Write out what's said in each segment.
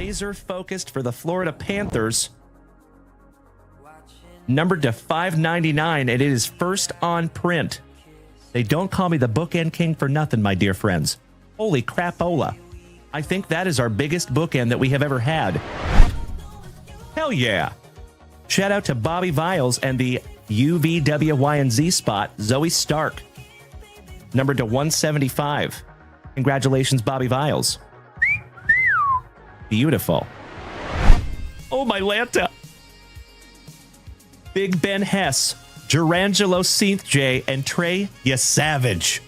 laser focused for the Florida Panthers. Numbered to 599, and it is first on print. They don't call me the bookend king for nothing, my dear friends. Holy crapola. I think that is our biggest bookend that we have ever had. Hell yeah. Shout out to Bobby Viles and the UVWYNZ spot, Zoe Stark. Numbered to 175. Congratulations, Bobby Viles. Beautiful. Oh, my Lanta. Big Ben Hess, Durangelo Seath J, and Trey Savage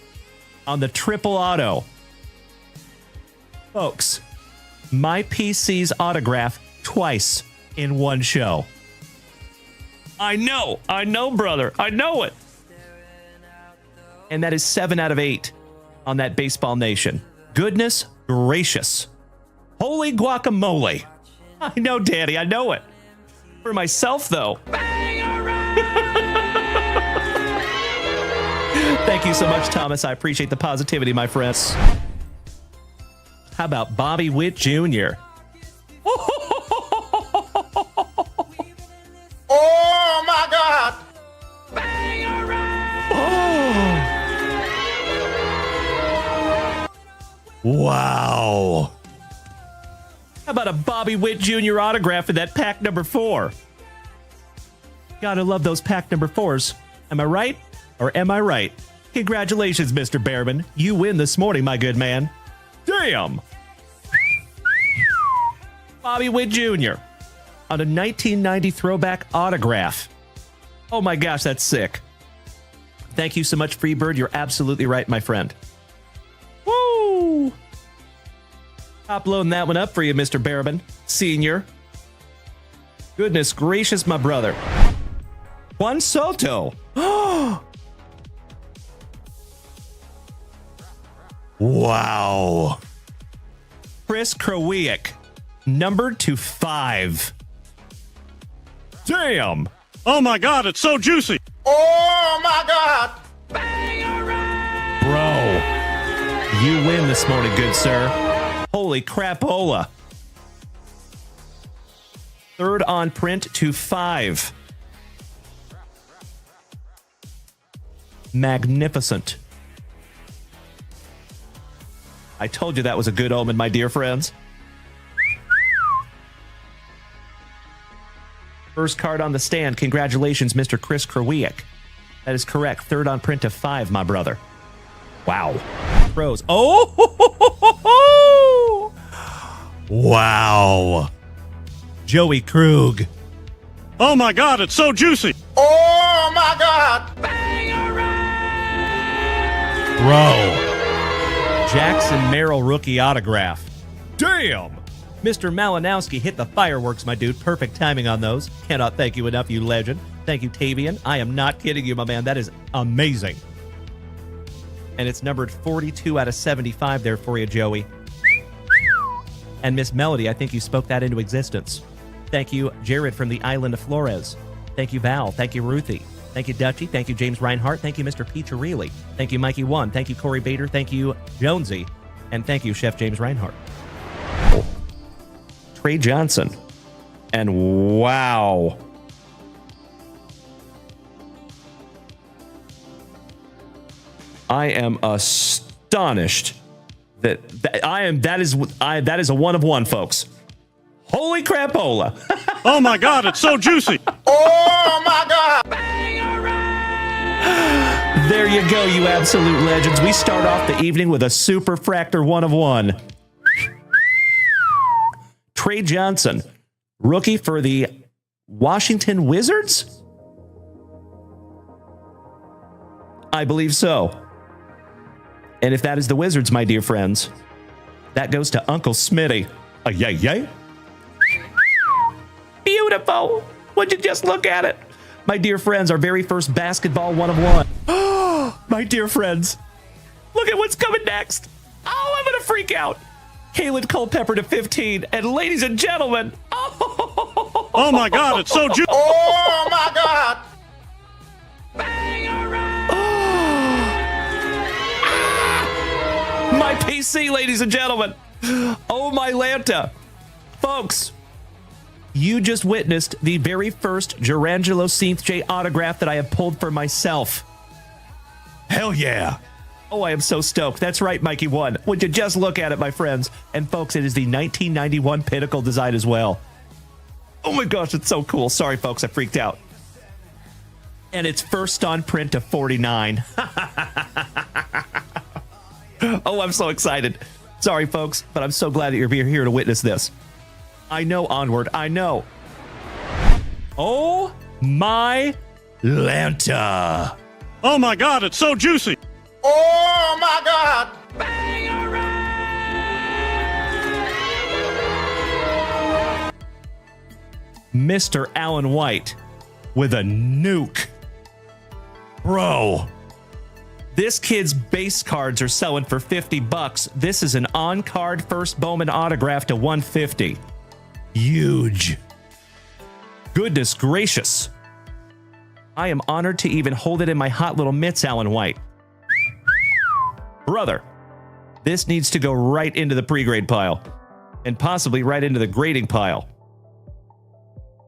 on the triple auto. Folks, my PC's autograph twice in one show. I know, brother. I know it. And that is 7 out of 8 on that Baseball Nation. Goodness gracious. Holy guacamole. I know, Daddy. I know it. For myself, though. Thank you so much, Thomas. I appreciate the positivity, my friends. How about Bobby Witt Jr.? Oh, my God. Oh. Wow. How about a Bobby Witt Jr. autograph in that pack number 4? Gotta love those pack number 4s. Am I right? Or am I right? Congratulations, Mr. Behrman. You win this morning, my good man. Damn! Bobby Witt Jr. on a 1990 throwback autograph. Oh my gosh, that's sick. Thank you so much, Freebird. You're absolutely right, my friend. Woo! Top loading that one up for you, Mr. Behrman, Senior. Goodness gracious, my brother. Juan Soto. Wow. Chris Krawiec, numbered to 5. Damn. Oh my God, it's so juicy. Oh, my God. Bro, you win this morning, good sir. Holy crapola. 3rd on print to 5. Magnificent. I told you that was a good omen, my dear friends. First card on the stand. Congratulations, Mr. Chris Krawiec. That is correct. 3rd on print to 5, my brother. Wow. Pros. Oh! Wow. Joey Krug. Oh my God, it's so juicy. Oh, my God. Bro. Jackson Merrill rookie autograph. Damn! Mr. Malinowski hit the fireworks, my dude. Perfect timing on those. Cannot thank you enough, you legend. Thank you, Tavian. I am not kidding you, my man. That is amazing. And it's numbered 42 out of 75 there for you, Joey. And Miss Melody, I think you spoke that into existence. Thank you, Jared from the island of Flores. Thank you, Val. Thank you, Ruthie. Thank you, Dutchy. Thank you, James Reinhart. Thank you, Mr. Peterilli. Thank you, Mikey One. Thank you, Corey Bader. Thank you, Jonesy. And thank you, Chef James Reinhart. Trey Johnson. And wow. I am astonished that is a one of one, folks. Holy crapola. Oh my God, it's so juicy. Oh, my God. There you go, you absolute legends. We start off the evening with a super fractor one of one. Trey Johnson, rookie for the Washington Wizards? I believe so. And if that is the Wizards, my dear friends, that goes to Uncle Smitty. Yay, yay. Beautiful. Would you just look at it? My dear friends, our very first basketball one of one. My dear friends, look at what's coming next. Oh, I'm going to freak out. Caleb Culpepper to 15. And ladies and gentlemen, oh my God, it's so juicy. Oh, my God. My PC, ladies and gentlemen. Oh, my Lanta. Folks, you just witnessed the very first Gerangelo Seath J autograph that I have pulled for myself. Hell yeah. Oh, I am so stoked. That's right, Mikey 1. Would you just look at it, my friends? And folks, it is the 1991 Pinnacle design as well. Oh my gosh, it's so cool. Sorry, folks, I freaked out. And it's first on print to 49. Oh, I'm so excited. Sorry, folks, but I'm so glad that you're here to witness this. I know, Onward, I know. Oh my Lanta. Oh my God, it's so juicy. Oh my God. Mr. Alan White with a nuke. Bro. This kid's base cards are selling for $50. This is an on-card first Bowman autograph to $150. Huge. Goodness gracious. I am honored to even hold it in my hot little mitts, Alan White. Brother, this needs to go right into the pre-grade pile and possibly right into the grading pile.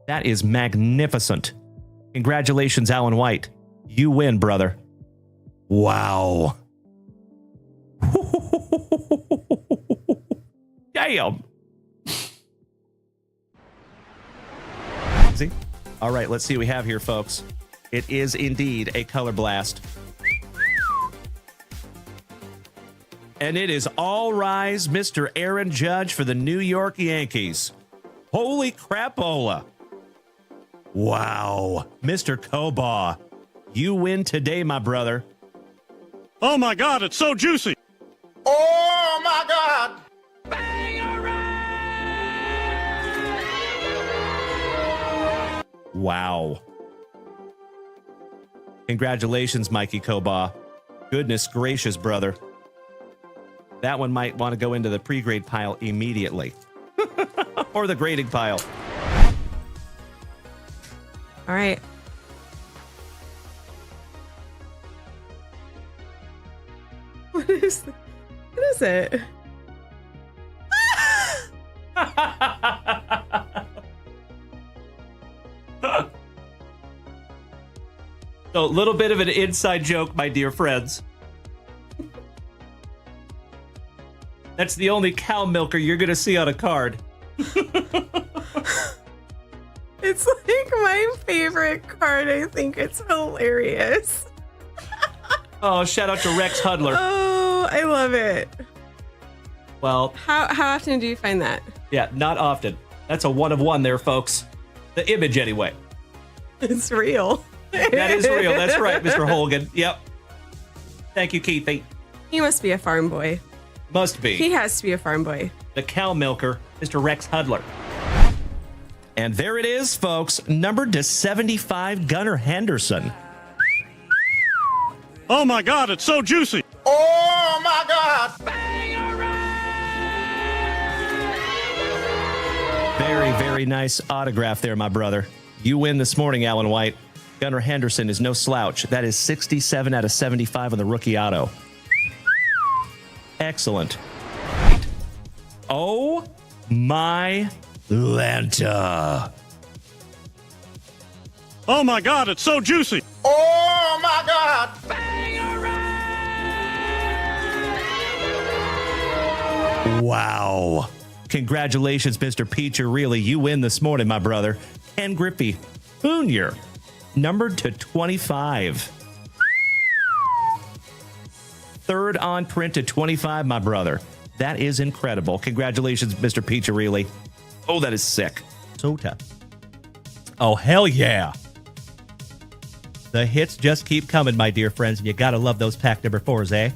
That is magnificent. Congratulations, Alan White. You win, brother. Wow. Damn. See? All right, let's see what we have here, folks. It is indeed a color blast. And it is all rise, Mr. Aaron Judge for the New York Yankees. Holy crapola. Wow. Mr. Kobaugh, you win today, my brother. Oh my God, it's so juicy. Oh my God. Wow. Congratulations, Mikey Kobaugh. Goodness gracious, brother. That one might want to go into the pre-grade pile immediately. Or the grading pile. All right. What is it? So, a little bit of an inside joke, my dear friends. That's the only cow milker you're going to see on a card. It's like my favorite card. I think it's hilarious. Oh, shout out to Rex Hudler. Oh, I love it. Well, How often do you find that? yeah, not often. That's a one of one there, folks. The image, anyway. It's real. That is real. That's right, Mr. Holgan. Yep. Thank you, Keithy. He must be a farm boy. Must be. He has to be a farm boy. The cow milker, Mr. Rex Hudler. And there it is, folks. Numbered to 75, Gunnar Henderson. Oh my God, it's so juicy. Oh my God. Very, very nice autograph there, my brother. You win this morning, Alan White. Gunnar Henderson is no slouch. That is 67 out of 75 on the rookie auto. Excellent. Oh my Lanta. Oh my God, it's so juicy. Oh my God. Wow. Congratulations, Mr. Peacher. Really, you win this morning, my brother. Ken Griffey Jr., numbered to 25. Third on print to 25, my brother. That is incredible. Congratulations, Mr. Peacher, really. Oh, that is sick. So tough. Oh, hell yeah. The hits just keep coming, my dear friends, and you gotta love those pack number 4s, eh?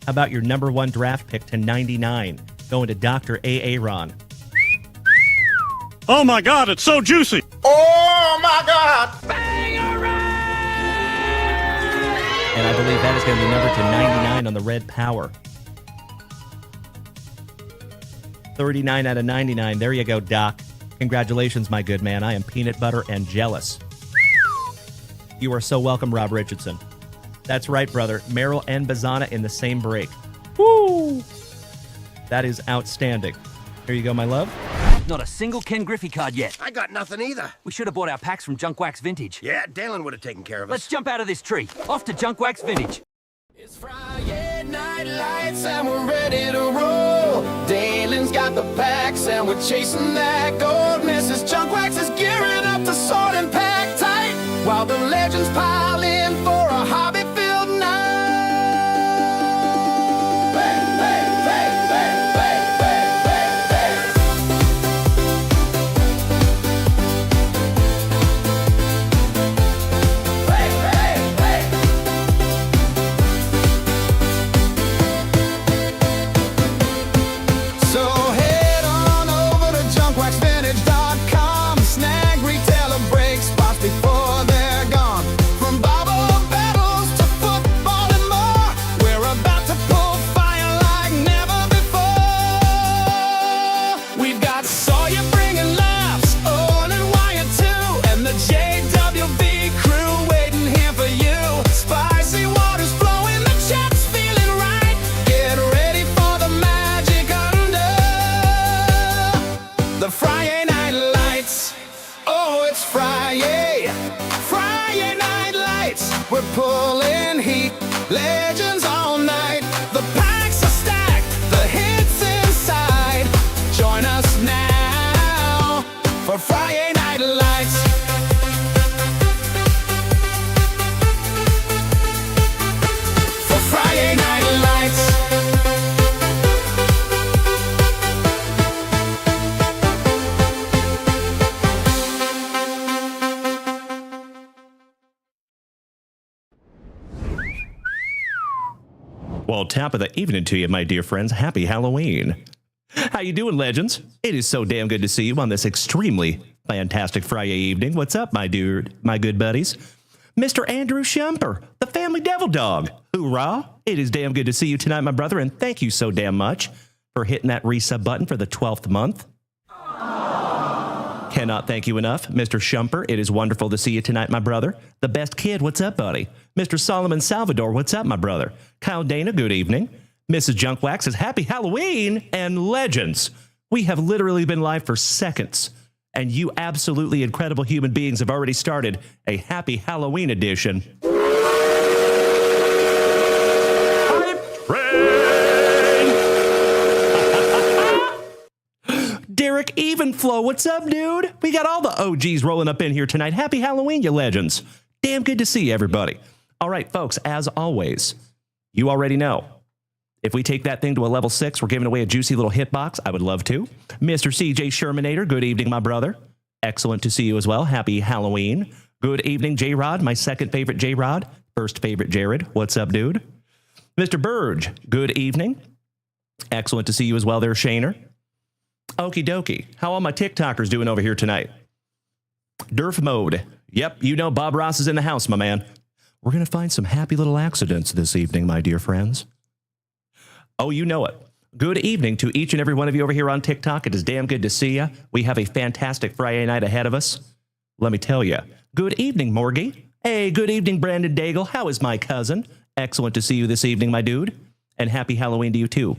How about your number 1 draft pick to 99, going to Dr. A. Aaron? Oh my God, it's so juicy. Oh my God. And I believe that is going to be numbered to 99 on the red power. 39 out of 99. There you go, Doc. Congratulations, my good man. I am peanut butter and jealous. You are so welcome, Rob Richardson. That's right, brother. Merrill and Bazana in the same break. Woo! That is outstanding. Here you go, my love. Not a single Ken Griffey card yet. I got nothing either. We should have bought our packs from Junk Wax Vintage. Yeah, Dalen would have taken care of us. Let's jump out of this tree. Off to Junk Wax Vintage. It's FryYay Night Lights and we're ready to roll. Dalen's got the packs and we're chasing that gold. Mrs. Junk Wax is gearing up to sort and pack tight while the legends pile in for a hobby-filled night. Bang, bang, bang, bang, bang, bang, bang, bang. Bang, bang, bang. So head on over to junkwaxvintage.com. Snag retailer break spots before they're gone. From bobble battles to football and more, we're about to pull fire like never before. We've got Sawyer bringing laughs, Owen and Wyatt too, and the JWV crew waiting here for you. Spicy waters flowing, the chat's feeling right. Get ready for the magic under the FryYay Night Lights. Oh, it's FryYay, FryYay Night Lights. We're pulling heat, legends all night. The packs are stacked, the hits inside. Join us now for FryYay Night Lights. For FryYay Night Lights. Well, top of the evening to you, my dear friends. Happy Halloween. How you doing, legends? It is so damn good to see you on this extremely fantastic Friday evening. What's up, my good buddies? Mr. Andrew Shumper, the family devil dog. Hoorah! It is damn good to see you tonight, my brother, and thank you so damn much for hitting that resub button for the 12th month. Cannot thank you enough. Mr. Shumper, it is wonderful to see you tonight, my brother. The best kid, what's up, buddy? Mr. Solomon Salvador, what's up, my brother? Kyle Dana, good evening. Mrs. Junkwax says, happy Halloween and legends. We have literally been live for seconds, and you absolutely incredible human beings have already started a happy Halloween edition. Derek Evenflow, what's up, dude? We got all the OGs rolling up in here tonight. Happy Halloween, you legends. Damn good to see you, everybody. All right, folks, as always, you already know. If we take that thing to a level 6, we're giving away a juicy little hitbox. I would love to. Mr. CJ Shermanator, good evening, my brother. Excellent to see you as well. Happy Halloween. Good evening, J-Rod, my second favorite J-Rod. First favorite Jared. What's up, dude? Mr. Burge, good evening. Excellent to see you as well there, Shaner. Okie dokie. How are my TikTokers doing over here tonight? Durf mode. Yep, you know Bob Ross is in the house, my man. We're going to find some happy little accidents this evening, my dear friends. Oh, you know it. Good evening to each and every one of you over here on TikTok. It is damn good to see you. We have a fantastic Friday night ahead of us. Let me tell you. Good evening, Morgie. Hey, good evening, Brandon Daigle. How is my cousin? Excellent to see you this evening, my dude. And happy Halloween to you, too.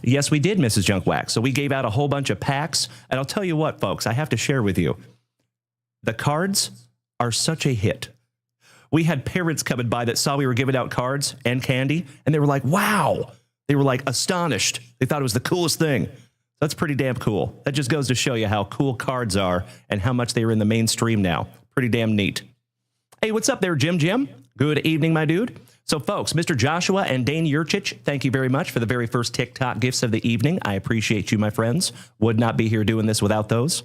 Yes, we did, Mrs. Junkwax. So we gave out a whole bunch of packs. And I'll tell you what, folks, I have to share with you. The cards are such a hit. We had parents coming by that saw we were giving out cards and candy, and they were like, wow. They were like astonished. They thought it was the coolest thing. That's pretty damn cool. That just goes to show you how cool cards are and how much they are in the mainstream now. Pretty damn neat. Hey, what's up there, Jim? Good evening, my dude. So, folks, Mr. Joshua and Dane Yurchich, thank you very much for the very first TikTok gifts of the evening. I appreciate you, my friends. Would not be here doing this without those.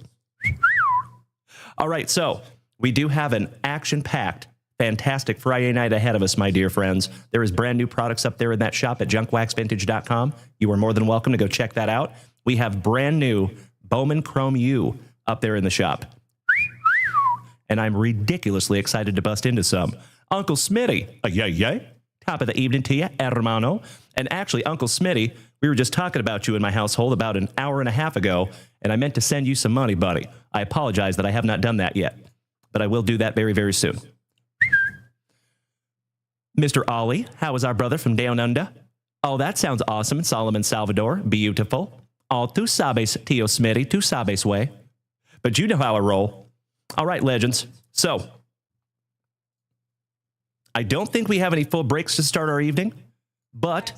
All right, so we do have an action-packed, fantastic Friday night ahead of us, my dear friends. There is brand new products up there in that shop at junkwaxvintage.com. You are more than welcome to go check that out. We have brand new Bowman Chrome U up there in the shop. And I'm ridiculously excited to bust into some. Uncle Smitty, yay. Top of the evening to you, hermano. And actually, Uncle Smitty, we were just talking about you in my household about an hour and a half ago, and I meant to send you some money, buddy. I apologize that I have not done that yet, but I will do that very, very soon. Mr. Ollie, how is our brother from down under? Oh, that sounds awesome. Solomon Salvador, beautiful. Oh, tú sabes, Tio Smitty, tú sabes way. But you know how I roll. All right, legends. So, I don't think we have any full breaks to start our evening, but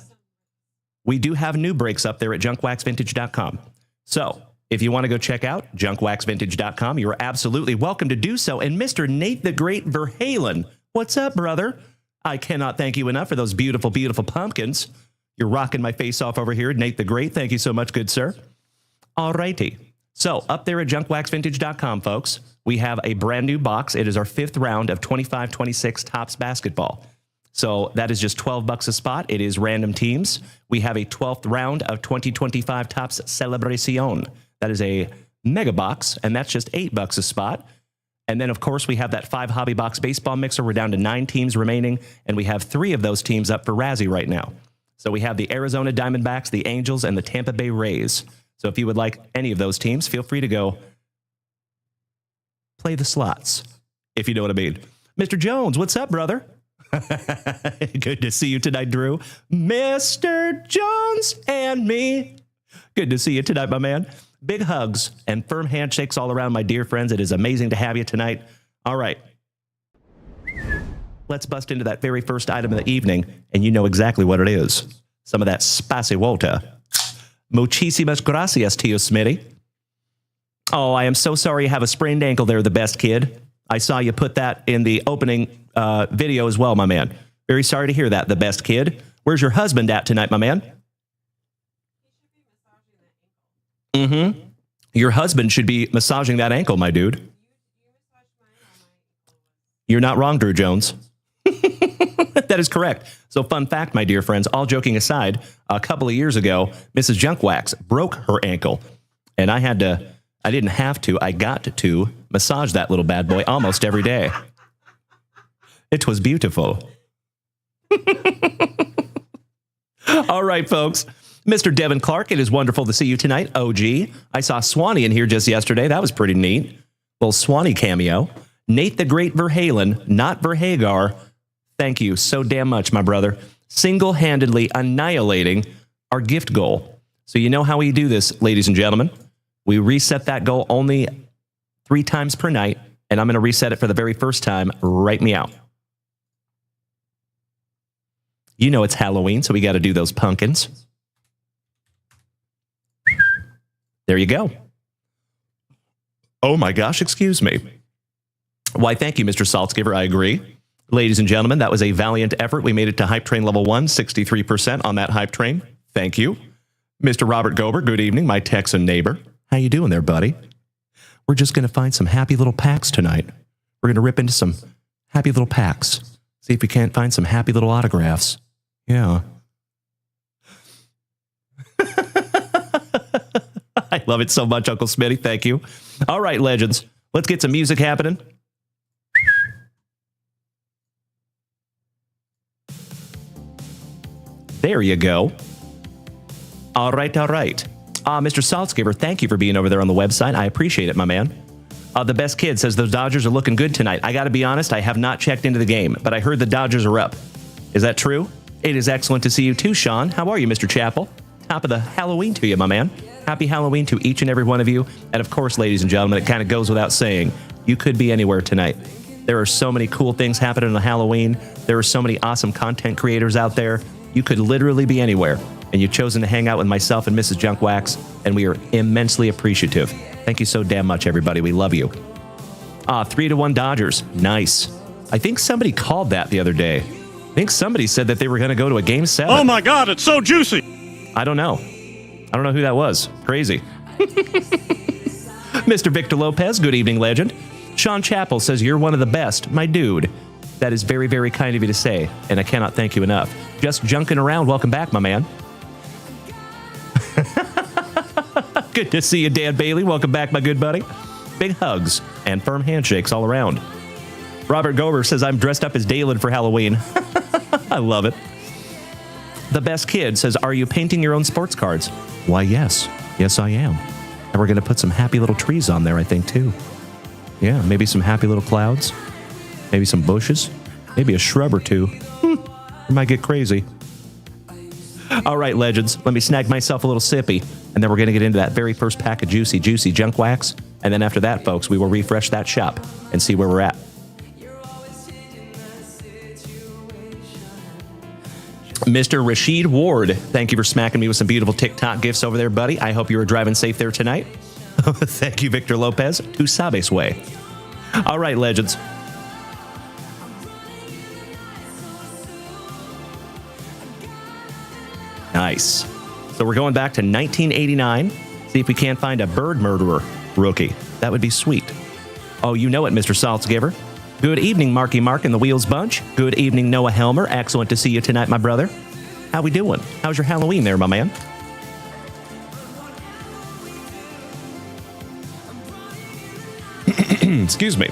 we do have new breaks up there at junkwaxvintage.com. So, if you want to go check out junkwaxvintage.com, you're absolutely welcome to do so. And Mr. Nate the Great Verhalen, what's up, brother? I cannot thank you enough for those beautiful, beautiful pumpkins. You're rocking my face off over here, Nate the Great. Thank you so much, good sir. All righty. So, up there at junkwaxvintage.com, folks, we have a brand new box. It is our 5th round of 25-26 Topps basketball. So that is just $12 a spot. It is random teams. We have a 12th round of 2025 Topps Celebración. That is a mega box, and that's just $8 a spot. And then, of course, we have that 5 hobby box baseball mixer. We're down to 9 teams remaining, and we have 3 of those teams up for Razzie right now. So we have the Arizona Diamondbacks, the Angels, and the Tampa Bay Rays. So if you would like any of those teams, feel free to go play the slots, if you know what I mean. Mr. Jones, what's up, brother? Good to see you tonight, Drew. Mr. Jones and me. Good to see you tonight, my man. Big hugs and firm handshakes all around, my dear friends. It is amazing to have you tonight. All right. Let's bust into that very first item of the evening, and you know exactly what it is. Some of that spicy water. Muchísimas gracias, Tio Smitty. Oh, I am so sorry you have a sprained ankle there, the best kid. I saw you put that in the opening video as well, my man. Very sorry to hear that, the best kid. Where's your husband at tonight, my man? Mm-hmm. Your husband should be massaging that ankle, my dude. You're not wrong, Drew Jones. That is correct. So fun fact, my dear friends, all joking aside, a couple of years ago, Mrs. Junkwax broke her ankle. And I didn't have to, I got to massage that little bad boy almost every day. It was beautiful. All right, folks. Mr. Devin Clark, it is wonderful to see you tonight. OG. I saw Swanee in here just yesterday. That was pretty neat. Little Swanee cameo. Nate the Great Verhalen, not Verhagar. Thank you so damn much, my brother. Single-handedly annihilating our gift goal. So you know how we do this, ladies and gentlemen. We reset that goal only 3 times per night, and I'm going to reset it for the very first time right meow. You know it's Halloween, so we got to do those pumpkins. There you go. Oh my gosh, excuse me. Why, thank you, Mr. Saltzgiver. I agree. Ladies and gentlemen, that was a valiant effort. We made it to Hype Train Level 1, 63% on that Hype Train. Thank you. Mr. Robert Gober, good evening, my Texan neighbor. How you doing there, buddy? We're just going to find some happy little packs tonight. We're going to rip into some happy little packs. See if we can't find some happy little autographs. Yeah. I love it so much, Uncle Smitty. Thank you. All right, legends. Let's get some music happening. There you go. All right, all right. Mr. Saltzgiver, thank you for being over there on the website. I appreciate it, my man. The best kid says those Dodgers are looking good tonight. I got to be honest, I have not checked into the game, but I heard the Dodgers are up. Is that true? It is excellent to see you too, Sean. How are you, Mr. Chappell? Top of the Halloween to you, my man. Happy Halloween to each and every one of you. And of course, ladies and gentlemen, it kind of goes without saying, you could be anywhere tonight. There are so many cool things happening on Halloween. There are so many awesome content creators out there. You could literally be anywhere. And you've chosen to hang out with myself and Mrs. Junkwax, and we are immensely appreciative. Thank you so damn much, everybody. We love you. 3-1 Dodgers. Nice. I think somebody called that the other day. I think somebody said that they were going to go to a Game 7. Oh my God, it's so juicy. I don't know. I don't know who that was. Crazy. Mr. Victor Lopez, good evening, legend. Sean Chappell says, you're one of the best, my dude. That is very, very kind of you to say, and I cannot thank you enough. Just junking around. Welcome back, my man. Good to see you, Dan Bailey. Welcome back, my good buddy. Big hugs and firm handshakes all around. Robert Gober says, I'm dressed up as Dalen for Halloween. I love it. The best kid says, are you painting your own sports cards? Why, yes. Yes, I am. And we're going to put some happy little trees on there, I think, too. Yeah, maybe some happy little clouds. Maybe some bushes. Maybe a shrub or two. We might get crazy. All right, legends. Let me snag myself a little sippy, and then we're going to get into that very first pack of juicy junk wax. And then after that, folks, we will refresh that shop and see where we're at. Mr. Rashid Ward, thank you for smacking me with some beautiful TikTok gifts over there, buddy. I hope you were driving safe there tonight. Thank you, Victor Lopez. Tu sabes way. All right, legends. Nice. So we're going back to 1989. See if we can't find a bird murderer rookie. That would be sweet. Oh, you know it, Mr. Saltzgiver. Good evening, Marky Mark and the Wheels Bunch. Good evening, Noah Helmer. Excellent to see you tonight, my brother. How we doing? How's your Halloween there, my man? Excuse me.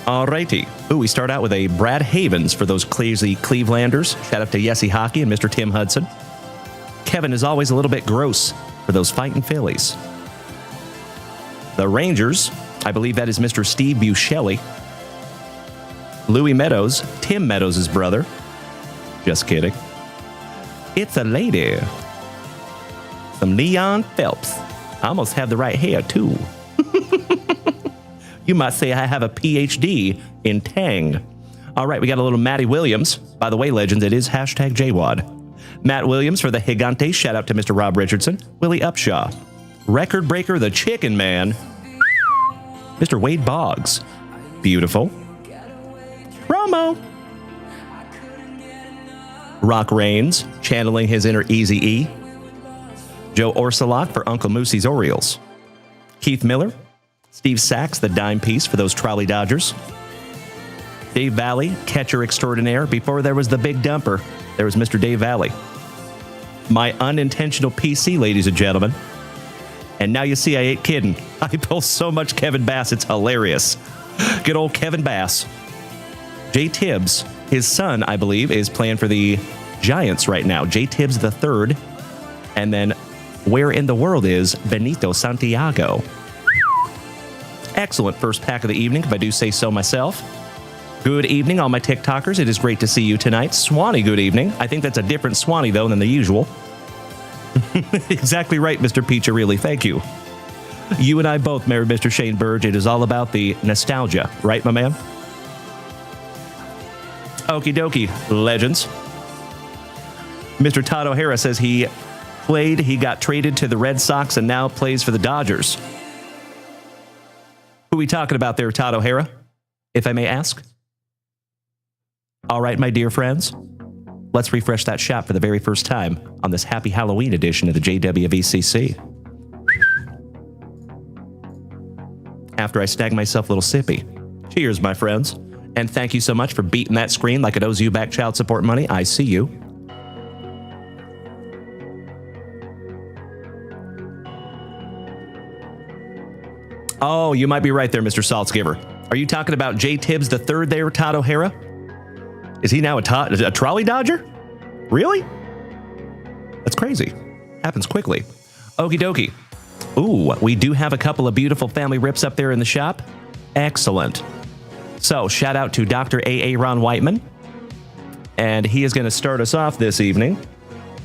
Alrighty. Ooh, we start out with a Brad Havens for those crazy Clevelanders. Shout out to Yessie Hockey and Mr. Tim Hudson. Kevin is always a little bit gross for those fighting Phillies. The Rangers, I believe that is Mr. Steve Buscemi. Louis Meadows, Tim Meadows' brother. Just kidding. It's a lady. Some Leon Phelps. I almost have the right hair, too. You might say I have a PhD in Tang. All right, we got a little Matty Williams. By the way, legends, it is hashtag JWAD. Matt Williams for the Gigante. Shout out to Mr. Rob Richardson. Willie Upshaw. Record breaker, the Chicken Man. Mr. Wade Boggs. Beautiful. Romo. Rock Reigns, channeling his inner Eazy-E. Joe Orsolak for Uncle Moosey's Orioles. Keith Miller. Steve Sachs, the dime piece for those Trolley Dodgers. Dave Valley, catcher extraordinaire. Before there was the big dumper, there was Mr. Dave Valley. My unintentional PC, ladies and gentlemen. And now you see I ain't kidding. I pull so much Kevin Bass, it's hilarious. Good old Kevin Bass. Jay Tibbs, his son, I believe, is playing for the Giants right now. Jay Tibbs the third. And then where in the world is Benito Santiago? Excellent first pack of the evening, if I do say so myself. Good evening, all my TikTokers. It is great to see you tonight. Swanee, good evening. I think that's a different Swanee, though, than the usual. Exactly right, Mr. Piccirilli. Thank you. You and I both married Mr. Shane Burge. It is all about the nostalgia, right, my man? Okie dokie, legends. Mr. Todd O'Hara says he got traded to the Red Sox and now plays for the Dodgers. Who are we talking about there, Todd O'Hara, if I may ask? All right, my dear friends, let's refresh that shop for the very first time on this happy Halloween edition of the JWVCC. After I snag myself a little sippy. Cheers, my friends. And thank you so much for beating that screen like it owes you back child support money. I see you. Oh, you might be right there, Mr. Saltzgiver. Are you talking about Jay Tibbs the third there, Todd O'Hara? Is he now a trolley dodger? Really? That's crazy. Happens quickly. Okie dokie. Ooh, we do have a couple of beautiful family rips up there in the shop. Excellent. So, shout out to Dr. A. Ron Whiteman. And he is going to start us off this evening.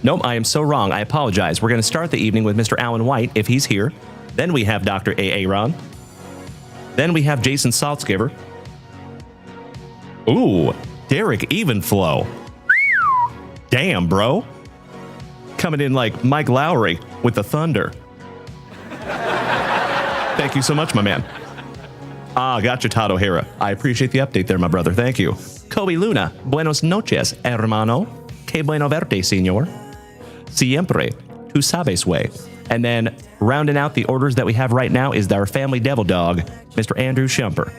Nope, I am so wrong. I apologize. We're going to start the evening with Mr. Alan White, if he's here. Then we have Dr. A. Ron. Then we have Jason Saltzgiver. Ooh, Derek Evenflow. Damn, bro. Coming in like Mike Lowry with the Thunder. Thank you so much, my man. Ah, gotcha, Todd O'Hara. I appreciate the update there, my brother. Thank you. Kobe Luna. Buenos noches, hermano. Que bueno verte, señor. Siempre. Tu sabes way. And then rounding out the orders that we have right now is our family devil dog, Mr. Andrew Shumper.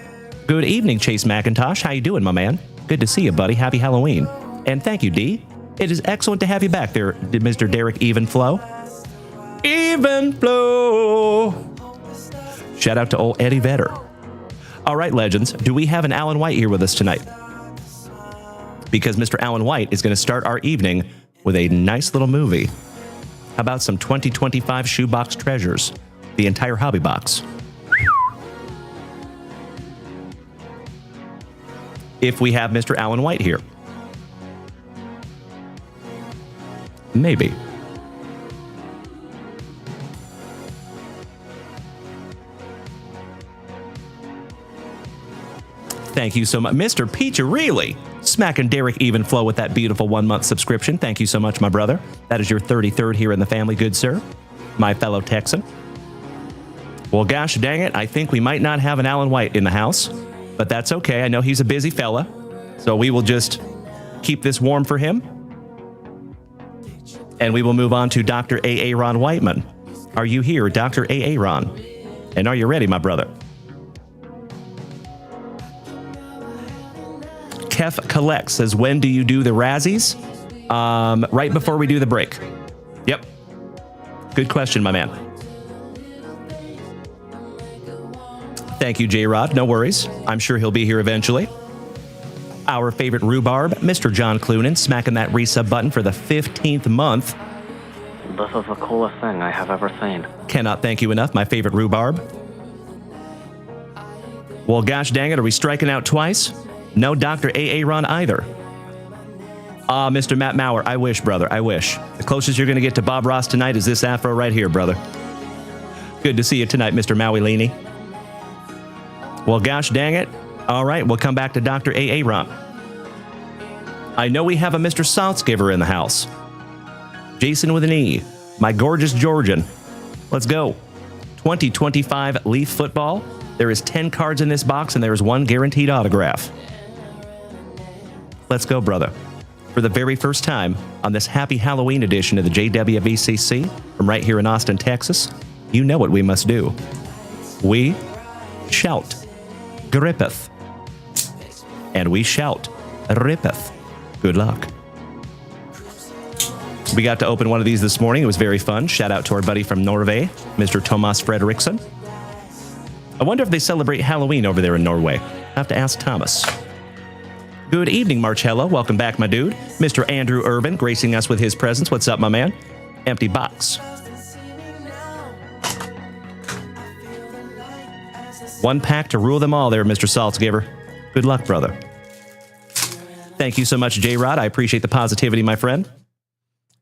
Good evening, Chase McIntosh. How you doing, my man? Good to see you, buddy. Happy Halloween. And thank you, D. It is excellent to have you back there, Mr. Derek Evenflow. Evenflow. Shout out to old Eddie Vedder. All right, legends. Do we have an Alan White here with us tonight? Because Mr. Alan White is going to start our evening with a nice little movie. How about some 2025 Shoebox treasures? The entire hobby box. If we have Mr. Alan White here. Maybe. Thank you so much. Mr. Peach, really? Smacking Derek Evenflow with that beautiful 1-month subscription. Thank you so much, my brother. That is your 33rd here in the family, good sir. My fellow Texan. Well, gosh dang it, I think we might not have an Alan White in the house, but that's okay. I know he's a busy fella, so we will just keep this warm for him. And we will move on to Dr. Aaron Whiteman. Are you here, Dr. Aaron? And are you ready, my brother? Kef Collect says, when do you do the Razzies? Right before we do the break. Yep. Good question, my man. Thank you, J-Rod. No worries. I'm sure he'll be here eventually. Our favorite rhubarb, Mr. John Clunan, smacking that resub button for the 15th month. This is the coolest thing I have ever seen. Cannot thank you enough, my favorite rhubarb. Well, gosh dang it, are we striking out twice? No Dr. Aaron either. Mr. Matt Maurer, I wish, brother, I wish. The closest you're going to get to Bob Ross tonight is this afro right here, brother. Good to see you tonight, Mr. Maui-Lini. Well, gosh dang it. All right, we'll come back to Dr. Aaron. I know we have a Mr. Saltzgiver in the house. Jason with an E, my gorgeous Georgian. Let's go. 2025 Leaf Football. There is 10 cards in this box, and there is 1 guaranteed autograph. Let's go, brother. For the very first time on this happy Halloween edition of the JWVCC from right here in Austin, Texas, you know what we must do. We shout, grippeth. And we shout, rippeth. Good luck. We got to open one of these this morning. It was very fun. Shout out to our buddy from Norway, Mr. Thomas Fredriksson. I wonder if they celebrate Halloween over there in Norway. I have to ask Thomas. Good evening, Marcello. Welcome back, my dude. Mr. Andrew Urban gracing us with his presence. What's up, my man? Empty box. One pack to rule them all there, Mr. Saltzgiver. Good luck, brother. Thank you so much, J-Rod. I appreciate the positivity, my friend.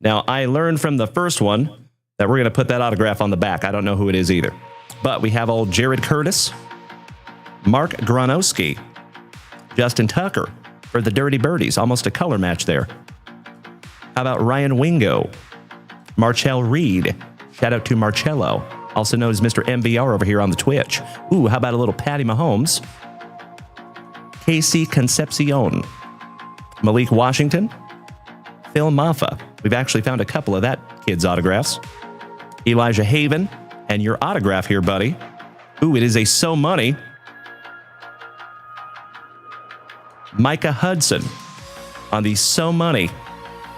Now, I learned from the first one that we're going to put that autograph on the back. I don't know who it is either. But we have old Jared Curtis, Mark Gronowski, Justin Tucker for the Dirty Birdies. Almost a color match there. How about Ryan Wingo, Marcel Reed. Shout out to Marcello, also known as Mr. MVR over here on the Twitch. Ooh, how about a little Patty Mahomes, Casey Concepcion, Malik Washington, Phil Maffa. We've actually found a couple of that kid's autographs. Elijah Haven, and your autograph here, buddy. Ooh, it is a So Money. Micah Hudson on the So Money,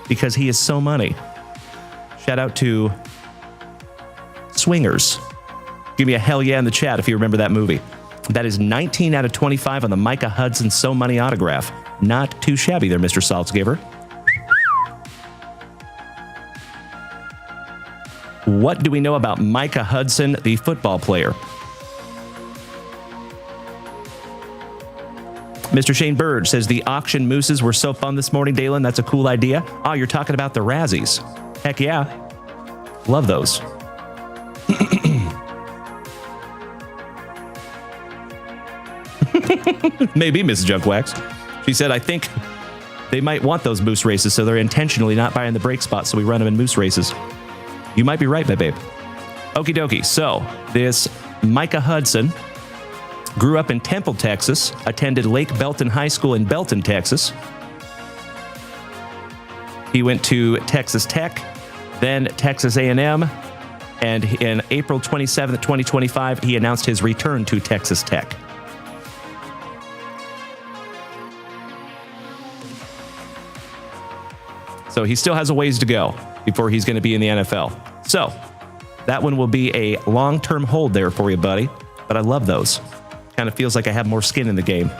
because he is so money. Shout out to Swingers. Give me a hell yeah in the chat if you remember that movie. That is 19 out of 25 on the Micah Hudson So Money autograph. Not too shabby there, Mr. Saltzgiver. What do we know about Micah Hudson, the football player? Mr. Shane Bird says the auction mooses were so fun this morning, Dalen. That's a cool idea. Oh, you're talking about the Razzies. Heck yeah. Love those. Maybe, Mrs. Junkwax. She said, I think they might want those moose races, so they're intentionally not buying the brake spots, so we run them in moose races. You might be right, my babe. Okie dokie. So, this Micah Hudson grew up in Temple, Texas, attended Lake Belton High School in Belton, Texas. He went to Texas Tech, then Texas A&M, and in April 27th, 2025, he announced his return to Texas Tech. So he still has a ways to go before he's going to be in the NFL. So that one will be a long-term hold there for you, buddy. But I love those. Kind of feels like I have more skin in the game.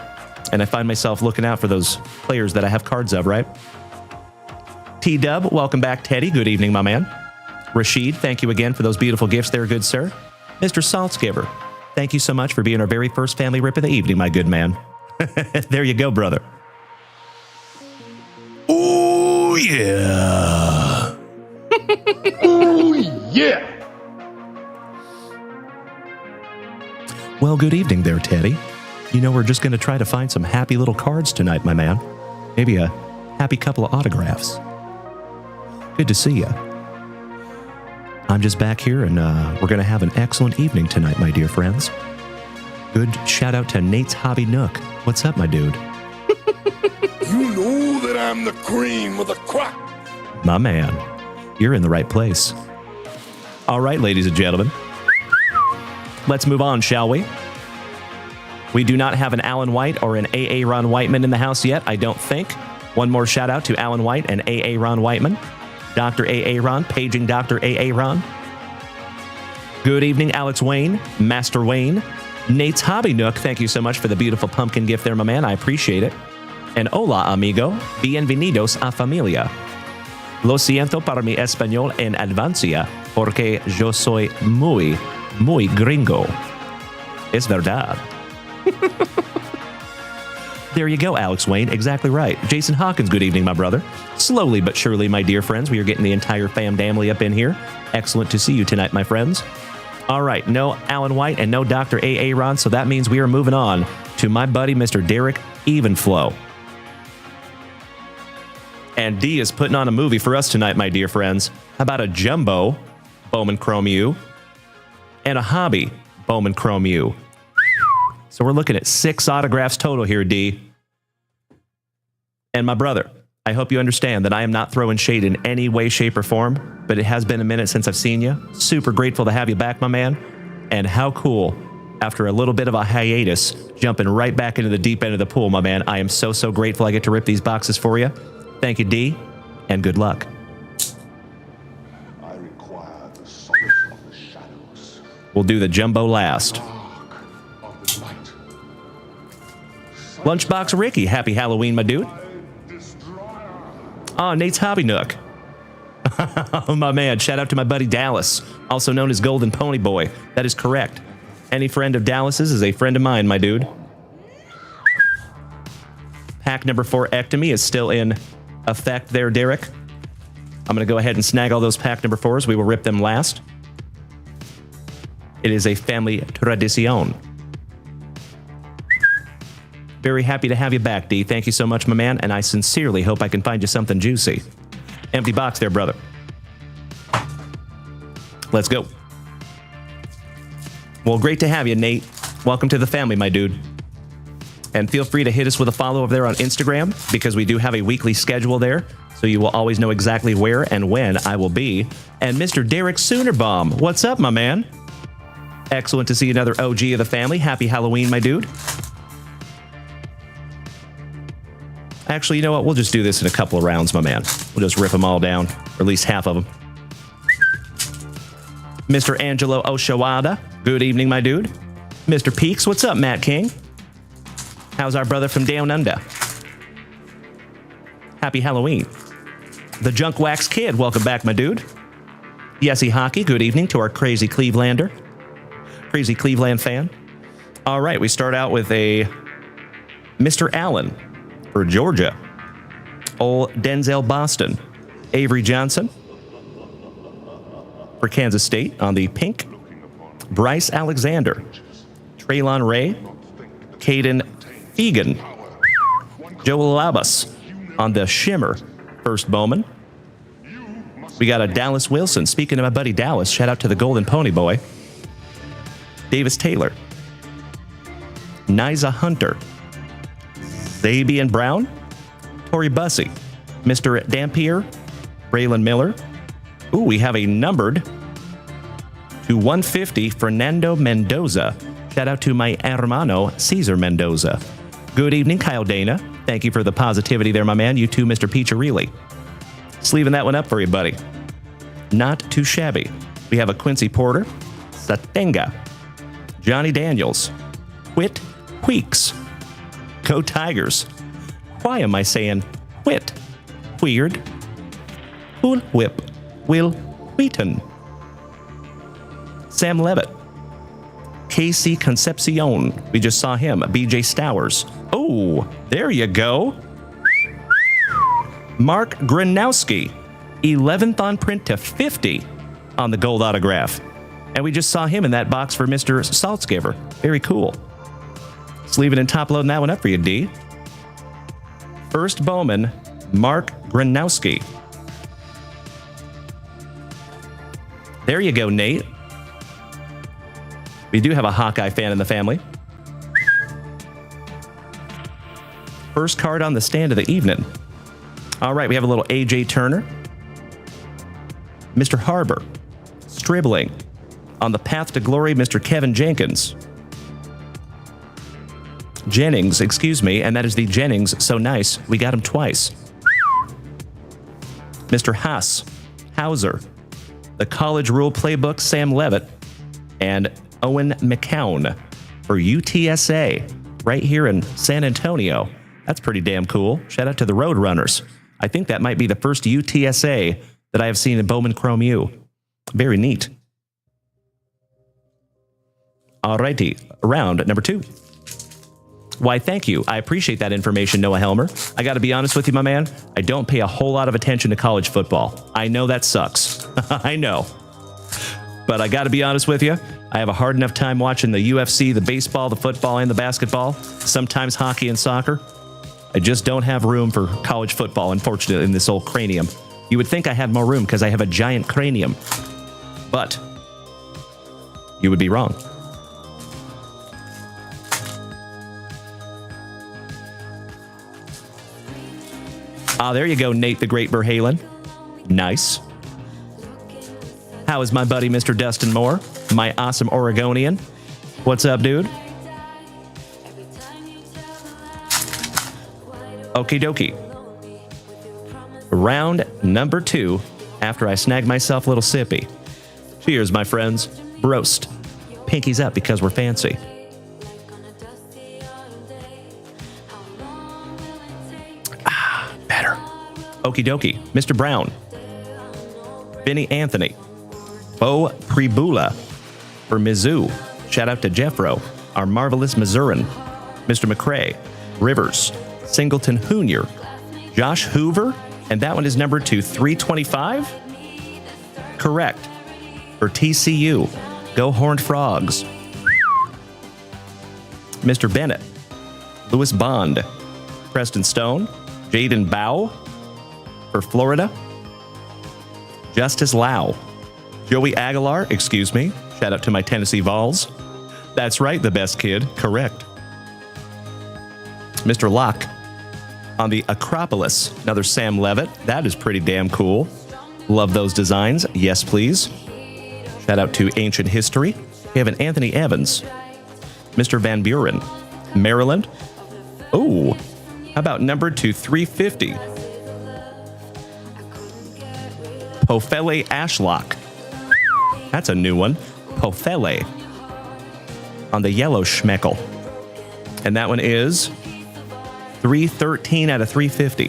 And I find myself looking out for those players that I have cards of, right? T-Dub, welcome back, Teddy. Good evening, my man. Rashid, thank you again for those beautiful gifts there, good sir. Mr. Saltzgiver, thank you so much for being our very first family rip of the evening, my good man. There you go, brother. Oh, yeah. Ooh, yeah. Well, good evening there, Teddy. You know, we're just going to try to find some happy little cards tonight, my man. Maybe a happy couple of autographs. Good to see you. I'm just back here, and we're going to have an excellent evening tonight, my dear friends. Good shout out to Nate's Hobby Nook. What's up, my dude? You know that I'm the cream of the crop. My man, you're in the right place. All right, ladies and gentlemen. Let's move on, shall we? We do not have an Alan White or an A.A. Ron Whiteman in the house yet, I don't think. One more shout out to Alan White and A.A. Ron Whiteman. Dr. A.A. Ron, paging Dr. A.A. Ron. Good evening, Alex Wayne, Master Wayne. Nate's Hobby Nook, thank you so much for the beautiful pumpkin gift there, my man. I appreciate it. And hola, amigo. Bienvenidos a familia. Lo siento para mi español en advancia, porque yo soy muy gringo. Es verdad. There you go, Alex Wayne. Exactly right. Jason Hawkins, good evening, my brother. Slowly but surely, my dear friends, we are getting the entire fam-damily up in here. Excellent to see you tonight, my friends. All right, no Alan White and no Dr. A.A. Ron, so that means we are moving on to my buddy, Mr. Derek Evenflow. And D is putting on a movie for us tonight, my dear friends. How about a jumbo Bowman Chrome U and a hobby Bowman Chrome U? So we're looking at 6 autographs total here, D. And my brother, I hope you understand that I am not throwing shade in any way, shape, or form, but it has been a minute since I've seen you. Super grateful to have you back, my man. And how cool, after a little bit of a hiatus, jumping right back into the deep end of the pool, my man. I am so grateful I get to rip these boxes for you. Thank you, D, and good luck. I require the solace of the shadows. We'll do the jumbo last. Dark of the night. Lunchbox Ricky, happy Halloween, my dude. Oh, Nate's Hobby Nook. Oh, my man. Shout out to my buddy Dallas, also known as Golden Pony Boy. That is correct. Any friend of Dallas's is a friend of mine, my dude. Pack number 4 Ectomy is still in effect there, Derek. I'm going to go ahead and snag all those pack number 4s. We will rip them last. It is a family tradición. Very happy to have you back, D. Thank you so much, my man, and I sincerely hope I can find you something juicy. Empty box there, brother. Let's go. Well, great to have you, Nate. Welcome to the family, my dude. And feel free to hit us with a follow over there on Instagram, because we do have a weekly schedule there, so you will always know exactly where and when I will be. And Mr. Derek Soonerbaum, what's up, my man? Excellent to see another OG of the family. Happy Halloween, my dude. Actually, you know what? We'll just do this in a couple of rounds, my man. We'll just rip them all down, or at least half of them. Mr. Angelo Oshawada, good evening, my dude. Mr. Peaks, what's up, Matt King? How's our brother from down under? Happy Halloween. The Junk Wax Kid, welcome back, my dude. Yesy Hockey, good evening to our crazy Clevelander. Crazy Cleveland fan. All right, we start out with a Mr. Allen for Georgia. Old Denzel Boston. Avery Johnson for Kansas State on the pink. Bryce Alexander. Traylon Ray. Caden Egan. Joel Labus on the shimmer. First Bowman. We got a Dallas Wilson. Speaking of my buddy Dallas, shout out to the Golden Pony Boy. Davis Taylor. Niza Hunter. Zabian Brown. Tori Bussey. Mr. Dampier. Braylon Miller. Ooh, we have a numbered to 150 Fernando Mendoza. Shout out to my hermano, Cesar Mendoza. Good evening, Kyle Dana. Thank you for the positivity there, my man. You too, Mr. Peacharilli. Sleeving that one up for you, buddy. Not too shabby. We have a Quincy Porter. Satenga. Johnny Daniels. Whit Weeks. Go Tigers. Why am I saying Whit? Weird. Cool Whip. Will Wheaton. Sam Levitt. KC Concepcion. We just saw him. BJ Stowers. Oh, there you go. Mark Gronowski. 11th on print to 50 on the gold autograph. And we just saw him in that box for Mr. Saltzgiver. Very cool. Sleeving and top loading that one up for you, D. First Bowman, Mark Gronowski. There you go, Nate. We do have a Hawkeye fan in the family. First card on the stand of the evening. All right, we have a little A.J. Turner. Mr. Harbor. Stribling. On the path to glory, Mr. Kevin Jennings, excuse me, and that is the Jennings So Nice. We got him twice. Mr. Hauser. The College Rule Playbook, Sam Levitt. And Owen McCown for UTSA right here in San Antonio. That's pretty damn cool. Shout out to the Roadrunners. I think that might be the first UTSA that I have seen in Bowman Chrome U. Very neat. Alrighty, round number 2. Why, thank you. I appreciate that information, Noah Helmer. I got to be honest with you, my man. I don't pay a whole lot of attention to college football. I know that sucks. I know. But I got to be honest with you. I have a hard enough time watching the UFC, the baseball, the football, and the basketball. Sometimes hockey and soccer. I just don't have room for college football, unfortunately, in this old cranium. You would think I had more room because I have a giant cranium. But you would be wrong. Ah, there you go, Nate the Great Verhalen. Nice. How is my buddy, Mr. Dustin Moore? My awesome Oregonian. What's up, dude? Okie dokie. Round number 2 after I snag myself a little sippy. Cheers, my friends. Broast. Pinkies up because we're fancy. Better. Okie dokie. Mr. Brown. Vinny Anthony. Bo Pribula for Mizzou. Shout out to Jeffro, our marvelous Missourian. Mr. McCrae. Rivers. Singleton Jr. Josh Hoover. And that one is number 325? Correct. For TCU. Go Horned Frogs. Mr. Bennett. Louis Bond. Preston Stone. Jaden Bow for Florida. Justice Lau. Joey Aguilar, excuse me. Shout out to my Tennessee Vols. That's right, the best kid. Correct. Mr. Locke. On the Acropolis, another Sam Levitt. That is pretty damn cool. Love those designs. Yes, please. Shout out to Ancient History. We have an Anthony Evans. Mr. Van Buren. Maryland. Oh, how about number 350? Pofele Ashlock. That's a new one. Pofele. On the yellow schmeckel. And that one is 313 out of 350.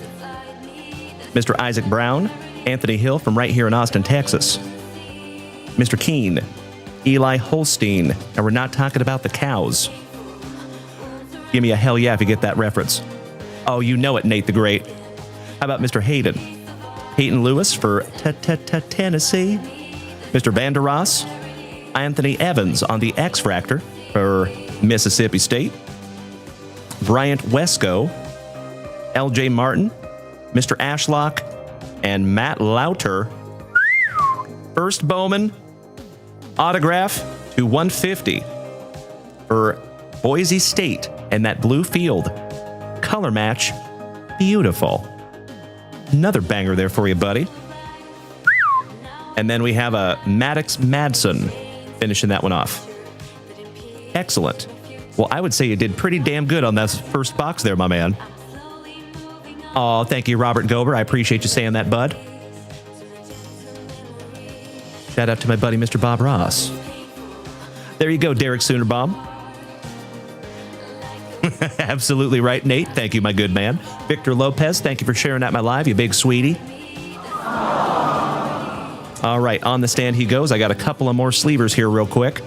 Mr. Isaac Brown. Anthony Hill from right here in Austin, Texas. Mr. Keene. Eli Holstein. And we're not talking about the cows. Give me a hell yeah if you get that reference. Oh, you know it, Nate the Great. How about Mr. Hayden? Peyton Lewis for Tennessee. Mr. Vander Ross. Anthony Evans on the X-Fractor for Mississippi State. Bryant Wesco. L.J. Martin. Mr. Ashlock. And Matt Lauter. First Bowman. Autograph to 150 for Boise State and that blue field. Color match. Beautiful. Another banger there for you, buddy. And then we have a Maddox Madsen finishing that one off. Excellent. Well, I would say you did pretty damn good on that first box there, my man. Oh, thank you, Robert Gober. I appreciate you saying that, bud. Shout out to my buddy, Mr. Bob Ross. There you go, Derek Soonerbaum. Absolutely right, Nate. Thank you, my good man. Victor Lopez, thank you for sharing out my live, you big sweetie. All right, on the stand he goes. I got a couple of more sleevers here real quick.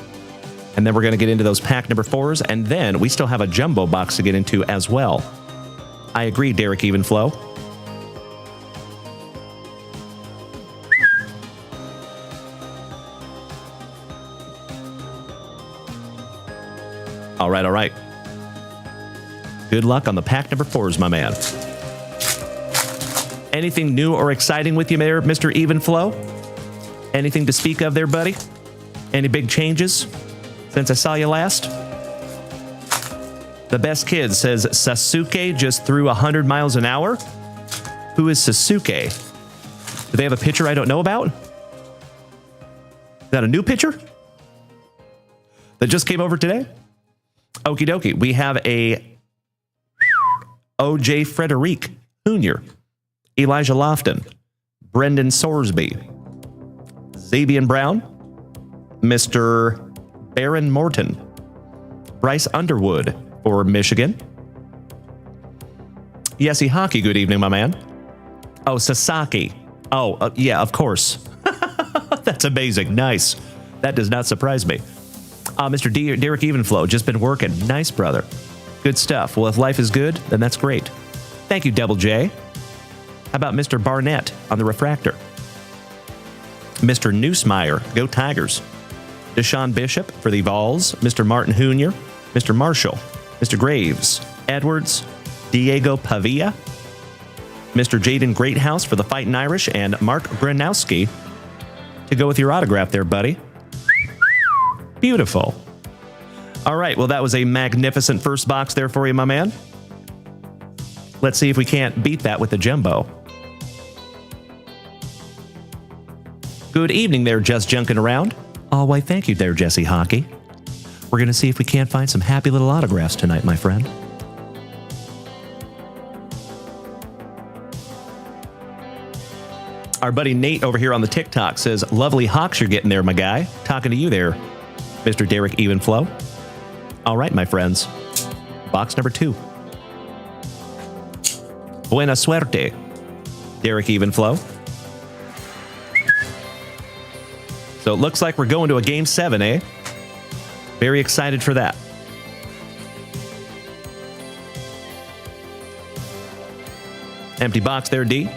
And then we're going to get into those pack number 4s. And then we still have a jumbo box to get into as well. I agree, Derek Evenflow. All right, all right. Good luck on the pack number 4s, my man. Anything new or exciting with you there, Mr. Evenflow? Anything to speak of there, buddy? Any big changes since I saw you last? The best kid says Sasuke just threw 100 miles an hour. Who is Sasuke? Do they have a pitcher I don't know about? Is that a new pitcher that just came over today? Okie dokie. We have a O.J. Frederic Jr., Elijah Lofton, Brendan Sorsby, Xavier Brown, Mr. Baron Morton, Bryce Underwood for Michigan. Yesy Hockey, good evening, my man. Oh, Sasaki. Oh, yeah, of course. That's amazing. Nice. That does not surprise me. Mr. Derek Evenflow, just been working. Nice, brother. Good stuff. Well, if life is good, then that's great. Thank you, Double J. How about Mr. Barnett on the refractor? Mr. Neusmeyer, go Tigers. Deshaun Bishop for the Vols. Mr. Martin Jr., Mr. Marshall, Mr. Graves, Edwards, Diego Pavia, Mr. Jaden Greathouse for the Fightin' Irish, and Mark Granowski to go with your autograph there, buddy. Beautiful. All right, well, that was a magnificent first box there for you, my man. Let's see if we can't beat that with the jumbo. Good evening there, Just Junkin' Around. Oh, why, thank you there, Jesse Hockey. We're going to see if we can't find some happy little autographs tonight, my friend. Our buddy Nate over here on the TikTok says, lovely hawks you're getting there, my guy. Talking to you there, Mr. Derek Evenflow. All right, my friends. Box number 2. Buena suerte, Derek Evenflow. So it looks like we're going to a Game 7, eh? Very excited for that. Empty box there, D.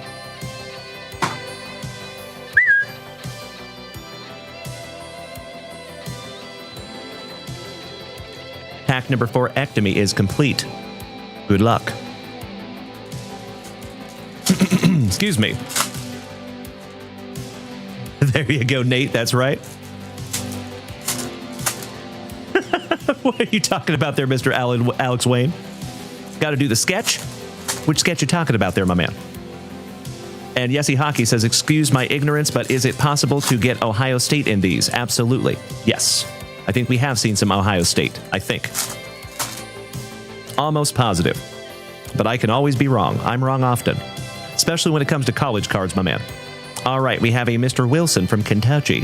Pack number 4 ectomy is complete. Good luck. Excuse me. There you go, Nate. That's right. What are you talking about there, Mr. Alex Wayne? Got to do the sketch? Which sketch you talking about there, my man? And Yesy Hockey says, excuse my ignorance, but is it possible to get Ohio State in these? Absolutely. Yes. I think we have seen some Ohio State. I think. Almost positive. But I can always be wrong. I'm wrong often. Especially when it comes to college cards, my man. All right, we have a Mr. Wilson from Kentucky.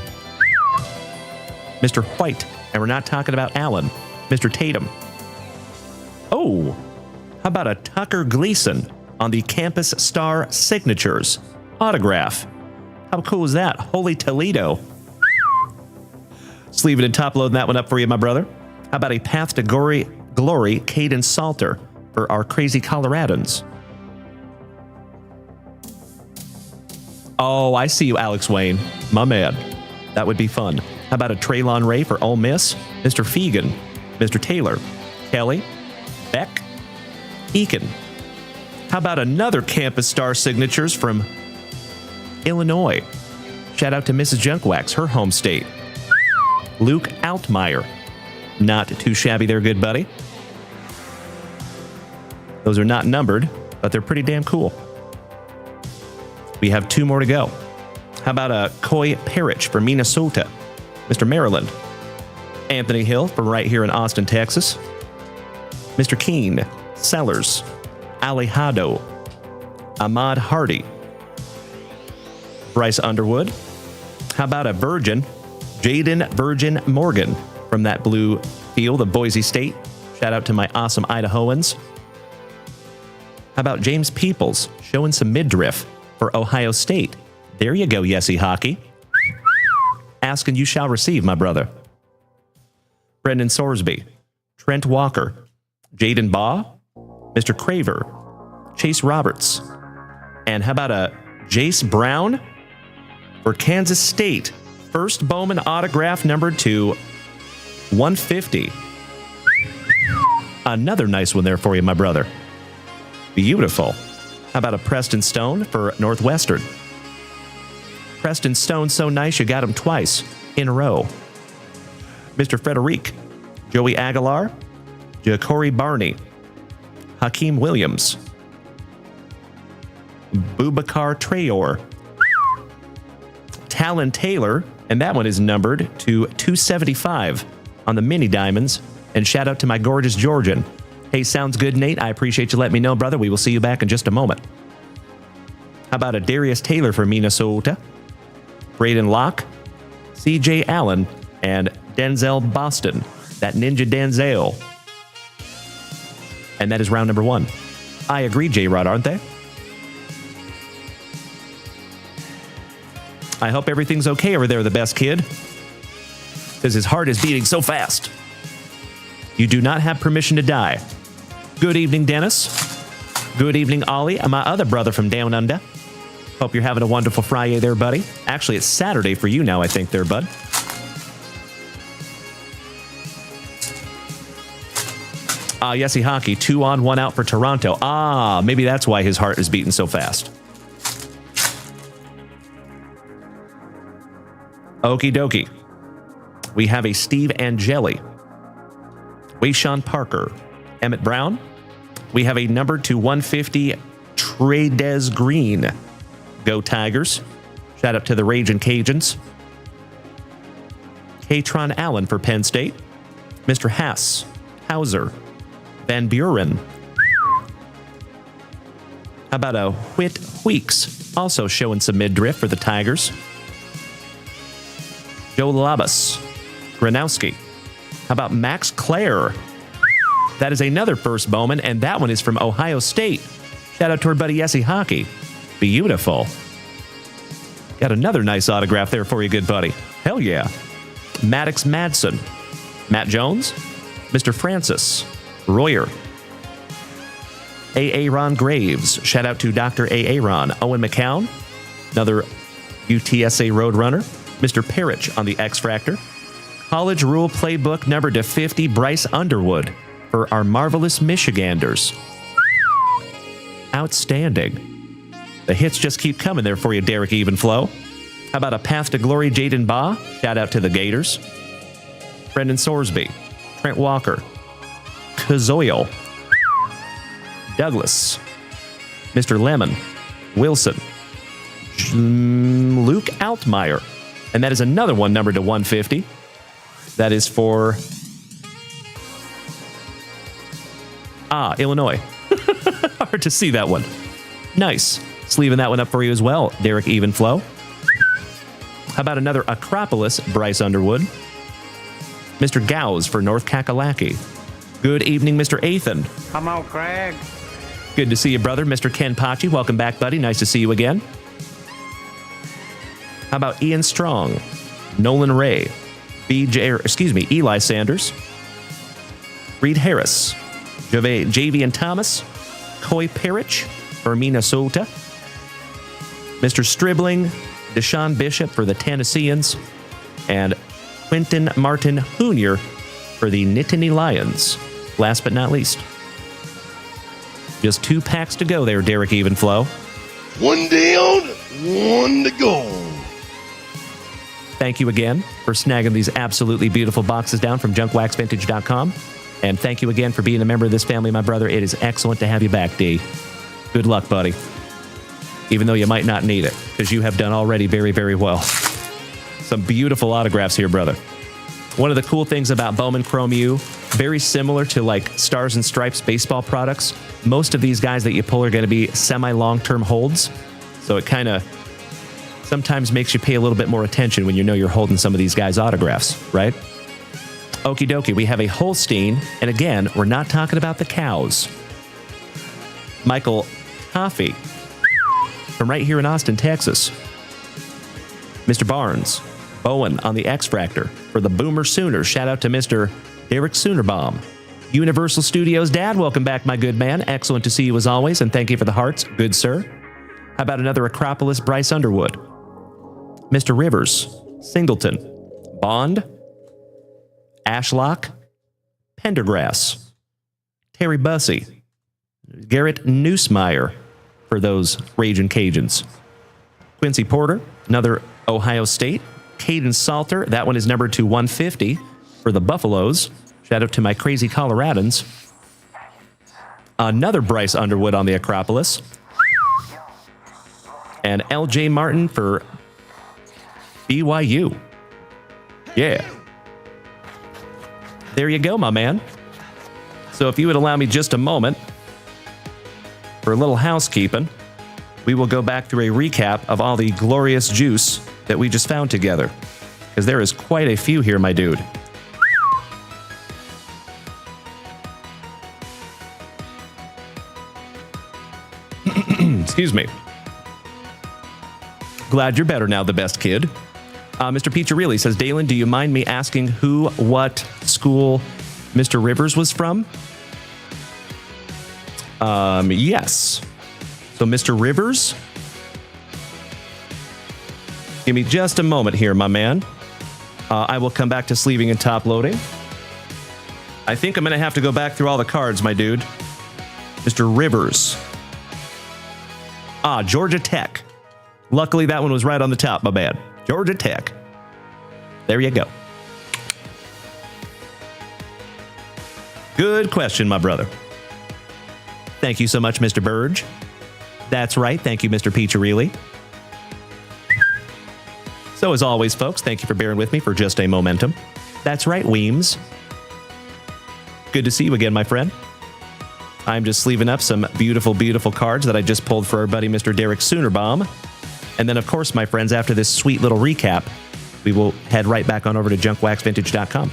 Mr. White. And we're not talking about Allen. Mr. Tatum. Oh, how about a Tucker Gleason on the Campus Star Signatures autograph? How cool is that? Holy Toledo. Sleeve it and top load that one up for you, my brother. How about a Path to Glory Caden Salter for our crazy Coloradans? Oh, I see you, Alex Wayne. My man. That would be fun. How about a Traylon Ray for Ole Miss? Mr. Fegan, Mr. Taylor, Kelly, Beck, Eakin. How about another Campus Star Signatures from Illinois? Shout out to Mrs. Junkwax, her home state. Luke Altmaier. Not too shabby there, good buddy. Those are not numbered, but they're pretty damn cool. We have 2 more to go. How about a Coy Parrish from Minnesota? Mr. Maryland. Anthony Hill from right here in Austin, Texas. Mr. Keene, Sellers, Alejado, Ahmad Hardy, Bryce Underwood. How about a Virgin, Jaden Virgin Morgan from that blue field of Boise State. Shout out to my awesome Idahoans. How about James Peoples showing some midriff for Ohio State? There you go, Yesy Hockey. Ask and you shall receive, my brother. Brendan Sorsby, Trent Walker, Jaden Baugh, Mr. Craver, Chase Roberts. And how about a Jace Brown for Kansas State? First Bowman autograph numbered to 150. Another nice one there for you, my brother. Beautiful. How about a Preston Stone for Northwestern? Preston Stone, so nice you got him twice in a row. Mr. Frederic, Joey Aguilar, Ja'Cory Barney, Hakeem Williams, Boubacar Traore, Talon Taylor, and that one is numbered to 275 on the mini diamonds. And shout out to my gorgeous Georgian. Hey, sounds good, Nate. I appreciate you letting me know, brother. We will see you back in just a moment. How about a Darius Taylor for Minnesota? Braden Locke, CJ Allen, and Denzel Boston. That Ninja Denzel. And that is round number 1. I agree, J-Rod, aren't they? I hope everything's okay over there, the best kid. Because his heart is beating so fast. You do not have permission to die. Good evening, Dennis. Good evening, Ollie, and my other brother from down under. Hope you're having a wonderful Friday there, buddy. Actually, it's Saturday for you now, I think, there, bud. Yesy Hockey, 2 on, 1 out for Toronto. Maybe that's why his heart is beating so fast. Okie dokie. We have a Steve Angeli, Wayshawn Parker, Emmett Brown. We have a number to 150 Trades Green. Go Tigers. Shout out to the Ragin' Cajuns. Katron Allen for Penn State. Mr. Haas, Hauser, Van Buren. How about a Whit Weeks, also showing some mid-drift for the Tigers. Joe Labus, Granowski. How about Max Clare? That is another first Bowman, and that one is from Ohio State. Shout out to our buddy Yesy Hockey. Beautiful. Got another nice autograph there for you, good buddy. Hell yeah. Maddox Madsen. Matt Jones. Mr. Francis Royer. A.A. Ron Graves. Shout out to Dr. A.A. Ron. Owen McCown. Another UTSA Roadrunner. Mr. Parrish on the X-Fractor. College Rule Playbook number to 50, Bryce Underwood for our marvelous Michiganders. Outstanding. The hits just keep coming there for you, Derek Evenflow. How about a Path to Glory, Jaden Baugh? Shout out to the Gators. Brendan Sorsby. Trent Walker. Kazoil. Douglas. Mr. Lemon. Wilson. Luke Altmaier. And that is another one numbered to 150. That is for... Illinois. Hard to see that one. Nice. Sleeving that one up for you as well, Derek Evenflow. How about another Acropolis, Bryce Underwood? Mr. Gauss for North Kakalaki. Good evening, Mr. Athan. Come on, Craig. Good to see you, brother. Mr. Ken Pachi, welcome back, buddy. Nice to see you again. How about Ian Strong, Nolan Ray, Eli Sanders, Reed Harris, Javian Thomas, Coy Parrish for Minnesota, Mr. Stribling, Deshaun Bishop for the Tennesseans, and Quentin Martin Jr. for the Nittany Lions. Last but not least. Just 2 packs to go there, Derek Evenflow. One down, one to go. Thank you again for snagging these absolutely beautiful boxes down from junkwaxvintage.com. And thank you again for being a member of this family, my brother. It is excellent to have you back, D. Good luck, buddy. Even though you might not need it, because you have done already very, very well. Some beautiful autographs here, brother. One of the cool things about Bowman Chrome U, very similar to like Stars and Stripes baseball products, most of these guys that you pull are going to be semi-long-term holds. So it kind of sometimes makes you pay a little bit more attention when you know you're holding some of these guys' autographs, right? Okie dokie, we have a Holstein, and again, we're not talking about the cows. Michael Coffey from right here in Austin, Texas. Mr. Barnes, Bowen on the X-Fractor for the Boomer Sooners. Shout out to Mr. Derek Soonerbaum. Universal Studios Dad, welcome back, my good man. Excellent to see you as always, and thank you for the hearts. Good, sir. How about another Acropolis, Bryce Underwood? Mr. Rivers, Singleton, Bond, Ashlock, Pendergrass, Terry Bussey, Garrett Neusmeyer for those Ragin' Cajuns. Quincy Porter, another Ohio State. Caden Salter, that one is numbered to 150 for the Buffaloes. Shout out to my crazy Coloradans. Another Bryce Underwood on the Acropolis. And LJ Martin for BYU. Yeah. There you go, my man. So if you would allow me just a moment for a little housekeeping, we will go back through a recap of all the glorious juice that we just found together. Because there is quite a few here, my dude. Excuse me. Glad you're better now, the best kid. Mr. Piccirilli says, Dalen, do you mind me asking who, what school Mr. Rivers was from? Yes. So, Mr. Rivers, give me just a moment here, my man. I will come back to sleeving and top loading. I think I'm going to have to go back through all the cards, my dude. Mr. Rivers. Georgia Tech. Luckily, that one was right on the top, my bad. Georgia Tech. There you go. Good question, my brother. Thank you so much, Mr. Burge. That's right. Thank you, Mr. Piccirilli. So, as always, folks, thank you for bearing with me for just a momentum. That's right, Weems. Good to see you again, my friend. I'm just sleeving up some beautiful, beautiful cards that I just pulled for our buddy, Mr. Derek Soonerbaum. And then, of course, my friends, after this sweet little recap, we will head right back on over to junkwaxvintage.com.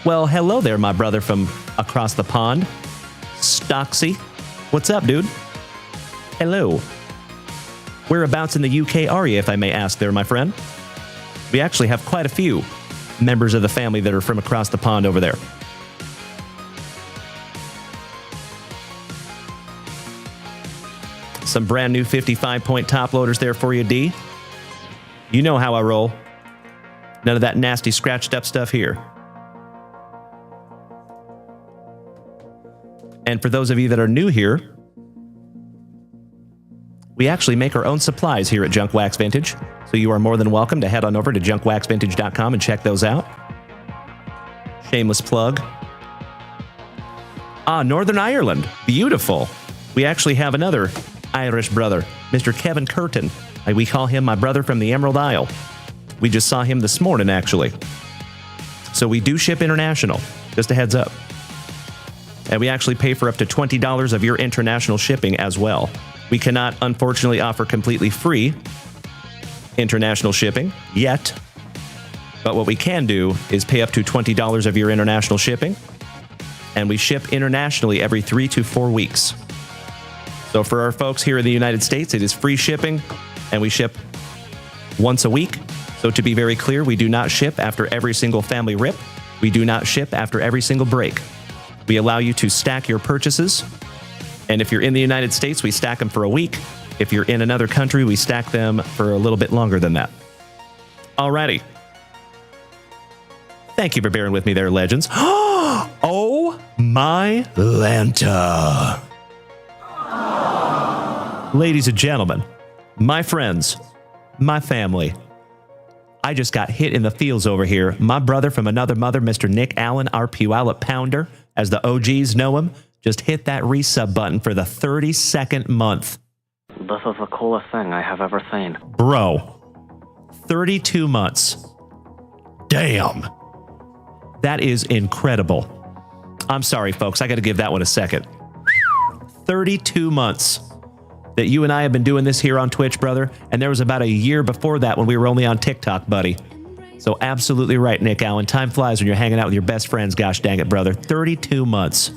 Well, hello there, my brother from across the pond. Stocksy. What's up, dude? Hello. Whereabouts in the UK are you, if I may ask there, my friend? We actually have quite a few members of the family that are from across the pond over there. Some brand new 55-point top loaders there for you, D. You know how I roll. None of that nasty scratched up stuff here. And for those of you that are new here, we actually make our own supplies here at Junk Wax Vintage, so you are more than welcome to head on over to junkwaxvintage.com and check those out. Shameless plug. Northern Ireland. Beautiful. We actually have another Irish brother, Mr. Kevin Curtin. We call him my brother from the Emerald Isle. We just saw him this morning, actually. So we do ship international, just a heads up. And we actually pay for up to $20 of your international shipping as well. We cannot, unfortunately, offer completely free international shipping yet. But what we can do is pay up to $20 of your international shipping. And we ship internationally every 3 to 4 weeks. So for our folks here in the United States, it is free shipping. And we ship once a week. So to be very clear, we do not ship after every single family rip. We do not ship after every single break. We allow you to stack your purchases. And if you're in the United States, we stack them for a week. If you're in another country, we stack them for a little bit longer than that. Alrighty. Thank you for bearing with me there, legends. Oh my Lanta. Ladies and gentlemen, my friends, my family, I just got hit in the feels over here. My brother from another mother, Mr. Nick Allen, our Puyallup Pounder, as the OGs know him, just hit that resub button for the 32nd month. This is the coolest thing I have ever seen. Bro, 32 months. Damn. That is incredible. I'm sorry, folks. I got to give that one a second. 32 months that you and I have been doing this here on Twitch, brother. And there was about a year before that when we were only on TikTok, buddy. So absolutely right, Nick Allen. Time flies when you're hanging out with your best friends. Gosh dang it, brother. 32 months.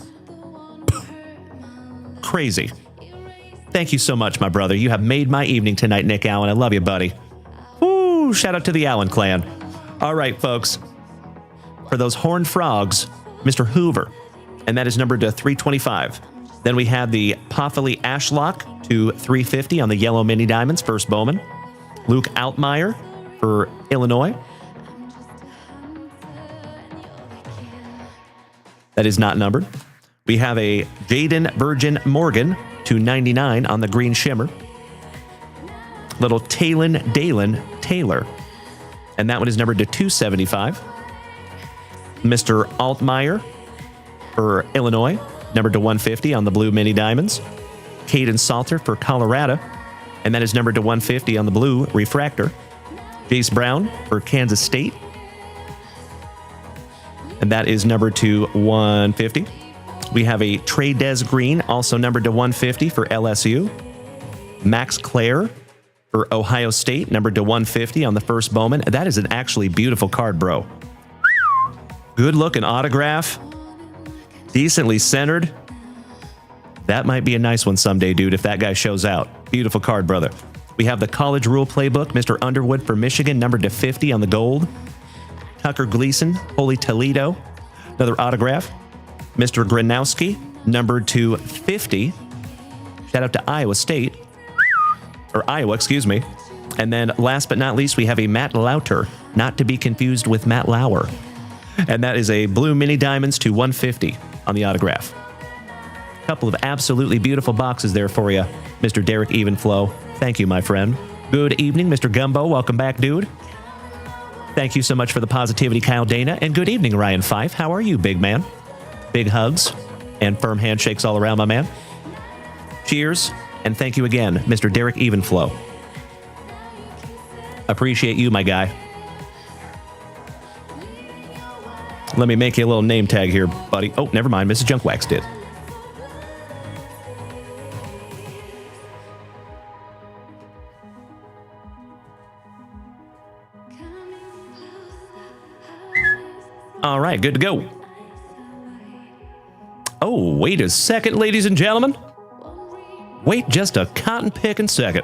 Crazy. Thank you so much, my brother. You have made my evening tonight, Nick Allen. I love you, buddy. Woo! Shout out to the Allen clan. All right, folks. For those horned frogs, Mr. Hoover, and that is numbered to 325. Then we had the Poffely Ashlock to 350 on the yellow mini diamonds, first Bowman. Luke Altmaier for Illinois. That is not numbered. We have a Jaden Virgin Morgan to 99 on the green shimmer. Little Talon Dalen Taylor, and that one is numbered to 275. Mr. Altmaier for Illinois, numbered to 150 on the blue mini diamonds. Caden Salter for Colorado, and that is numbered to 150 on the blue refractor. Jace Brown for Kansas State, and that is numbered to 150. We have a Trey Des Green, also numbered to 150 for LSU. Max Clare for Ohio State, numbered to 150 on the first Bowman. That is an actually beautiful card, bro. Good looking autograph. Decently centered. That might be a nice one someday, dude, if that guy shows out. Beautiful card, brother. We have the College Rule Playbook, Mr. Underwood for Michigan, numbered to 50 on the gold. Tucker Gleason, Holy Toledo, another autograph. Mr. Granowski, numbered to 50. Shout out to Iowa State. Or Iowa, excuse me. And then last but not least, we have a Matt Lauter, not to be confused with Matt Lauer. And that is a blue mini diamonds to 150 on the autograph. A couple of absolutely beautiful boxes there for you, Mr. Derek Evenflow. Thank you, my friend. Good evening, Mr. Gumbo. Welcome back, dude. Thank you so much for the positivity, Kyle Dana. And good evening, Ryan Fife. How are you, big man? Big hugs and firm handshakes all around, my man. Cheers, and thank you again, Mr. Derek Evenflow. Appreciate you, my guy. Let me make you a little name tag here, buddy. Oh, never mind. Mrs. Junkwax did. All right, good to go. Oh, wait a second, ladies and gentlemen. Wait just a cotton-picking second.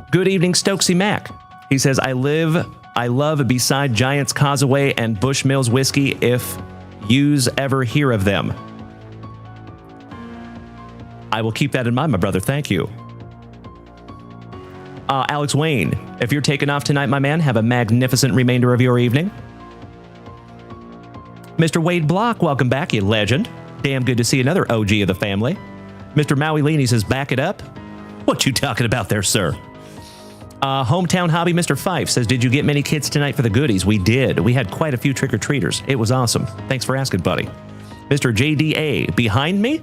Good evening, Stokesy Mac. He says, I love beside Giants Causeway and Bushmills whiskey if yous ever hear of them. I will keep that in mind, my brother. Thank you. Alex Wayne, if you're taking off tonight, my man, have a magnificent remainder of your evening. Mr. Wade Block, welcome back, you legend. Damn good to see another OG of the family. Mr. Maui Leany says, back it up. What you talking about there, sir? Hometown Hobby Mr. Fife says, did you get many kids tonight for the goodies? We did. We had quite a few trick-or-treaters. It was awesome. Thanks for asking, buddy. Mr. JDA, behind me?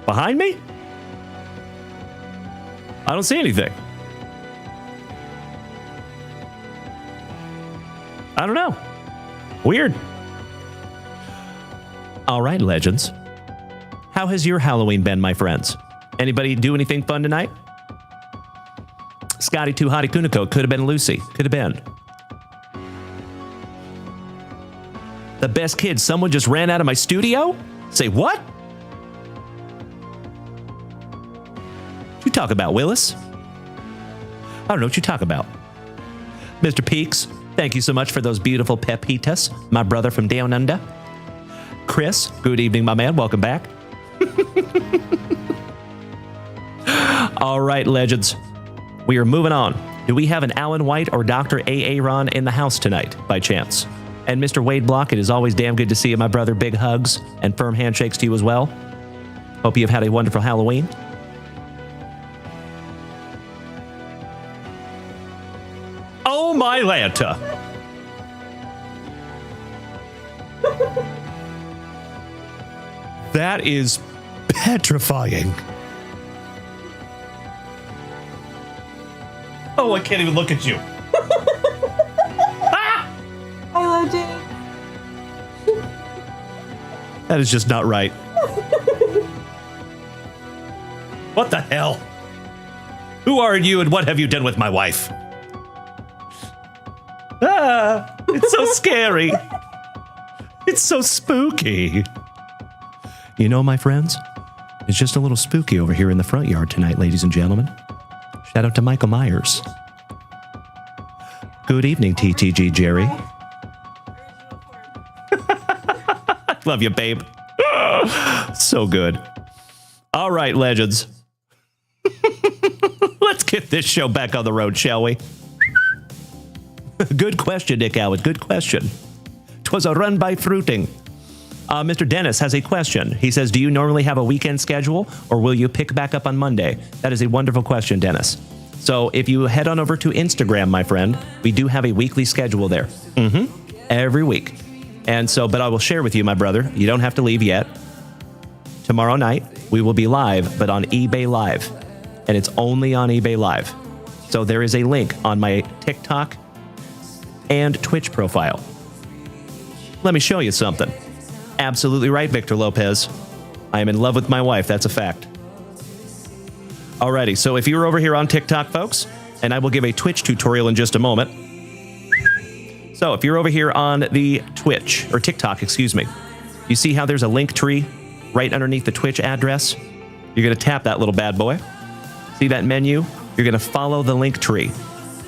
Behind me? I don't see anything. I don't know. Weird. All right, legends. How has your Halloween been, my friends? Anybody do anything fun tonight? Scotty Too Hottie Kuniko, could have been Lucy. Could have been. The best kid, someone just ran out of my studio? Say what? What you talk about, Willis? I don't know what you talk about. Mr. Peaks, thank you so much for those beautiful pepitas, my brother from down under. Chris, good evening, my man. Welcome back. All right, legends. We are moving on. Do we have an Alan White or Dr. A. Ron in the house tonight, by chance? And Mr. Wade Block, it is always damn good to see you, my brother. Big hugs and firm handshakes to you as well. Hope you've had a wonderful Halloween. Oh, my Lanta. That is petrifying. Oh, I can't even look at you. Ah! I loved it. That is just not right. What the hell? Who are you and what have you done with my wife? Ah, it's so scary. It's so spooky. You know, my friends, it's just a little spooky over here in the front yard tonight, ladies and gentlemen. Shout out to Michael Myers. Good evening, TTG Jerry. Love you, babe. So good. All right, legends. Let's get this show back on the road, shall we? Good question, Nick Howard. Good question. 'Twas a run by fruiting. Mr. Dennis has a question. He says, do you normally have a weekend schedule or will you pick back up on Monday? That is a wonderful question, Dennis. So if you head on over to Instagram, my friend, we do have a weekly schedule there. Every week. And so, but I will share with you, my brother, you don't have to leave yet. Tomorrow night, we will be live, but on eBay Live. And it's only on eBay Live. So there is a link on my TikTok and Twitch profile. Let me show you something. Absolutely right, Victor Lopez. I am in love with my wife. That's a fact. Alrighty, so if you're over here on TikTok, folks, and I will give a Twitch tutorial in just a moment. So if you're over here on the Twitch, or TikTok, excuse me, you see how there's a link tree right underneath the Twitch address? You're going to tap that little bad boy. See that menu? You're going to follow the link tree.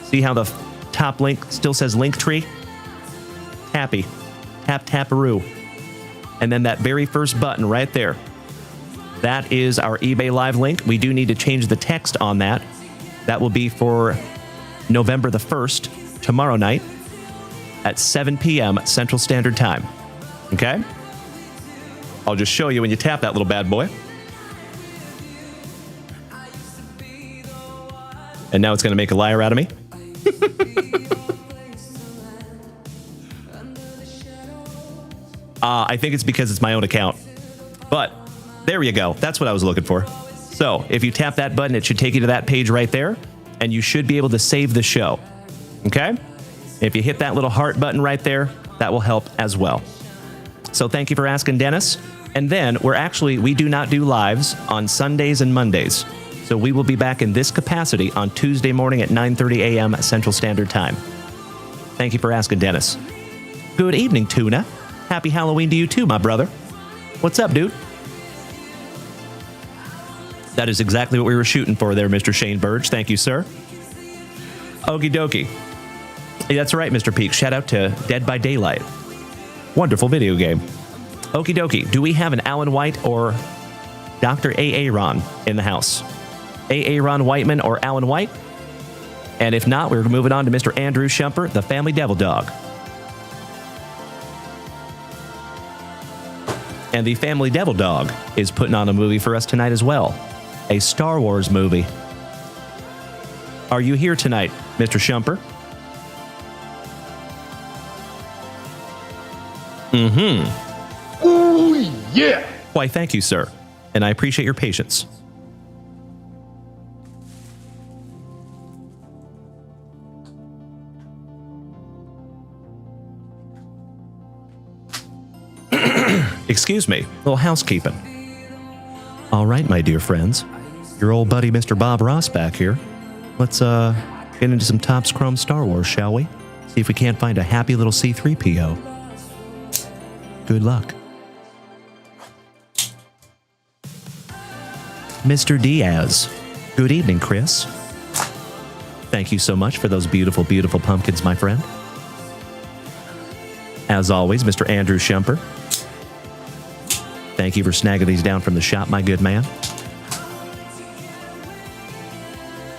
See how the top link still says link tree? Tappy. Tap, taparoo. And then that very first button right there. That is our eBay Live link. We do need to change the text on that. That will be for November the 1st, tomorrow night, at 7 p.m. Central Standard Time. Okay? I'll just show you when you tap that little bad boy. And now it's going to make a liar out of me. I think it's because it's my own account. But there you go. That's what I was looking for. So if you tap that button, it should take you to that page right there. And you should be able to save the show. Okay? If you hit that little heart button right there, that will help as well. So thank you for asking, Dennis. And then we do not do lives on Sundays and Mondays. So we will be back in this capacity on Tuesday morning at 9:30 a.m. Central Standard Time. Thank you for asking, Dennis. Good evening, Tuna. Happy Halloween to you too, my brother. What's up, dude? That is exactly what we were shooting for there, Mr. Shane Burge. Thank you, sir. Okie dokie. Hey, that's right, Mr. Peak. Shout out to Dead by Daylight. Wonderful video game. Okie dokie. Do we have an Alan White or Dr. A. Ron in the house? A. Ron Whiteman or Alan White? And if not, we're moving on to Mr. Andrew Shumper, the Family Devil Dog. And the Family Devil Dog is putting on a movie for us tonight as well. A Star Wars movie. Are you here tonight, Mr. Shumper? Ooh, yeah. Why, thank you, sir. And I appreciate your patience. Excuse me, a little housekeeping. All right, my dear friends. Your old buddy, Mr. Bob Ross back here. Let's get into some Topps Chrome Star Wars, shall we? See if we can't find a happy little C-3PO. Good luck. Mr. Diaz. Good evening, Chris. Thank you so much for those beautiful, beautiful pumpkins, my friend. As always, Mr. Andrew Shumper. Thank you for snagging these down from the shop, my good man.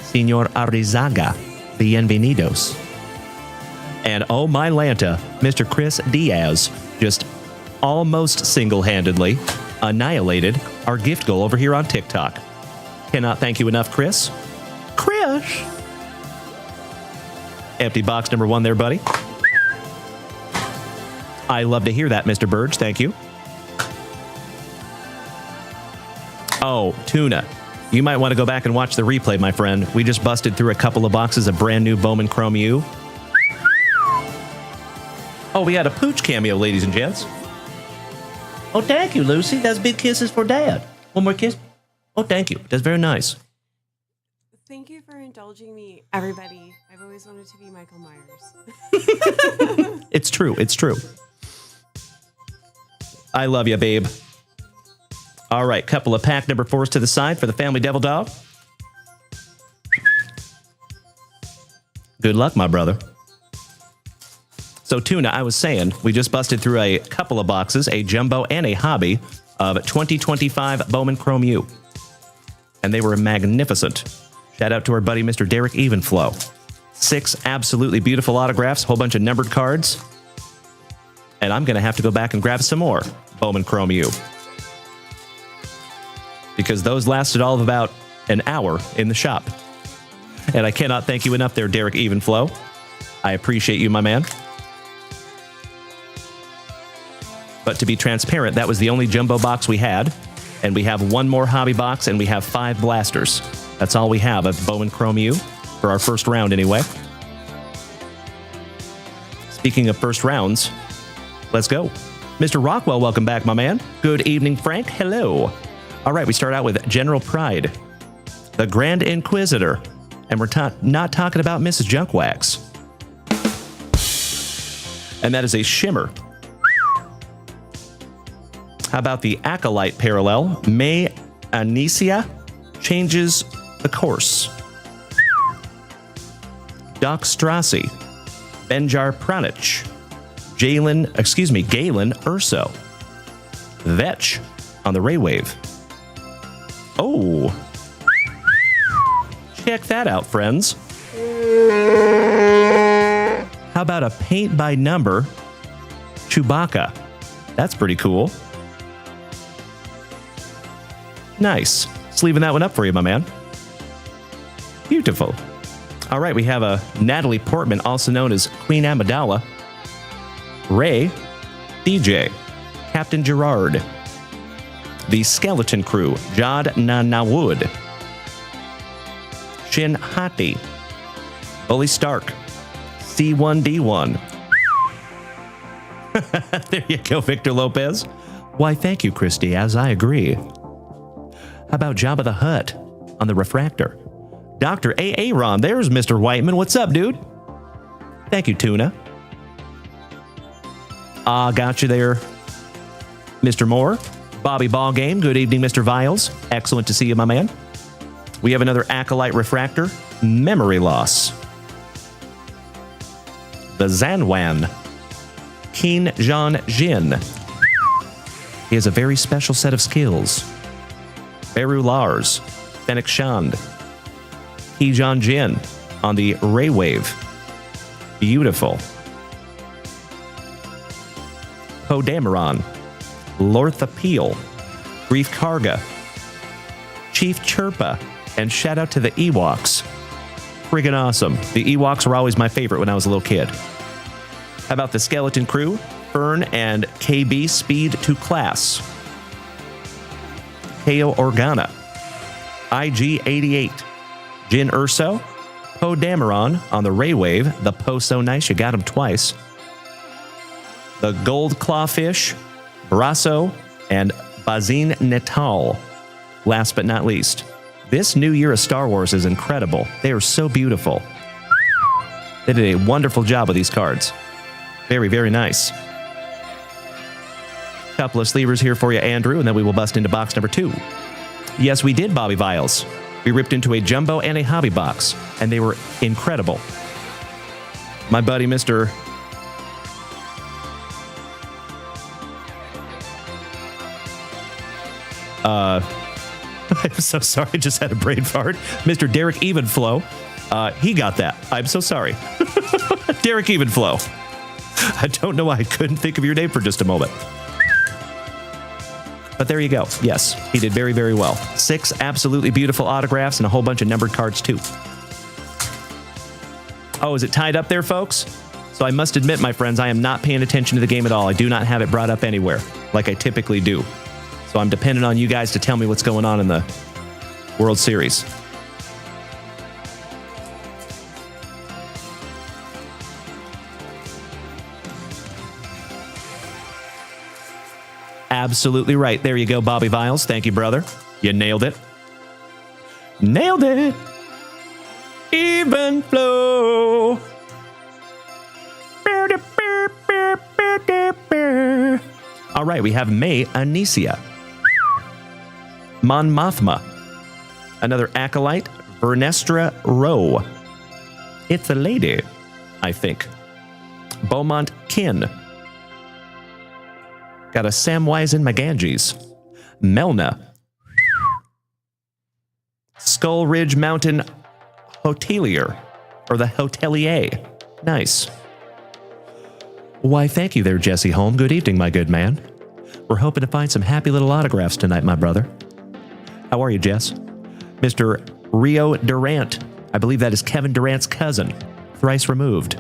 Senor Arizaga, bienvenidos. And oh my Lanta, Mr. Chris Diaz just almost single-handedly annihilated our gift goal over here on TikTok. Cannot thank you enough, Chris. Chris! Empty box number 1 there, buddy. I love to hear that, Mr. Burge. Thank you. Oh, Tuna. You might want to go back and watch the replay, my friend. We just busted through a couple of boxes of brand new Bowman Chrome U. Oh, we had a Pooch cameo, ladies and gents. Oh, thank you, Lucy. That's big kisses for Dad. One more kiss. Oh, thank you. That's very nice. Thank you for indulging me, everybody. I've always wanted to be Michael Myers. It's true. It's true. I love you, babe. All right, couple of pack number 4s to the side for the family devil dog. Good luck, my brother. So, Tuna, I was saying, we just busted through a couple of boxes, a jumbo and a hobby, of 2025 Bowman Chrome U. And they were magnificent. Shout out to our buddy, Mr. Derek Evenflow. 6 absolutely beautiful autographs, whole bunch of numbered cards. And I'm going to have to go back and grab some more Bowman Chrome U. Because those lasted all of about an hour in the shop. And I cannot thank you enough there, Derek Evenflow. I appreciate you, my man. But to be transparent, that was the only jumbo box we had. And we have one more hobby box, and we have 5 blasters. That's all we have of Bowman Chrome U for our first round anyway. Speaking of first rounds, let's go. Mr. Rockwell, welcome back, my man. Good evening, Frank. Hello. All right, we start out with General Pride, the Grand Inquisitor, and we're not talking about Mrs. Junkwax. And that is a shimmer. How about the Acolyte parallel? May Anicia changes the course. Doc Strassi, Benjar Pranic, Galen Urso, Vetch on the Ray Wave. Oh, check that out, friends. How about a paint by number Chewbacca? That's pretty cool. Nice. Sleeving that one up for you, my man. Beautiful. All right, we have a Natalie Portman, also known as Queen Amidala. Ray, DJ, Captain Gerard. The Skeleton Crew, Jod Nanawood. Shin Hati. Bully Stark. C1D1. There you go, Victor Lopez. Why, thank you, Christy, as I agree. How about Jabba the Hutt on the refractor? Dr. A.A. Ron, there's Mr. Whiteman. What's up, dude? Thank you, Tuna. Got you there, Mr. Moore. Bobby Ballgame, good evening, Mr. Viles. Excellent to see you, my man. We have another Acolyte refractor, Memory Loss. The Zanwan, Keen Jean Jin. He has a very special set of skills. Beru Lars, Fennec Shand, Hejon Jin on the Ray Wave. Beautiful. Poe Dameron, Lortha Peel, Grief Karga, Chief Chirpa, and shout out to the Ewoks. Friggin' awesome. The Ewoks were always my favorite when I was a little kid. How about the Skeleton Crew? Fern and KB Speed to Class. Keo Organa, IG88, Jin Urso, Poe Dameron on the Ray Wave. The Poe so nice you got him twice. The Gold Clawfish, Brasso, and Bazine Netal. Last but not least, this new year of Star Wars is incredible. They are so beautiful. They did a wonderful job with these cards. Very, very nice. Couple of sleevers here for you, Andrew, and then we will bust into box number 2. Yes, we did, Bobby Viles. We ripped into a jumbo and a hobby box, and they were incredible. My buddy, Mr. I'm so sorry, I just had a brain fart. Mr. Derek Evenflow, he got that. I'm so sorry. Derek Evenflow. I don't know why I couldn't think of your name for just a moment. But there you go. Yes, he did very, very well. 6 absolutely beautiful autographs and a whole bunch of numbered cards, too. Oh, is it tied up there, folks? So I must admit, my friends, I am not paying attention to the game at all. I do not have it brought up anywhere, like I typically do. So I'm dependent on you guys to tell me what's going on in the World Series. Absolutely right. There you go, Bobby Viles. Thank you, brother. You nailed it. Nailed it. Even flow. All right, we have May Anicia. Mon Mothma. Another Acolyte, Vernestra Rowe. It's a lady, I think. Beaumont Kin. Got a Samwise and Maganges. Melna. Skull Ridge Mountain Hotelier. Or the Hotelier. Nice. Why, thank you there, Jesse Holm. Good evening, my good man. We're hoping to find some happy little autographs tonight, my brother. How are you, Jess? Mr. Rio Durant. I believe that is Kevin Durant's cousin. Thrice removed.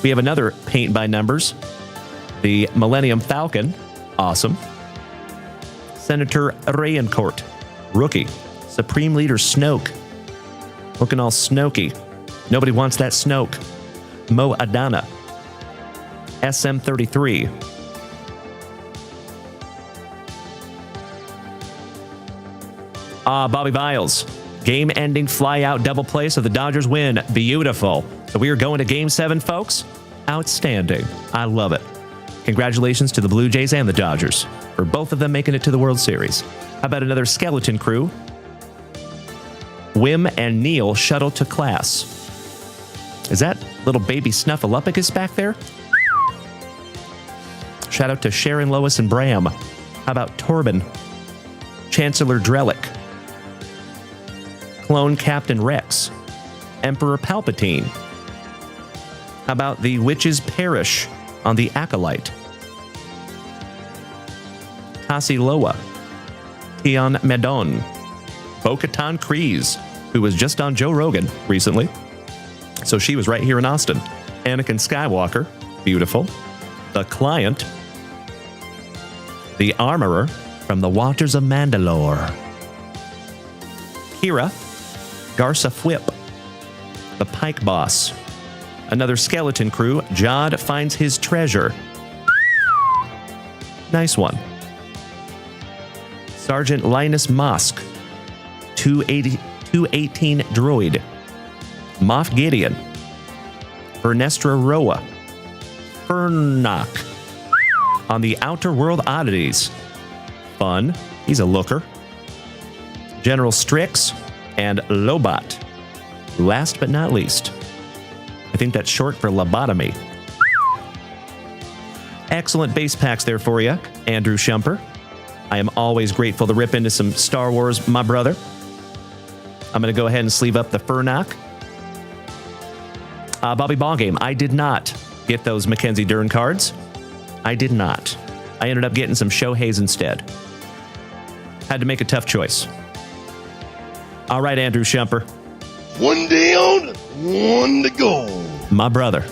We have another paint by numbers. The Millennium Falcon. Awesome. Senator Rayencourt. Rookie. Supreme Leader Snoke. Looking all Snokey. Nobody wants that Snoke. Mo Adana. SM33. Bobby Viles. Game-ending fly-out double play so the Dodgers win. Beautiful. So we are going to Game 7, folks. Outstanding. I love it. Congratulations to the Blue Jays and the Dodgers for both of them making it to the World Series. How about another skeleton crew? Wim and Neil shuttle to class. Is that little baby Snuffleupagus back there? Shout out to Sharon, Lois, and Bram. How about Torben? Chancellor Drellick. Clone Captain Rex. Emperor Palpatine. How about the Witch's Parish on the Acolyte? Tassi Loa. Tion Medon. Bo-Katan Kryze, who was just on Joe Rogan recently. So she was right here in Austin. Anakin Skywalker. Beautiful. The Client. The Armorer from the Waters of Mandalore. Kira. Garsa Fwip. The Pike Boss. Another skeleton crew. Jod finds his treasure. Nice one. Sergeant Linus Mosk. 218 droid. Moff Gideon. Vernestra Roa. Fernock. On the Outer World Oddities. Fun. He's a looker. General Strix and Lobot. Last but not least. I think that's short for lobotomy. Excellent base packs there for you, Andrew Shumper. I am always grateful to rip into some Star Wars, my brother. I'm going to go ahead and sleeve up the Fernock. Bobby Ballgame, I did not get those Mackenzie Dern cards. I did not. I ended up getting some Shohei's instead. Had to make a tough choice. All right, Andrew Shumper. One down, one to go. My brother.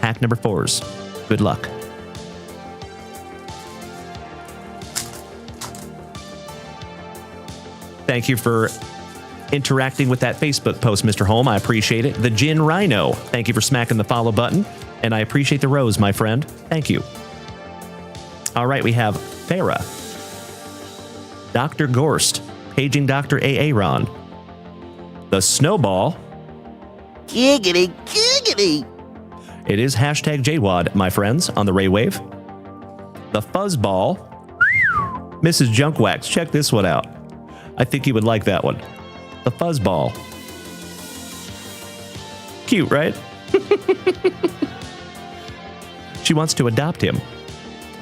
Hack number 4s. Good luck. Thank you for interacting with that Facebook post, Mr. Holm. I appreciate it. The Gin Rhino. Thank you for smacking the follow button. And I appreciate the rose, my friend. Thank you. All right, we have Farah. Dr. Gorst. Paging Dr. Aaron. The Snowball. Giggity, giggity. It is hashtag JWAD, my friends, on the Ray Wave. The Fuzzball. Mrs. Junkwax, check this one out. I think you would like that one. The Fuzzball. Cute, right? She wants to adopt him.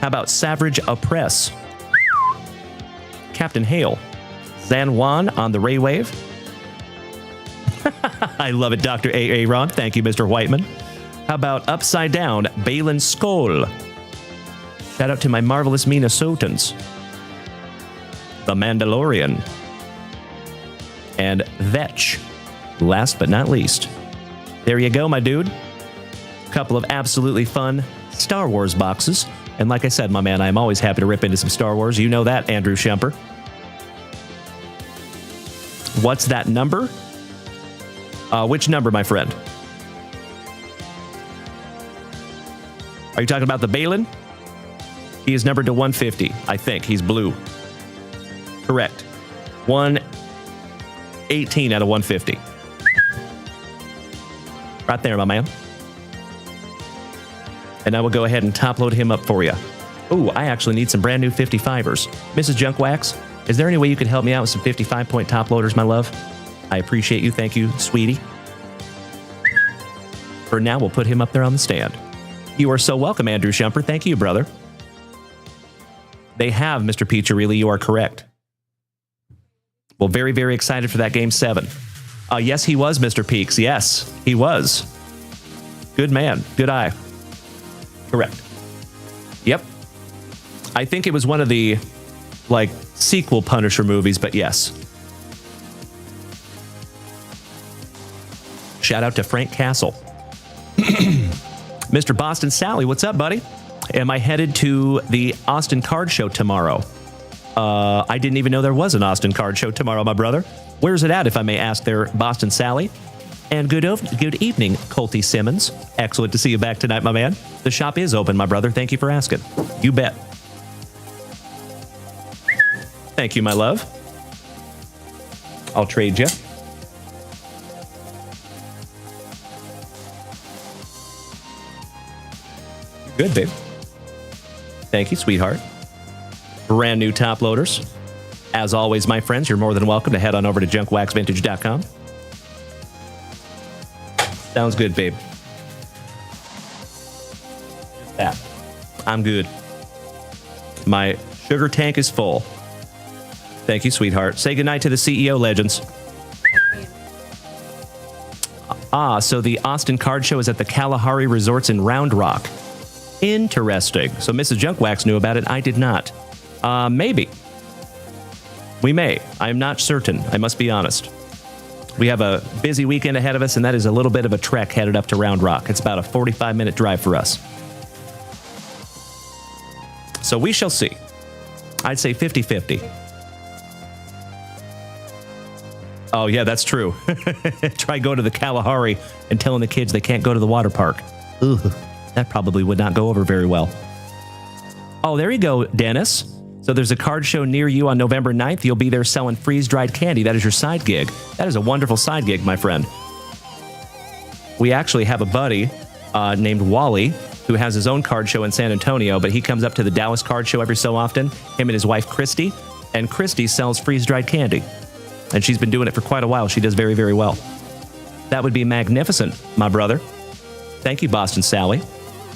How about Savage Oppress? Captain Hale. Zan Juan on the Ray Wave. I love it, Dr. Aaron. Thank you, Mr. Whiteman. How about Upside Down, Balin Skoll? Shout out to my marvelous Minnesotans. The Mandalorian. And Vetch. Last but not least. There you go, my dude. Couple of absolutely fun Star Wars boxes. And like I said, my man, I'm always happy to rip into some Star Wars. You know that, Andrew Shumper. What's that number? Which number, my friend? Are you talking about the Balin? He is numbered to 150, I think. He's blue. Correct. 18 out of 150. Right there, my man. And I will go ahead and top load him up for you. Ooh, I actually need some brand new 55ers. Mrs. Junkwax, is there any way you could help me out with some 55-point top loaders, my love? I appreciate you. Thank you, sweetie. For now, we'll put him up there on the stand. You are so welcome, Andrew Shumper. Thank you, brother. They have, Mr. Piccirilli. You are correct. Well, very, very excited for that Game 7. Yes, he was, Mr. Peaks. Yes, he was. Good man. Good eye. Correct. Yep. I think it was one of the, like, sequel Punisher movies, but yes. Shout out to Frank Castle. Mr. Boston Sally, what's up, buddy? Am I headed to the Austin Card Show tomorrow? I didn't even know there was an Austin Card Show tomorrow, my brother. Where's it at, if I may ask there, Boston Sally? And good evening, Colty Simmons. Excellent to see you back tonight, my man. The shop is open, my brother. Thank you for asking. You bet. Thank you, my love. I'll trade you. Good, babe. Thank you, sweetheart. Brand new top loaders. As always, my friends, you're more than welcome to head on over to junkwaxvintage.com. Sounds good, babe. That. I'm good. My sugar tank is full. Thank you, sweetheart. Say goodnight to the CEO, legends. So the Austin Card Show is at the Kalahari Resorts in Round Rock. Interesting. So Mrs. Junkwax knew about it. I did not. Maybe. We may. I'm not certain. I must be honest. We have a busy weekend ahead of us, and that is a little bit of a trek headed up to Round Rock. It's about a 45-minute drive for us. So we shall see. I'd say 50-50. Oh, yeah, that's true. Try go to the Kalahari and telling the kids they can't go to the water park. Ugh, that probably would not go over very well. Oh, there you go, Dennis. So there's a card show near you on November 9th. You'll be there selling freeze-dried candy. That is your side gig. That is a wonderful side gig, my friend. We actually have a buddy named Wally who has his own card show in San Antonio, but he comes up to the Dallas Card Show every so often, him and his wife, Christy, and Christy sells freeze-dried candy. And she's been doing it for quite a while. She does very, very well. That would be magnificent, my brother. Thank you, Boston Sally.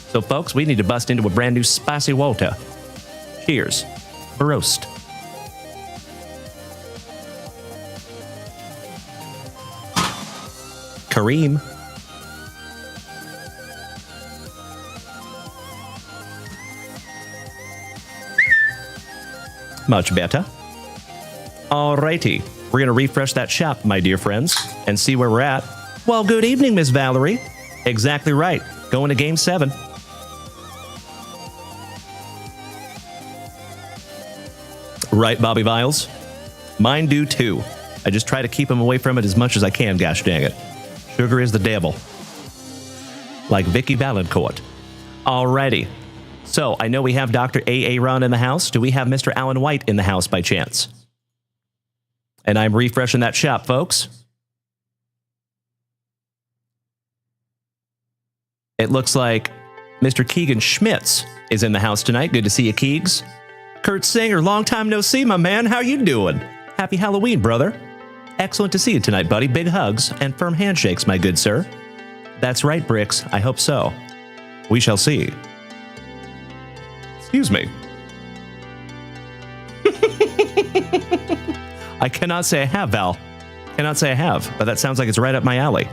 So, folks, we need to bust into a brand new spicy water. Cheers. Roast. Kareem. Much better. Alrighty. We're going to refresh that shop, my dear friends, and see where we're at. Well, good evening, Miss Valerie. Exactly right. Going to Game 7. Right, Bobby Viles? Mine do too. I just try to keep them away from it as much as I can, gosh dang it. Sugar is the devil. Like Vicky Valancourt. Alrighty. So, I know we have Dr. A. Ron in the house. Do we have Mr. Alan White in the house by chance? And I'm refreshing that shop, folks. It looks like Mr. Keegan Schmitz is in the house tonight. Good to see you, Keegs. Kurt Singer, long time no see, my man. How you doing? Happy Halloween, brother. Excellent to see you tonight, buddy. Big hugs and firm handshakes, my good sir. That's right, Bricks. I hope so. We shall see. Excuse me. I cannot say I have, Val. Cannot say I have, but that sounds like it's right up my alley.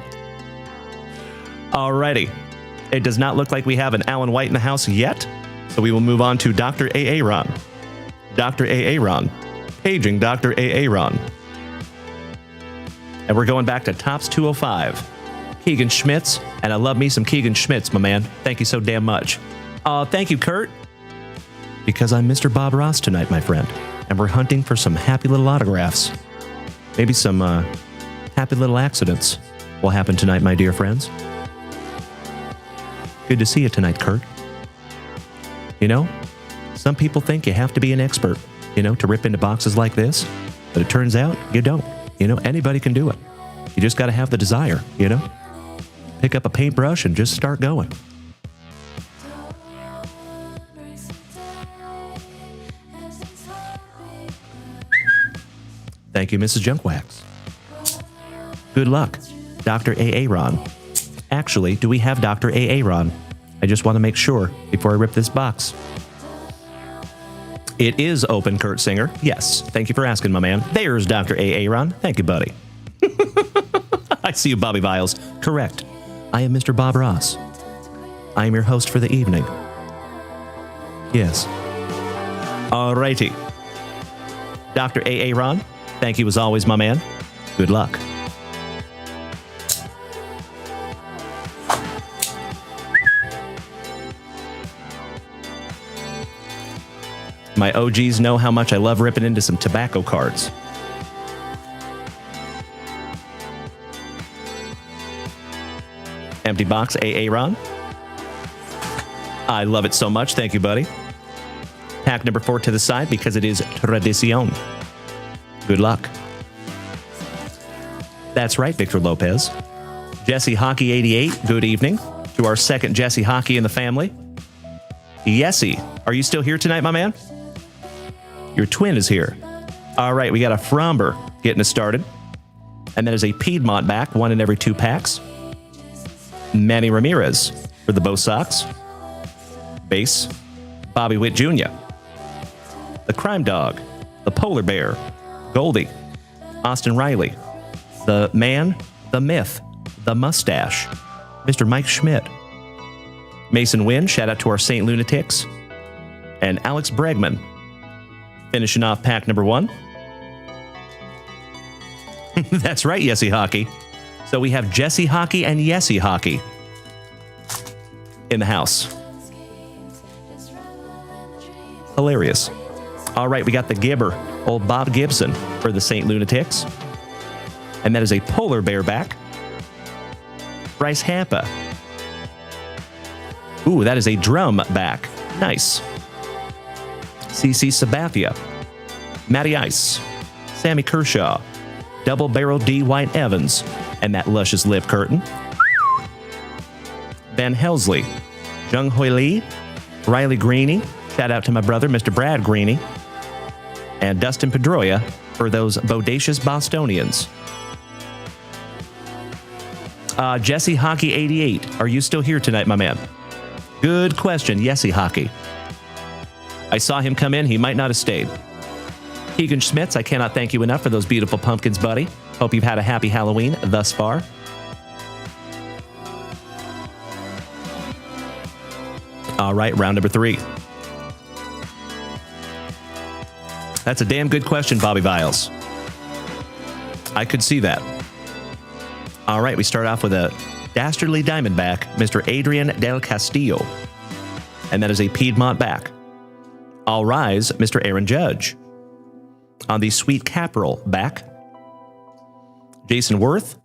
Alrighty. It does not look like we have an Alan White in the house yet, so we will move on to Dr. A. Ron. Dr. A. Ron. Paging Dr. A. Ron. And we're going back to Tops 205. Keegan Schmitz, and I love me some Keegan Schmitz, my man. Thank you so damn much. Thank you, Kurt. Because I'm Mr. Bob Ross tonight, my friend, and we're hunting for some happy little autographs. Maybe some happy little accidents will happen tonight, my dear friends. Good to see you tonight, Kurt. You know, some people think you have to be an expert, you know, to rip into boxes like this, but it turns out you don't. Anybody can do it. You just got to have the desire, Pick up a paintbrush and just start going. Thank you, Mrs. Junkwax. Good luck, Dr. Aaron. Actually, do we have Dr. Aaron? I just want to make sure before I rip this box. It is open, Kurt Singer. Yes, thank you for asking, my man. There's Dr. Aaron. Thank you, buddy. I see you, Bobby Viles. Correct. I am Mr. Bob Ross. I am your host for the evening. Yes. Alrighty. Dr. Aaron, thank you as always, my man. Good luck. My OGs know how much I love ripping into some tobacco cards. Empty box, Aaron. I love it so much. Thank you, buddy. Pack number 4 to the side because it is Tradicion. Good luck. That's right, Victor Lopez. Jesse Hockey 88, good evening. To our second Jesse Hockey in the family. Yessie, are you still here tonight, my man? Your twin is here. All right, we got a Fromber getting us started. And that is a Piedmont back, 1 in every 2 packs. Manny Ramirez for the Bo Sox. Base, Bobby Witt Jr. The Crime Dog, the Polar Bear, Goldie, Austin Riley, the Man, the Myth, the Mustache, Mr. Mike Schmidt. Mason Wynn, shout out to our St. Lunatics. And Alex Bregman. Finishing off pack number 1. That's right, Yessie Hockey. So we have Jesse Hockey and Yessie Hockey in the house. Hilarious. All right, we got the Gibber, old Bob Gibson for the St. Lunatics. And that is a Polar Bear back. Bryce Hampa. Ooh, that is a drum back. Nice. CC Sabathia, Matty Ice, Sammy Kershaw, Double Barrel D. White Evans, and that luscious lip curtain. Ben Helsley, Jung Hoi Lee, Riley Greeny, shout out to my brother, Mr. Brad Greeny, and Dustin Pedroia for those bodacious Bostonians. Jesse Hockey 88, are you still here tonight, my man? Good question, Yessie Hockey. I saw him come in. He might not have stayed. Keegan Schmitz, I cannot thank you enough for those beautiful pumpkins, buddy. Hope you've had a happy Halloween thus far. All right, round number 3. That's a damn good question, Bobby Viles. I could see that. All right, we start off with a dastardly diamondback, Mr. Adrian Del Castillo. And that is a Piedmont back. All rise, Mr. Aaron Judge. On the Sweet Caporal back, Jason Worth.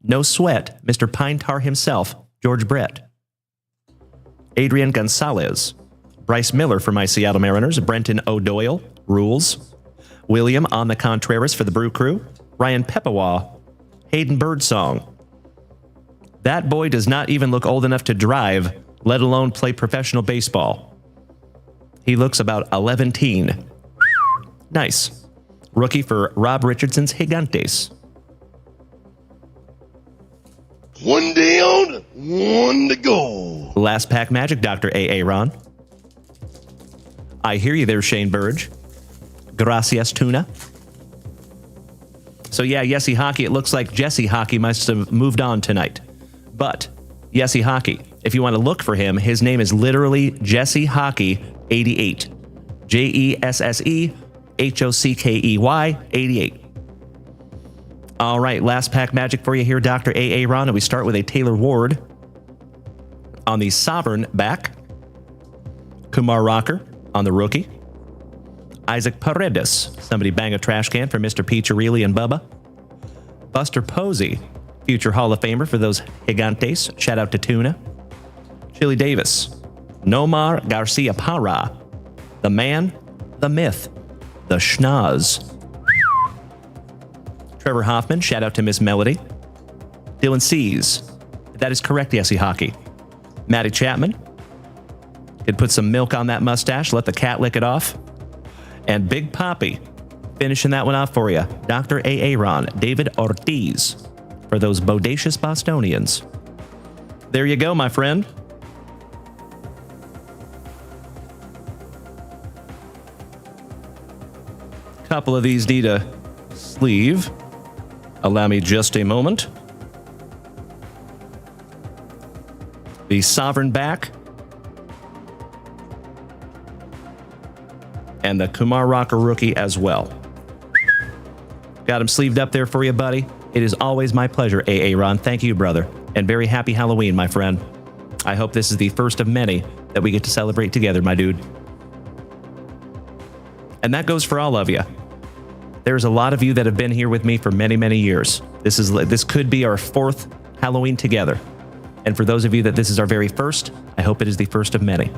No sweat, Mr. Pine Tar himself, George Brett. Adrian Gonzalez. Bryce Miller for my Seattle Mariners. Brenton O'Doyle, Rules. William on the Contreras for the Brew Crew. Ryan Pepawa. Hayden Birdsong. That boy does not even look old enough to drive, let alone play professional baseball. He looks about 11-teen. Nice. Rookie for Rob Richardson's Gigantes. One down, one to go. Last pack magic, Dr. Aaron. I hear you there, Shane Burge. Gracias, Tuna. So yeah, Yessie Hockey, it looks like Jesse Hockey must have moved on tonight. But Yessie Hockey, if you want to look for him, his name is literally Jesse Hockey 88. JESSE HOCKEY 88. All right, last pack magic for you here, Dr. Aaron, and we start with a Taylor Ward on the Sovereign back. Kumar Rocker on the rookie. Isaac Paredes, somebody bang a trash can for Mr. Piccirilli and Bubba. Buster Posey, future Hall of Famer for those Gigantes. Shout out to Tuna. Chili Davis. Nomar Garcia Parra. The Man, the Myth, the Schnoz. Trevor Hoffman, shout out to Miss Melody. Dylan Sees. That is correct, Yesy Hockey. Maddie Chapman. Could put some milk on that mustache, let the cat lick it off. And Big Poppy, finishing that one off for you. Dr. Aaron, David Ortiz, for those bodacious Bostonians. There you go, my friend. Couple of these need a sleeve. Allow me just a moment. The Sovereign back. And the Kumar Rocker rookie as well. Got him sleeved up there for you, buddy. It is always my pleasure, Aaron. Thank you, brother. And very happy Halloween, my friend. I hope this is the first of many that we get to celebrate together, my dude. And that goes for all of you. There's a lot of you that have been here with me for many, many years. This could be our fourth Halloween together. And for those of you that this is our very first, I hope it is the first of many.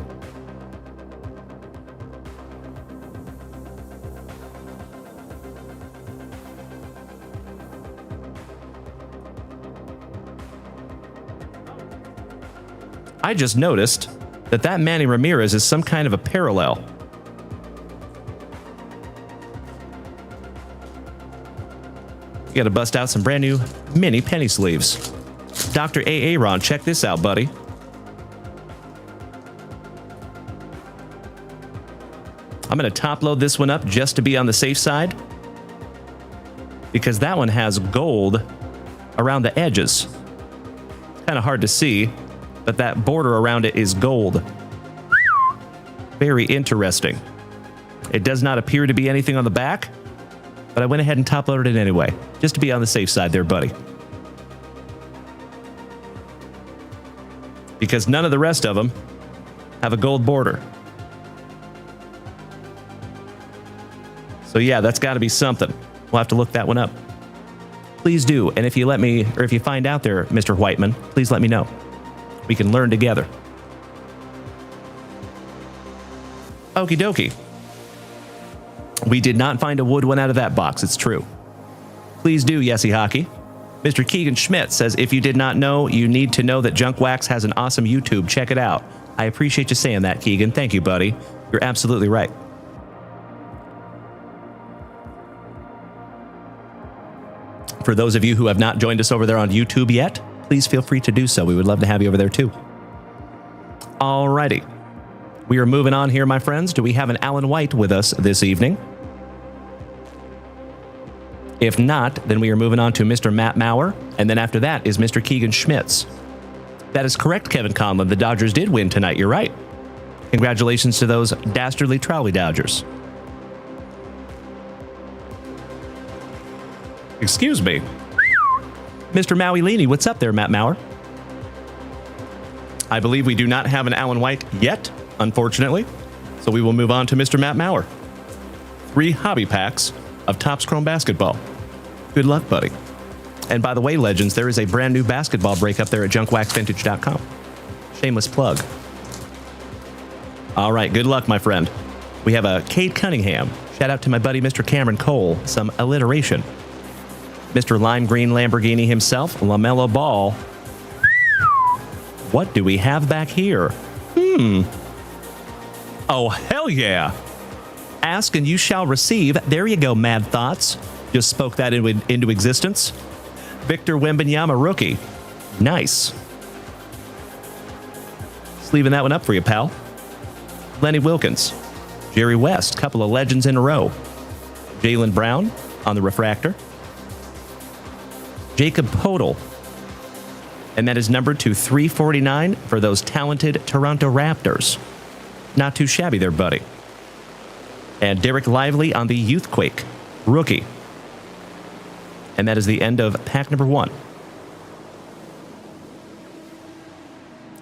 I just noticed that Manny Ramirez is some kind of a parallel. You gotta bust out some brand new mini penny sleeves. Dr. Aaron, check this out, buddy. I'm gonna top load this one up just to be on the safe side, because that one has gold around the edges. Kind of hard to see, but that border around it is gold. Very interesting. It does not appear to be anything on the back, but I went ahead and top loaded it anyway, just to be on the safe side there, buddy. Because none of the rest of them have a gold border. So yeah, that's got to be something. We'll have to look that one up. Please do, and if you let me, or if you find out there, Mr. Whiteman, please let me know. We can learn together. Okie dokie. We did not find a wood one out of that box, it's true. Please do, Yesy Hockey. Mr. Keegan Schmidt says, if you did not know, you need to know that Junk Wax has an awesome YouTube. Check it out. I appreciate you saying that, Keegan. Thank you, buddy. You're absolutely right. For those of you who have not joined us over there on YouTube yet, please feel free to do so. We would love to have you over there too. Alrighty. We are moving on here, my friends. Do we have an Alan White with us this evening? If not, then we are moving on to Mr. Matt Maurer, and then after that is Mr. Keegan Schmitz. That is correct, Kevin Conlon. The Dodgers did win tonight. You're right. Congratulations to those dastardly Trolley Dodgers. Excuse me. Mr. Maui Leany, what's up there, Matt Maurer? I believe we do not have an Alan White yet, unfortunately, so we will move on to Mr. Matt Maurer. 3 hobby packs of Topps Chrome Basketball. Good luck, buddy. And by the way, legends, there is a brand new basketball break up there at junkwaxvintage.com. Shameless plug. All right, good luck, my friend. We have a Cade Cunningham. Shout out to my buddy, Mr. Cameron Cole. Some alliteration. Mr. Lime Green Lamborghini himself, LaMelo Ball. What do we have back here? Oh, hell yeah. Ask and you shall receive. There you go, Mad Thoughts. Just spoke that into existence. Victor Wembanyama rookie. Nice. Sleeving that one up for you, pal. Lenny Wilkins. Jerry West, couple of legends in a row. Jaylen Brown on the refractor. Jacob Podol. And that is numbered to 349 for those talented Toronto Raptors. Not too shabby there, buddy. And Derek Lively on the Youthquake rookie. And that is the end of pack number 1.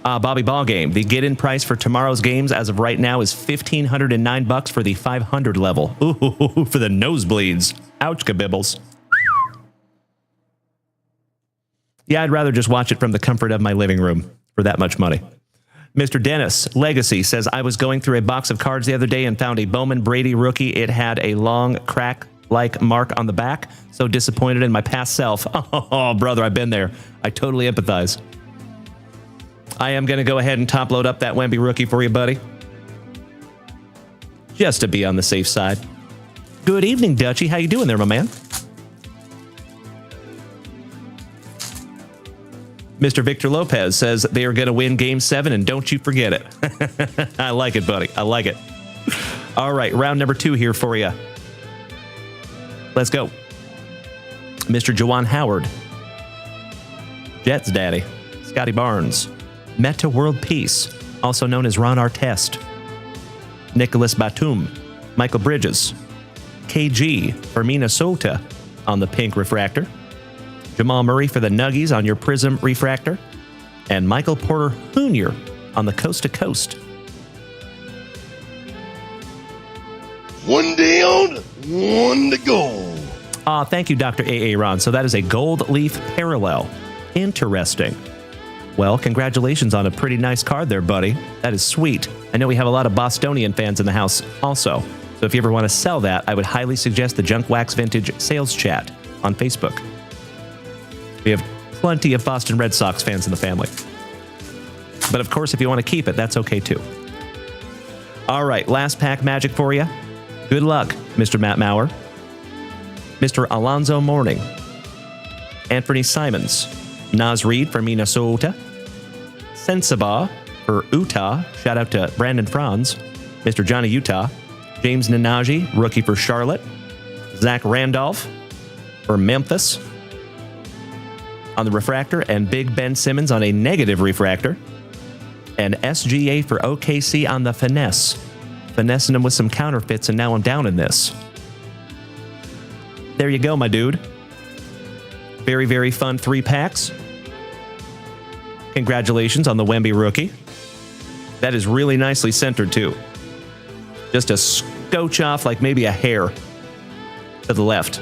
Bobby Ballgame. The get-in price for tomorrow's games as of right now is $1,509 for the 500 level. Ooh, for the nosebleeds. Ouch, kabibbles. Yeah, I'd rather just watch it from the comfort of my living room for that much money. Mr. Dennis Legacy says, I was going through a box of cards the other day and found a Bowman Brady rookie. It had a long crack like mark on the back. So disappointed in my past self. Oh, brother, I've been there. I totally empathize. I am going to go ahead and top load up that Wemby rookie for you, buddy. Just to be on the safe side. Good evening, Dutchie. How you doing there, my man? Mr. Victor Lopez says they are going to win Game 7, and don't you forget it. I like it, buddy. I like it. All right, round number 2 here for you. Let's go. Mr. Juwan Howard. Jets Daddy. Scotty Barnes. Meta World Peace, also known as Ron Artest. Nicholas Batum. Michael Bridges. KG for Minnesota on the pink refractor. Jamal Murray for the Nuggies on your Prizm refractor. And Michael Porter Jr. on the Coast to Coast. One down, one to go. Thank you, Dr. A.A. Ron. So that is a gold leaf parallel. Interesting. Well, congratulations on a pretty nice card there, buddy. That is sweet. I know we have a lot of Bostonian fans in the house also. So if you ever want to sell that, I would highly suggest the Junk Wax Vintage sales chat on Facebook. We have plenty of Boston Red Sox fans in the family. But of course, if you want to keep it, that's okay too. All right, last pack magic for you. Good luck, Mr. Matt Maurer. Mr. Alonzo Mourning. Anthony Simons. Naz Reid for Minnesota. Sensabaugh for Utah. Shout out to Brandon Franz. Mr. Johnny Utah. James Nanaji, rookie for Charlotte. Zach Randolph for Memphis on the refractor. And Big Ben Simmons on a negative refractor. And SGA for OKC on the finesse. Finessing him with some counterfeits, and now I'm down in this. There you go, my dude. Very, very fun 3 packs. Congratulations on the Wemby rookie. That is really nicely centered, too. Just a scotch off, like maybe a hair to the left.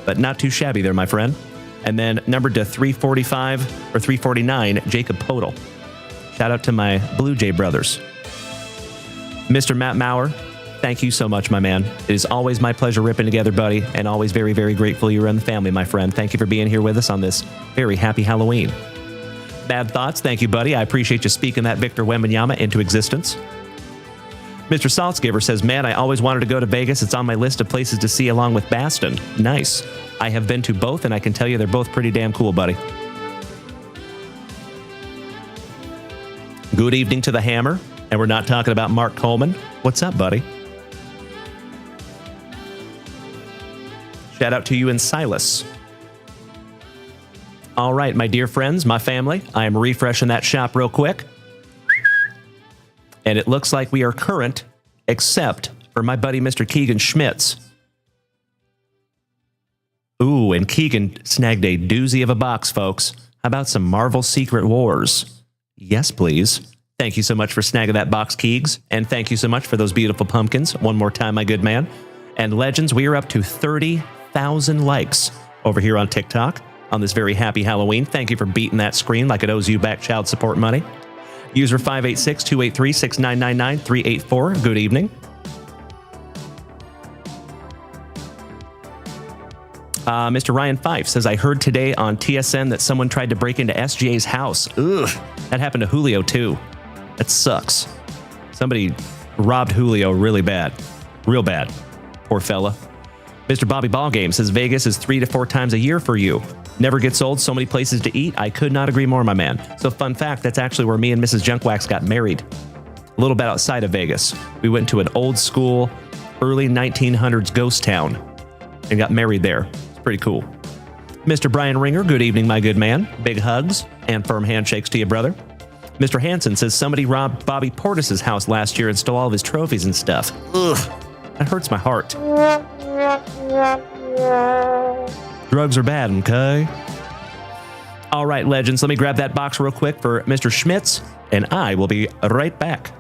But not too shabby there, my friend. And then numbered to 345 or 349, Jacob Podol. Shout out to my Blue Jay brothers. Mr. Matt Maurer, thank you so much, my man. It is always my pleasure ripping together, buddy, and always very, very grateful you're in the family, my friend. Thank you for being here with us on this very happy Halloween. Bad Thoughts, thank you, buddy. I appreciate you speaking that Victor Wembanyama into existence. Mr. Saltzgiver says, man, I always wanted to go to Vegas. It's on my list of places to see along with Baston. Nice. I have been to both, and I can tell you they're both pretty damn cool, buddy. Good evening to the Hammer. And we're not talking about Mark Coleman. What's up, buddy? Shout out to you and Silas. All right, my dear friends, my family, I am refreshing that shop real quick. And it looks like we are current, except for my buddy, Mr. Keegan Schmitz. Ooh, and Keegan snagged a doozy of a box, folks. How about some Marvel Secret Wars? Yes, please. Thank you so much for snagging that box, Keegs. And thank you so much for those beautiful pumpkins. One more time, my good man. And Legends, we are up to 30,000 likes over here on TikTok on this very happy Halloween. Thank you for beating that screen like it owes you back child support money. User 586-283-6999-384. Good evening. Mr. Ryan Fife says, I heard today on TSN that someone tried to break into SGA's house. Ugh, that happened to Julio too. That sucks. Somebody robbed Julio really bad. Real bad. Poor fella. Mr. Bobby Ballgame says, Vegas is 3 to 4 times a year for you. Never gets old, so many places to eat. I could not agree more, my man. So fun fact, that's actually where me and Mrs. Junkwax got married. A little bit outside of Vegas. We went to an old school, early 1900s ghost town and got married there. It's pretty cool. Mr. Brian Ringer, good evening, my good man. Big hugs and firm handshakes to you, brother. Mr. Hansen says somebody robbed Bobby Portis's house last year and stole all of his trophies and stuff. Ugh, that hurts my heart. Drugs are bad, okay? All right, Legends, let me grab that box real quick for Mr. Schmitz, and I will be right back.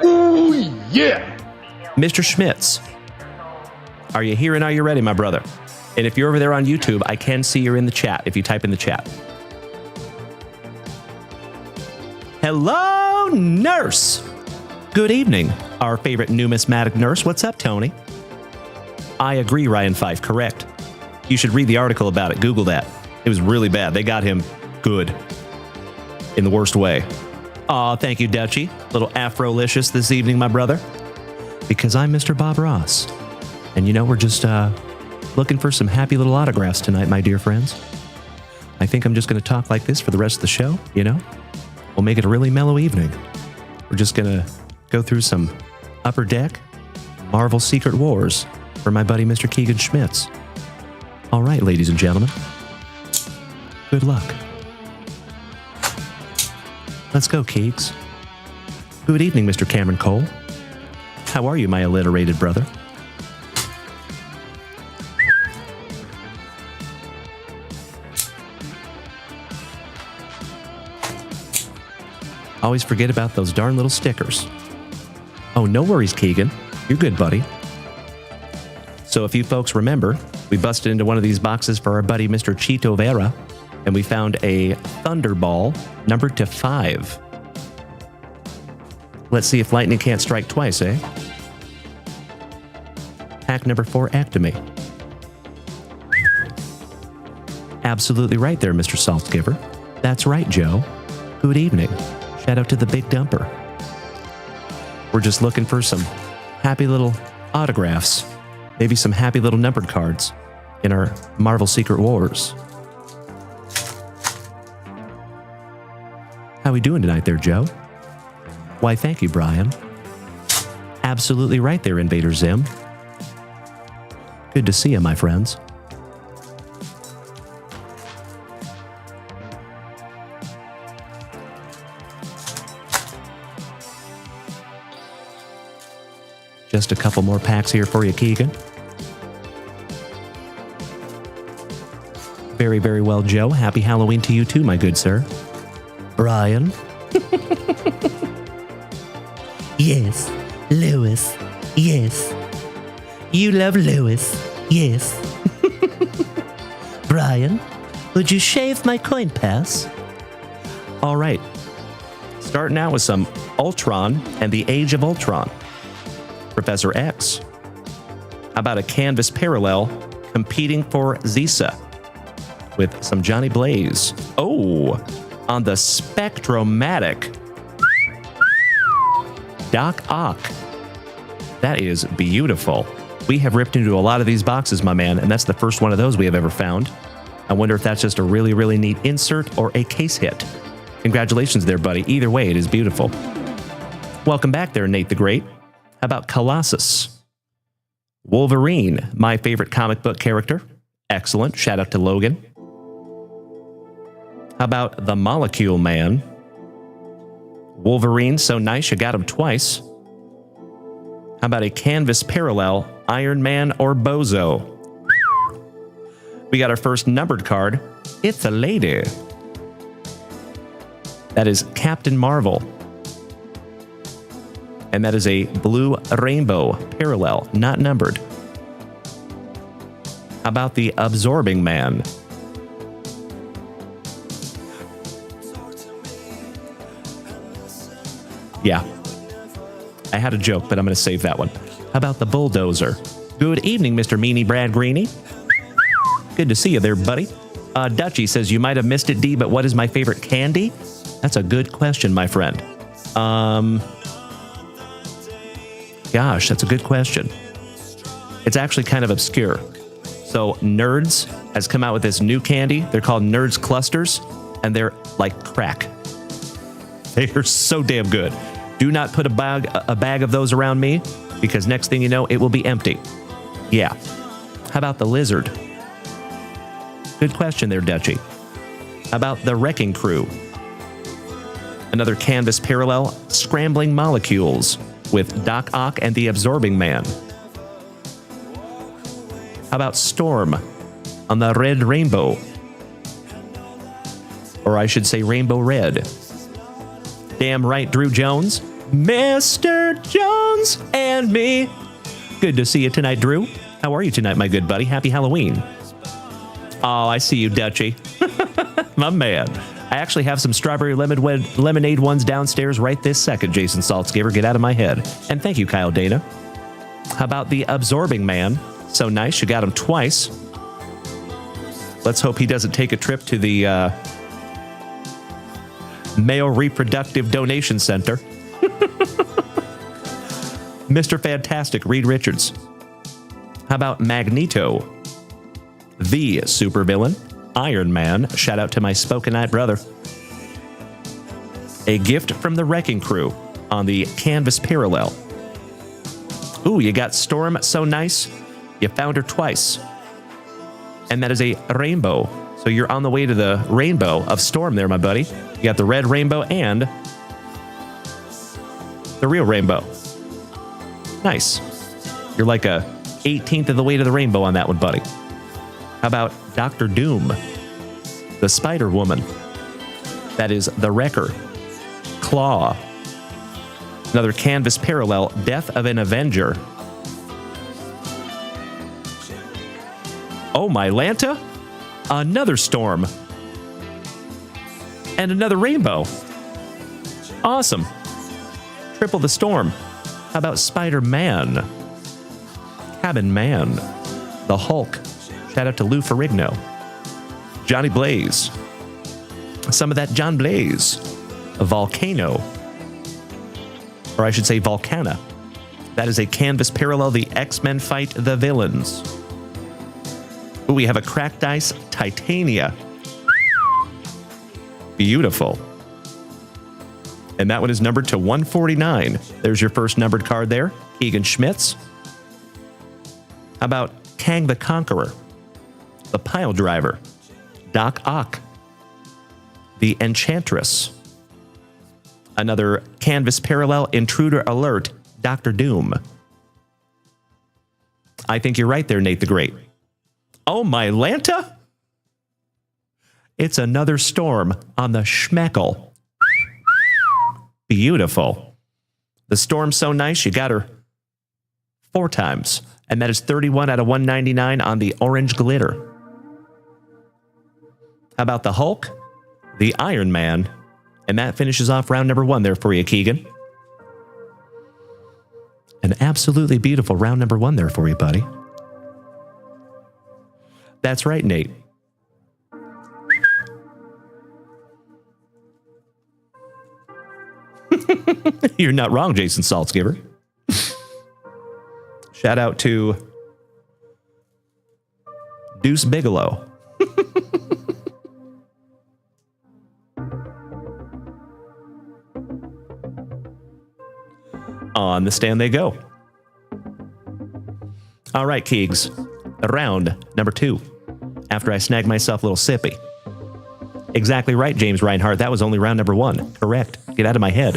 Ooh, yeah. Mr. Schmitz, Are you here and are you ready, my brother? And if you're over there on YouTube, I can see you're in the chat if you type in the chat. Hello, nurse. Good evening, our favorite numismatic nurse. What's up, Tony? I agree, Ryan Fife. Correct. You should read the article about it. Google that. It was really bad. They got him good in the worst way. Aw, thank you, Dutchie. Little Afro-licious this evening, my brother. Because I'm Mr. Bob Ross. And you know, we're just looking for some happy little autographs tonight, my dear friends. I think I'm just going to talk like this for the rest of the show, you know? We'll make it a really mellow evening. We're just going to go through some Upper Deck Marvel Secret Wars for my buddy Mr. Keegan Schmitz. All right, ladies and gentlemen. Good luck. Let's go, Keegs. Good evening, Mr. Cameron Cole. How are you, my alliterated brother? Always forget about those darn little stickers. Oh, no worries, Keegan. You're good, buddy. So if you folks remember, we busted into one of these boxes for our buddy Mr. Chito Vera, and we found a Thunderball numbered to 5. Let's see if lightning can't strike twice, eh? Pack number 4, activate. Absolutely right there, Mr. Saltgiver. That's right, Joe. Good evening. Shout out to the Big Dumper. We're just looking for some happy little autographs. Maybe some happy little numbered cards in our Marvel Secret Wars. How we doing tonight there, Joe? Why, thank you, Brian. Absolutely right there, Invader Zim. Good to see you, my friends. Just a couple more packs here for you, Keegan. Very, very well, Joe. Happy Halloween to you too, my good sir. Brian? Yes. Lewis. Yes. You love Lewis. Yes. Brian, would you shave my coin pass? All right. Starting out with some Ultron and the Age of Ultron. Professor X. How about a canvas parallel competing for Zisa with some Johnny Blaze? Oh, on the Spectromatic Doc Ock. That is beautiful. We have ripped into a lot of these boxes, my man, and that's the first one of those we have ever found. I wonder if that's just a really, really neat insert or a case hit. Congratulations there, buddy. Either way, it is beautiful. Welcome back there, Nate the Great. How about Colossus? Wolverine, my favorite comic book character. Excellent. Shout out to Logan. How about the Molecule Man? Wolverine, so nice you got him twice. How about a canvas parallel Iron Man or Bozo? We got our first numbered card. It's a lady. That is Captain Marvel. And that is a blue rainbow parallel, not numbered. How about the Absorbing Man? Yeah. I had a joke, but I'm going to save that one. How about the Bulldozer? Good evening, Mr. Meanie Brad Greeny. Good to see you there, buddy. Dutchie says, you might have missed it, D, but what is my favorite candy? That's a good question, my friend. Gosh, that's a good question. It's actually kind of obscure. So Nerds has come out with this new candy. They're called Nerds Clusters, and they're like crack. They are so damn good. Do not put a bag of those around me, because next thing you know, it will be empty. Yeah. How about the Lizard? Good question there, Dutchie. How about the Wrecking Crew? Another canvas parallel, Scrambling Molecules with Doc Ock and the Absorbing Man. How about Storm on the Red Rainbow? Or I should say Rainbow Red. Damn right, Drew Jones. Mr. Jones and me. Good to see you tonight, Drew. How are you tonight, my good buddy? Happy Halloween. Oh, I see you, Dutchie. My man. I actually have some strawberry lemonade ones downstairs right this second, Jason Saltzgiver. Get out of my head. And thank you, Kyle Dana. How about the absorbing man? So nice. You got him twice. Let's hope he doesn't take a trip to the Male Reproductive Donation Center. Mr. Fantastic, Reed Richards. How about Magneto? The supervillain. Iron Man. Shout out to my Spokenite brother. A gift from the Wrecking Crew on the Canvas Parallel. Ooh, you got Storm. So nice. You found her twice. And that is a rainbow. So you're on the way to the rainbow of Storm there, my buddy. You got the red rainbow and the real rainbow. Nice. You're like a 18th of the way to the rainbow on that one, buddy. How about Dr. Doom? The Spider Woman. That is the Wrecker. Claw. Another Canvas Parallel. Death of an Avenger. Oh, my Lanta. Another Storm. And another rainbow. Awesome. Triple the Storm. How about Spider-Man? Cabin Man. The Hulk. Shout out to Lou Ferrigno. Johnny Blaze. Some of that John Blaze. A Volcano. Or I should say Volcana. That is a Canvas Parallel. The X-Men fight the villains. Ooh, we have a Cracked Ice Titania. Beautiful. And that one is numbered to 149. There's your first numbered card there. Keegan Schmitz. How about Kang the Conqueror? The Pile Driver. Doc Ock. The Enchantress. Another Canvas Parallel. Intruder Alert. Dr. Doom. I think you're right there, Nate the Great. Oh, my Lanta? It's another Storm on the Schmeckle. Beautiful. The Storm's so nice, you got her 4 times. And that is 31 out of 199 on the Orange Glitter. How about the Hulk? The Iron Man. And that finishes off round number 1 there for you, Keegan. An absolutely beautiful round number 1 there for you, buddy. That's right, Nate. You're not wrong, Jason Saltzgiver. Shout out to Deuce Bigelow. On the stand they go. All right, Keegs. Round number 2. After I snag myself a little sippy. Exactly right, James Reinhardt. That was only round number 1. Correct. Get out of my head.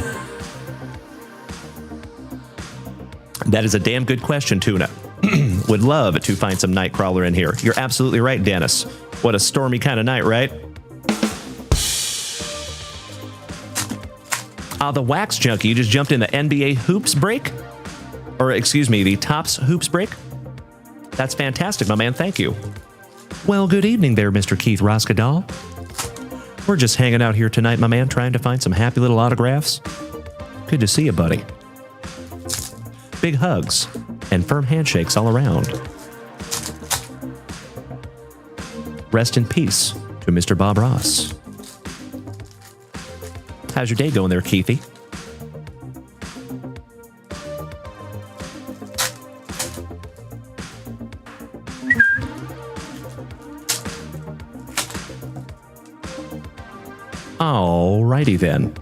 That is a damn good question, Tuna. Would love to find some Nightcrawler in here. You're absolutely right, Dennis. What a stormy kind of night, right? The Wax Junkie, you just jumped in the NBA Hoops break? Or, excuse me, the Tops Hoops break? That's fantastic, my man. Thank you. Well, good evening there, Mr. Keith Roskadal. We're just hanging out here tonight, my man, trying to find some happy little autographs. Good to see you, buddy. Big hugs and firm handshakes all around. Rest in peace to Mr. Bob Ross. How's your day going there, Keithy? Alrighty then.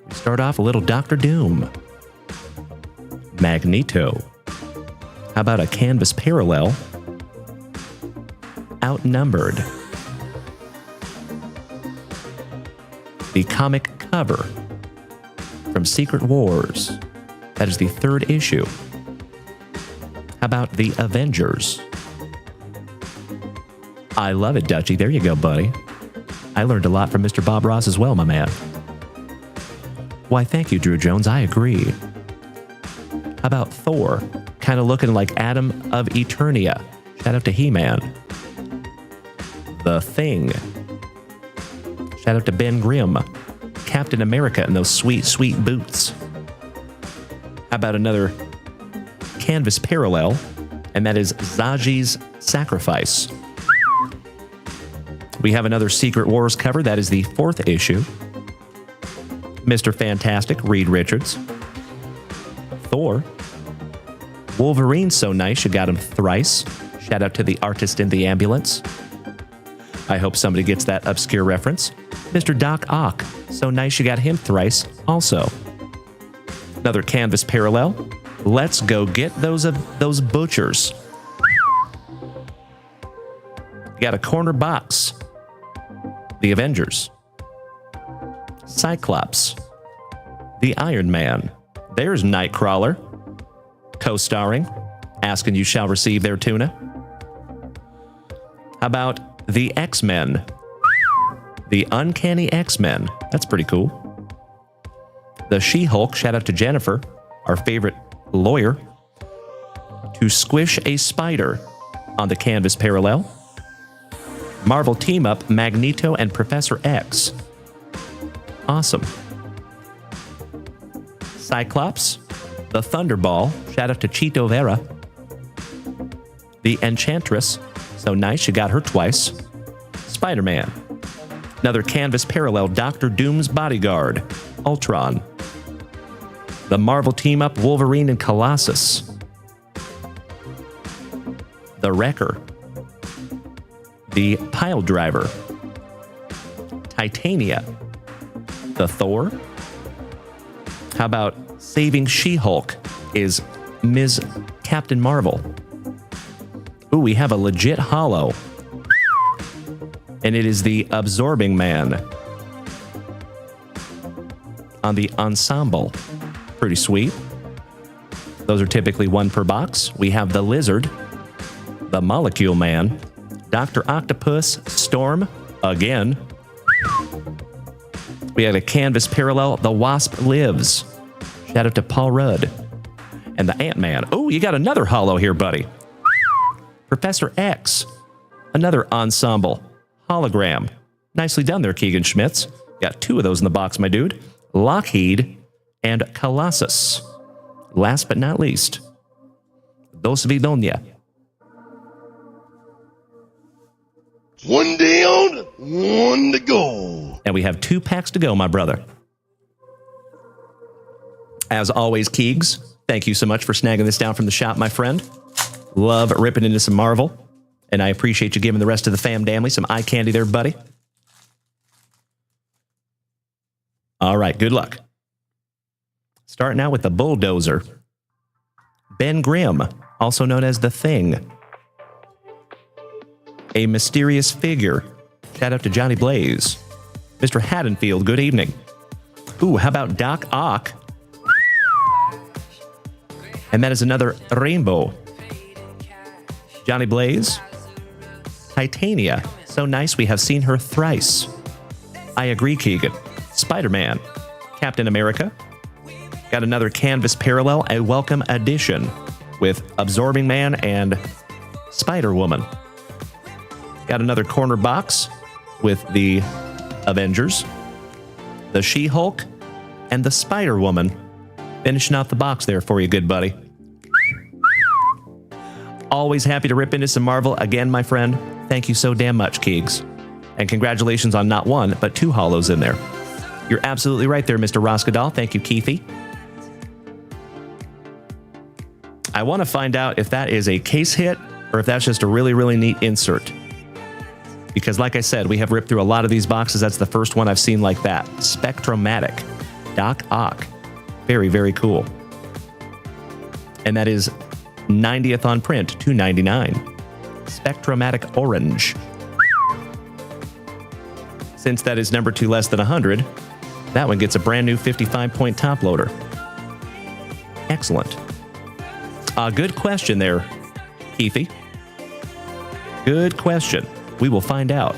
We start off a little Dr. Doom. Magneto. How about a Canvas Parallel? Outnumbered. The comic cover from Secret Wars. That is the 3rd issue. How about the Avengers? I love it, Dutchie. There you go, buddy. I learned a lot from Mr. Bob Ross as well, my man. Why, thank you, Drew Jones. I agree. How about Thor? kind of looking like Adam of Eternia. Shout out to He-Man. The Thing. Shout out to Ben Grimm. Captain America and those sweet, sweet boots. How about another canvas parallel? And that is Zaji's Sacrifice. We have another Secret Wars cover. That is the 4th issue. Mr. Fantastic, Reed Richards. Thor. Wolverine, so nice, you got him thrice. Shout out to the artist in the ambulance. I hope somebody gets that obscure reference. Mr. Doc Ock, so nice, you got him thrice also. Another canvas parallel. Let's go get those butchers. You got a corner box. The Avengers. Cyclops. The Iron Man. There's Nightcrawler. Co-starring. Ask and you shall receive their tuna. How about the X-Men? The Uncanny X-Men. That's pretty cool. The She-Hulk. Shout out to Jennifer, our favorite lawyer. To squish a spider on the canvas parallel. Marvel team-up Magneto and Professor X. Awesome. Cyclops. The Thunderball. Shout out to Chito Vera. The Enchantress. So nice, you got her twice. Spider-Man. Another canvas parallel, Doctor Doom's bodyguard. Ultron. The Marvel team-up Wolverine and Colossus. The Wrecker. The Pile Driver. Titania. The Thor. How about Saving She-Hulk is Ms. Captain Marvel. Ooh, we have a legit holo. And it is the Absorbing Man. On the ensemble. Pretty sweet. Those are typically 1 per box. We have the Lizard. The Molecule Man. Dr. Octopus. Storm. Again. We have a canvas parallel. The Wasp Lives. Shout out to Paul Rudd. And the Ant-Man. Oh, you got another holo here, buddy. Professor X. Another ensemble. Hologram. Nicely done there, Keegan Schmitz. Got 2 of those in the box, my dude. Lockheed and Colossus. Last but not least, Dos Vidonia. One down, one to go. And we have 2 packs to go, my brother. As always, Keegs, thank you so much for snagging this down from the shop, my friend. Love ripping into some Marvel. And I appreciate you giving the rest of the fam damly some eye candy there, buddy. All right, good luck. Starting out with the Bulldozer. Ben Grimm, also known as The Thing. A mysterious figure. Shout out to Johnny Blaze. Mr. Haddonfield, good evening. Ooh, how about Doc Ock? And that is another Rainbow. Johnny Blaze. Titania. So nice, we have seen her thrice. I agree, Keegan. Spider-Man. Captain America. Got another canvas parallel, a welcome addition with Absorbing Man and Spider-Woman. Got another corner box with the Avengers, the She-Hulk, and the Spider-Woman. Finishing out the box there for you, good buddy. Always happy to rip into some Marvel again, my friend. Thank you so damn much, Keegs. And congratulations on not 1, but 2 holos in there. You're absolutely right there, Mr. Roskadal. Thank you, Keithy. I want to find out if that is a case hit or if that's just a really, really neat insert. Because like I said, we have ripped through a lot of these boxes. That's the first one I've seen like that. Spectromatic. Doc Ock. Very, very cool. And that is 90th on print, $2.99. Spectromatic Orange. Since that is number 2 less than 100, that one gets a brand new 55-point top loader. Excellent. Good question there, Keithy. Good question. We will find out.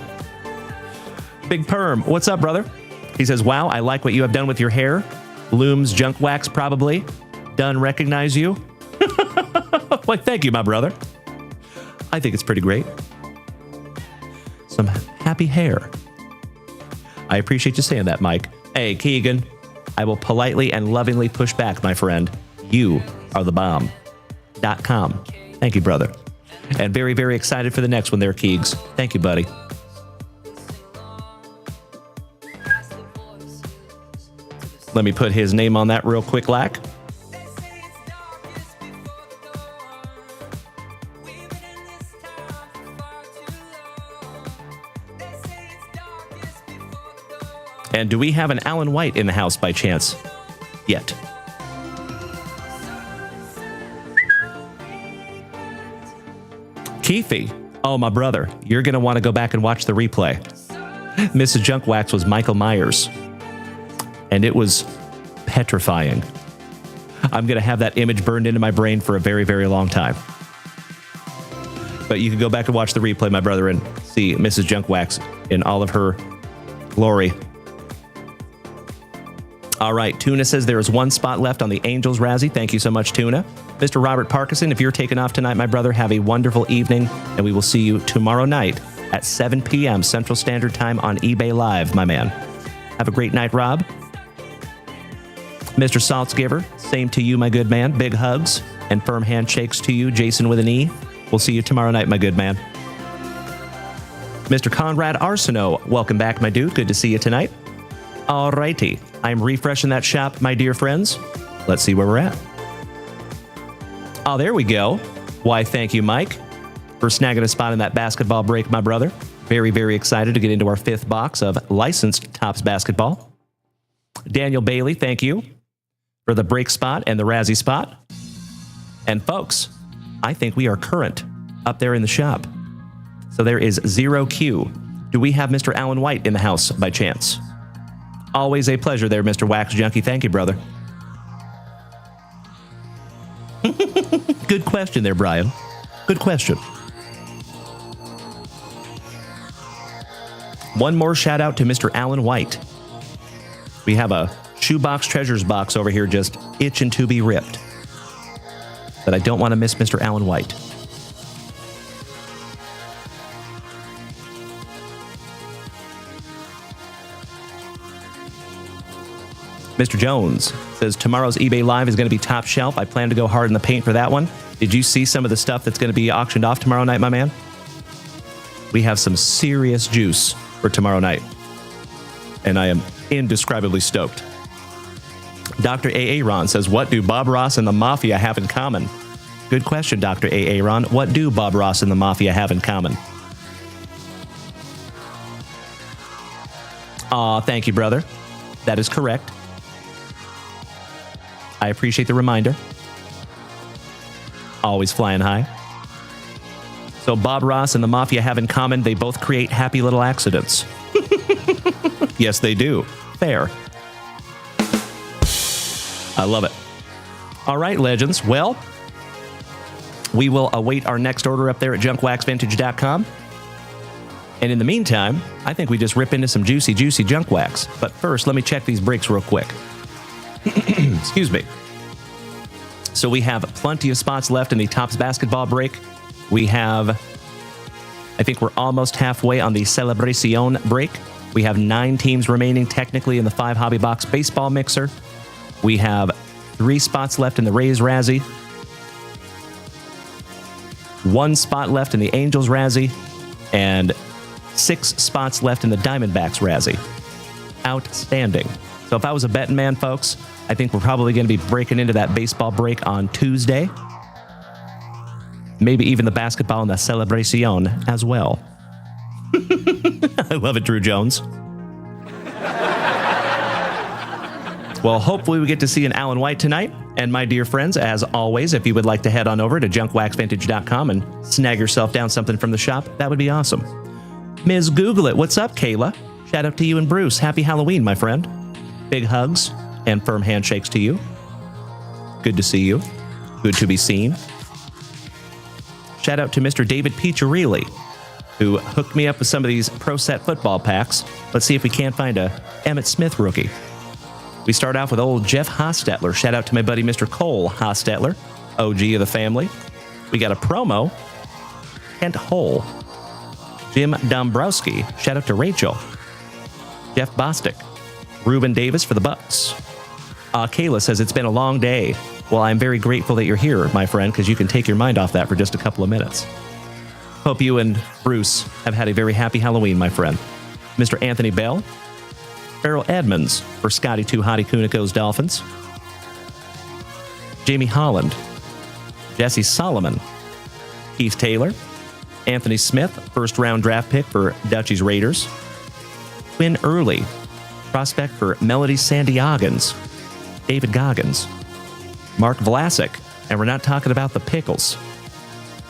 Big Perm, what's up, brother? He says, wow, I like what you have done with your hair. Looms Junk Wax, probably. Done recognize you. Why, thank you, my brother. I think it's pretty great. Some happy hair. I appreciate you saying that, Mike. Hey, Keegan, I will politely and lovingly push back, my friend. You are the bomb.com. Thank you, brother. And very, very excited for the next one there, Keegs. Thank you, buddy. Let me put his name on that real quick, Lack. And do we have an Alan White in the house by chance? Yet. Keithy. Oh, my brother. You're going to want to go back and watch the replay. Mrs. Junkwax was Michael Myers. And it was petrifying. I'm going to have that image burned into my brain for a very, very long time. But you can go back and watch the replay, my brother, and see Mrs. Junkwax in all of her glory. All right, Tuna says there is one spot left on the Angels Razzie. Thank you so much, Tuna. Mr. Robert Parkinson, if you're taking off tonight, my brother, have a wonderful evening, and we will see you tomorrow night at 7 p.m. Central Standard Time on eBay Live, my man. Have a great night, Rob. Mr. Saltzgiver, same to you, my good man. Big hugs and firm handshakes to you, Jason with an E. We'll see you tomorrow night, my good man. Mr. Conrad Arsenault, welcome back, my dude. Good to see you tonight. All righty. I'm refreshing that shop, my dear friends. Let's see where we're at. Oh, there we go. Why, thank you, Mike, for snagging a spot in that basketball break, my brother. Very, very excited to get into our 5th box of licensed Topps basketball. Daniel Bailey, thank you for the break spot and the Razzie spot. And folks, I think we are current up there in the shop. So there is 0Q. Do we have Mr. Alan White in the house by chance? Always a pleasure there, Mr. Wax Junkie. Thank you, brother. Good question there, Brian. Good question. One more shout out to Mr. Alan White. We have a Shoebox Treasures box over here just itching to be ripped. But I don't want to miss Mr. Alan White. Mr. Jones says tomorrow's eBay Live is going to be top shelf. I plan to go hard in the paint for that one. Did you see some of the stuff that's going to be auctioned off tomorrow night, my man? We have some serious juice for tomorrow night. And I am indescribably stoked. Dr. A.A. Ron says, what do Bob Ross and the Mafia have in common? Good question, Dr. A.A. Ron. What do Bob Ross and the Mafia have in common? Aw, thank you, brother. That is correct. I appreciate the reminder. Always flying high. So Bob Ross and the Mafia have in common, they both create happy little accidents. Yes, they do. Fair. I love it. All right, legends. Well, we will await our next order up there at junkwaxvintage.com. And in the meantime, I think we just rip into some juicy, juicy junk wax. But first, let me check these breaks real quick. Excuse me. So we have plenty of spots left in the Topps basketball break. We have, I think we're almost halfway on the Celebracion break. We have 9 teams remaining technically in the 5 Hobby Box baseball mixer. We have 3 spots left in the Rays Razzie. 1 spot left in the Angels Razzie. And 6 spots left in the Diamondbacks Razzie. Outstanding. So if I was a betting man, folks, I think we're probably going to be breaking into that baseball break on Tuesday. Maybe even the basketball and the Celebracion as well. I love it, Drew Jones. Well, hopefully we get to see an Alan White tonight. And my dear friends, as always, if you would like to head on over to junkwaxvintage.com and snag yourself down something from the shop, that would be awesome. Ms. Google It, what's up, Kayla? Shout out to you and Bruce. Happy Halloween, my friend. Big hugs and firm handshakes to you. Good to see you. Good to be seen. Shout out to Mr. David Piccirilli, who hooked me up with some of these Pro Set football packs. Let's see if we can't find a Emmitt Smith rookie. We start off with old Jeff Hostetler. Shout out to my buddy Mr. Cole Hostetler, OG of the family. We got a promo. Kent Hull. Jim Dombrowski. Shout out to Rachel. Jeff Bostic. Ruben Davis for the Bucks. Kayla says, it's been a long day. Well, I'm very grateful that you're here, my friend, because you can take your mind off that for just a couple of minutes. Hope you and Bruce have had a very happy Halloween, my friend. Mr. Anthony Bell. Farrell Edmonds for Scotty 2 Hottie Kunico's Dolphins. Jamie Holland. Jesse Solomon. Keith Taylor. Anthony Smith, first-round draft pick for Dutchie's Raiders. Quinn Early, prospect for Melody Sandiagans. David Goggins. Mark Vlasic, and we're not talking about the Pickles.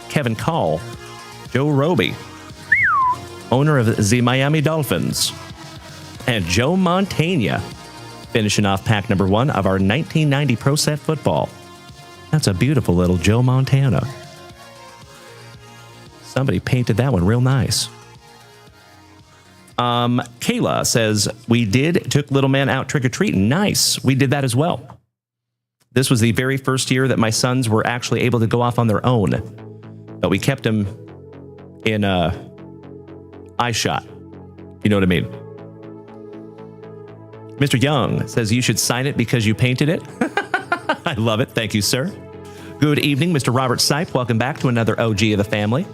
Kevin Call. Joe Roby, owner of the Miami Dolphins. And Joe Montana, finishing off pack number 1 of our 1990 Pro Set Football. That's a beautiful little Joe Montana. Somebody painted that one real nice. Kayla says, we took little man out trick-or-treating. Nice. We did that as well. This was the very first year that my sons were actually able to go off on their own. But we kept them in eye shot. You know what I mean? Mr. Young says, you should sign it because you painted it. I love it. Thank you, sir. Good evening, Mr. Robert Sipe. Welcome back to another OG of the family.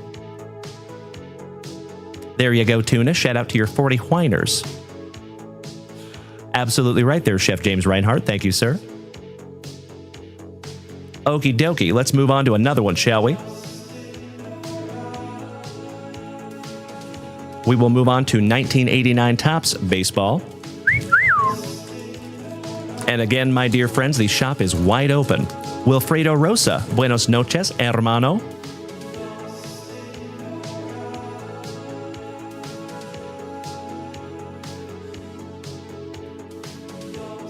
There you go, Tuna. Shout out to your 40 whiners. Absolutely right there, Chef James Reinhardt. Thank you, sir. Okie dokie. Let's move on to another one, shall we? We will move on to 1989 Topps Baseball. And again, my dear friends, the shop is wide open. Wilfredo Rosa. Buenos noches, hermano.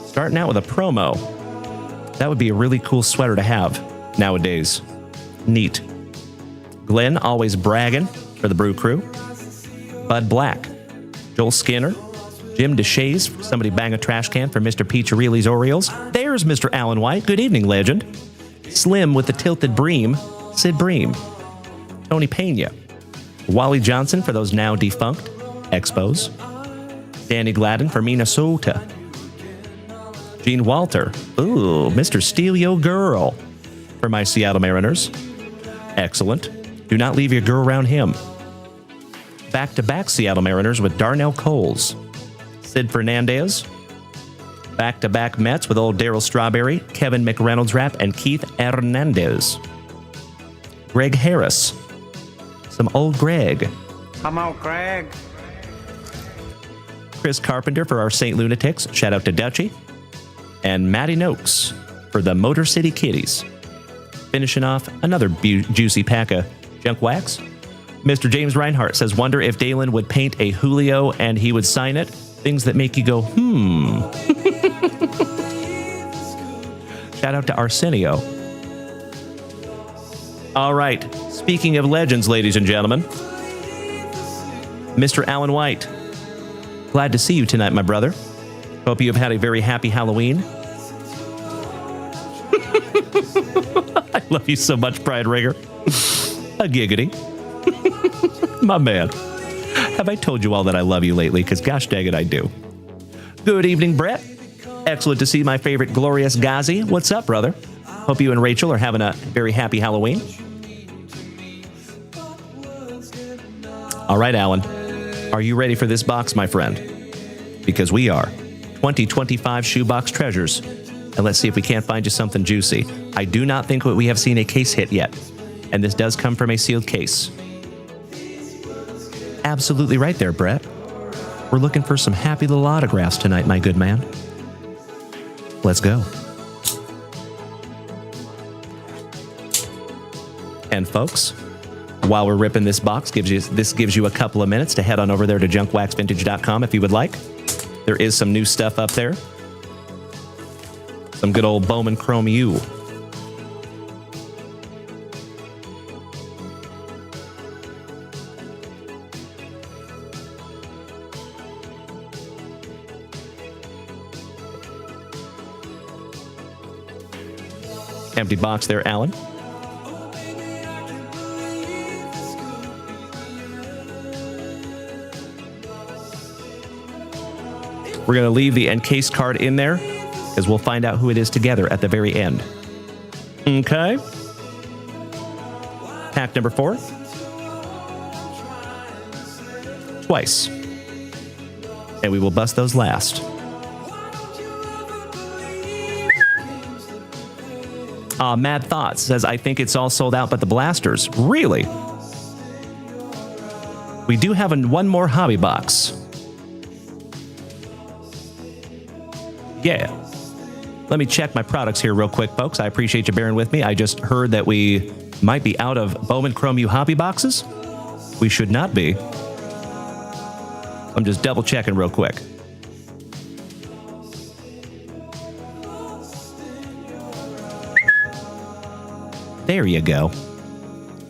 Starting out with a promo. That would be a really cool sweater to have nowadays. Neat. Glenn, always bragging for the Brew Crew. Bud Black. Joel Skinner. Jim DeShays. Somebody bang a trash can for Mr. Piccirilli's Orioles. There's Mr. Alan White. Good evening, legend. Slim with the tilted bream. Sid Bream. Tony Pena. Wally Johnson for those now defunct Expos. Danny Gladden for Minnesota. Gene Walter. Ooh, Mr. Steal Yo Girl for my Seattle Mariners. Excellent. Do not leave your girl around him. Back-to-back Seattle Mariners with Darnell Coles. Sid Fernandez. Back-to-back Mets with old Darryl Strawberry, Kevin McReynolds Rapp, and Keith Hernandez. Greg Harris. Some old Greg. Come on, Greg. Chris Carpenter for our St. Lunatics. Shout out to Dutchie. And Matty Noakes for the Motor City Kitties. Finishing off another juicy pack of junk wax. Mr. James Reinhardt says, wonder if Dalen would paint a Julio and he would sign it. Things that make you go, Shout out to Arsenio. All right. Speaking of legends, ladies and gentlemen. Mr. Alan White. Glad to see you tonight, my brother. Hope you have had a very happy Halloween. I love you so much, Pride Rigger. A giggity. My man. Have I told you all that I love you lately? Because gosh dang it, I do. Good evening, Brett. Excellent to see my favorite glorious Ghazi. What's up, brother? Hope you and Rachel are having a very happy Halloween. All right, Alan. Are you ready for this box, my friend? Because we are. 2025 Shoebox Treasures. And let's see if we can't find you something juicy. I do not think that we have seen a case hit yet. And this does come from a sealed case. Absolutely right there, Brett. We're looking for some happy little autographs tonight, my good man. Let's go. And folks, while we're ripping this box, this gives you a couple of minutes to head on over there to junkwaxvintage.com if you would like. There is some new stuff up there. Some good old Bowman Chrome U. Empty box there, Alan. We're going to leave the encased card in there because we'll find out who it is together at the very end. Okay. Pack number 4. Twice. And we will bust those last. Mad Thoughts says, I think it's all sold out but the blasters. Really? We do have one more hobby box. Yeah. Let me check my products here real quick, folks. I appreciate you bearing with me. I just heard that we might be out of Bowman Chrome U hobby boxes. We should not be. I'm just double checking real quick. There you go.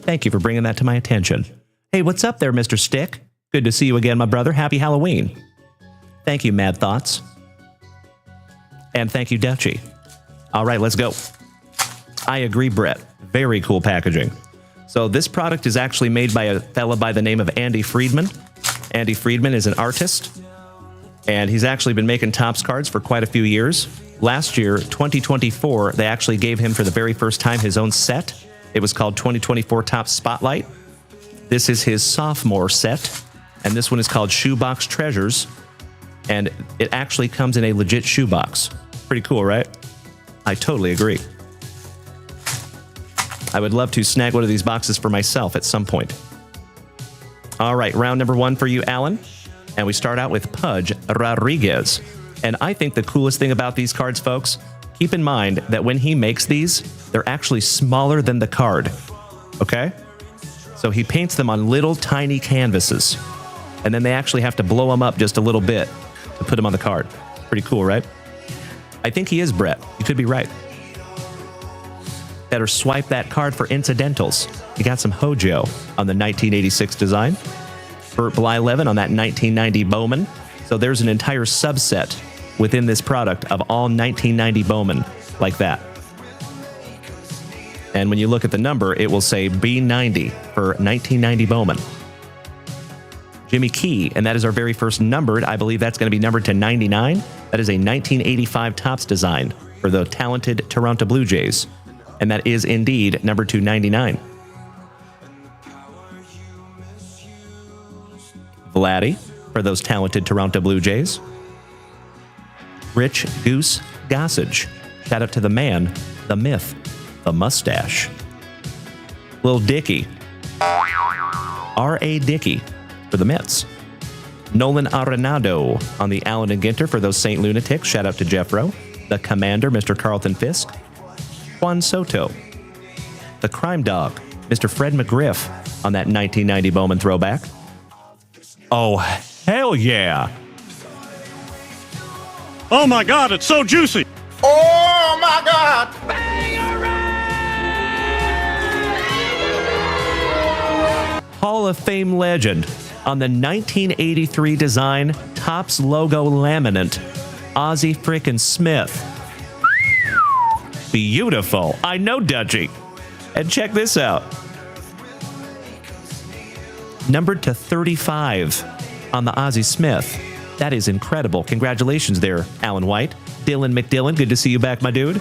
Thank you for bringing that to my attention. Hey, what's up there, Mr. Stick? Good to see you again, my brother. Happy Halloween. Thank you, Mad Thoughts. And thank you, Dutchie. All right, let's go. I agree, Brett. Very cool packaging. So this product is actually made by a fella by the name of Andy Friedman. Andy Friedman is an artist, and he's actually been making Topps cards for quite a few years. Last year, 2024, they actually gave him for the very first time his own set. It was called 2024 Topps Spotlight. This is his sophomore set, and this one is called Shoebox Treasures, and it actually comes in a legit shoebox. Pretty cool, right? I totally agree. I would love to snag one of these boxes for myself at some point. All right, round number 1 for you, Alan. And we start out with Pudge Rodriguez. And I think the coolest thing about these cards, folks, keep in mind that when he makes these, they're actually smaller than the card. Okay? So he paints them on little tiny canvases. And then they actually have to blow them up just a little bit to put them on the card. Pretty cool, right? I think he is Brett. You could be right. Better swipe that card for incidentals. You got some Hojo on the 1986 design. Burt Blyleven on that 1990 Bowman. So there's an entire subset within this product of all 1990 Bowman like that. And when you look at the number, it will say B90 for 1990 Bowman. Jimmy Key, and that is our very first numbered. I believe that's going to be numbered to 99. That is a 1985 Topps design for the talented Toronto Blue Jays. And that is indeed number 299. Vladdy for those talented Toronto Blue Jays. Rich Goose Gossage. Shout out to the man, the myth, the mustache. Lil Dicky. R.A. Dickey for the Mets. Nolan Arenado on the Allen and Ginter for those St. Lunatics. Shout out to Jeff Rowe. The Commander, Mr. Carlton Fisk. Juan Soto. The Crime Dog, Mr. Fred McGriff on that 1990 Bowman throwback. Oh, hell yeah. Oh my God, it's so juicy. Oh my God! Hall of Fame legend on the 1983 design Topps logo laminate, Ozzie frickin' Smith. Beautiful. I know, Dutchie. And check this out. Numbered to 35 on the Ozzie Smith. That is incredible. Congratulations there, Alan White. Dylan McDillan, good to see you back, my dude.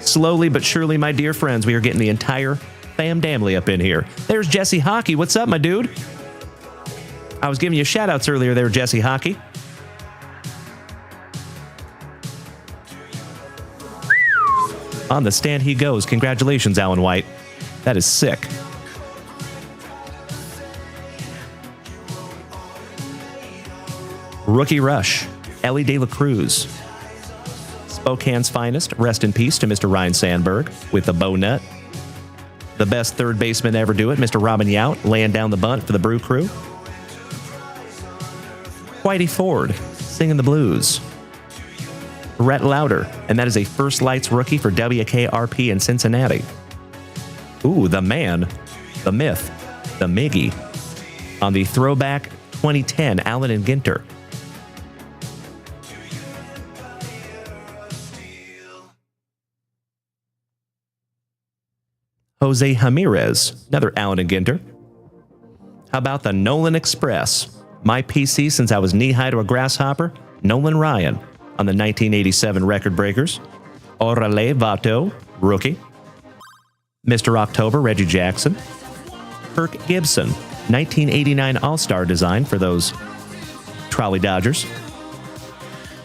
Slowly but surely, my dear friends, we are getting the entire fam-damly up in here. There's Jesse Hockey. What's up, my dude? I was giving you shout-outs earlier there, Jesse Hockey. On the stand he goes. Congratulations, Alan White. That is sick. Rookie Rush, Ellie De La Cruz. Spokane's finest, rest in peace to Mr. Ryan Sandberg with the bow nut. The best third baseman to ever do it, Mr. Robin Yount, laying down the bunt for the Brew Crew. Whitey Ford, singing the blues. Rhett Lauder, and that is a First Lights rookie for WKRP in Cincinnati. Ooh, the man, the myth, the Miggy. On the throwback 2010 Allen and Ginter. Jose Ramirez, another Allen and Ginter. How about the Nolan Express? My PC since I was knee-high to a grasshopper, Nolan Ryan on the 1987 Record Breakers. Orale Vato, rookie. Mr. October, Reggie Jackson. Kirk Gibson, 1989 All-Star design for those Trolley Dodgers.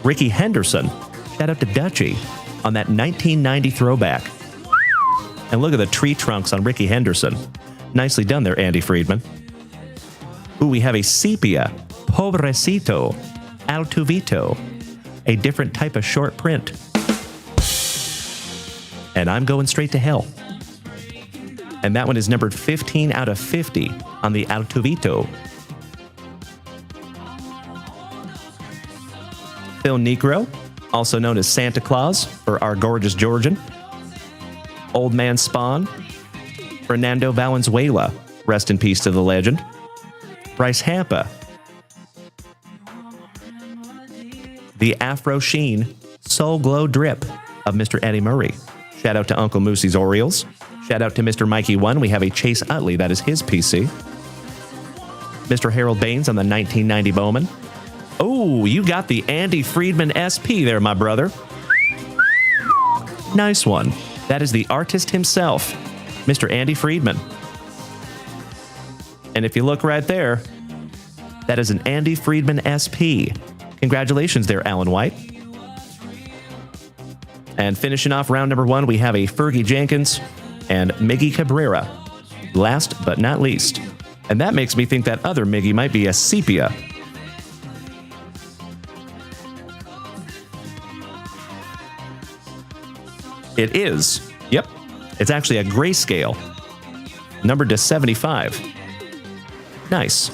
Ricky Henderson, shout out to Dutchie, on that 1990 throwback. And look at the tree trunks on Ricky Henderson. Nicely done there, Andy Friedman. Ooh, we have a sepia, Pobrecito, Altuvito, a different type of short print. And I'm going straight to hell. And that one is numbered 15 out of 50 on the Altuvito. Phil Negro, also known as Santa Claus for our gorgeous Georgian. Old Man Spawn, Fernando Valenzuela, rest in peace to the legend. Bryce Hampa. The Afro Sheen Soul Glow Drip of Mr. Eddie Murray. Shout out to Uncle Moosey's Orioles. Shout out to Mr. Mikey One. We have a Chase Utley. That is his PC. Mr. Harold Baines on the 1990 Bowman. Oh, you got the Andy Friedman SP there, my brother. Nice one. That is the artist himself, Mr. Andy Friedman. And if you look right there, that is an Andy Friedman SP. Congratulations there, Alan White. And finishing off round number 1, we have a Fergie Jenkins and Miggy Cabrera. Last but not least. And that makes me think that other Miggy might be a sepia. It is. Yep. It's actually a grayscale. Numbered to 75. Nice.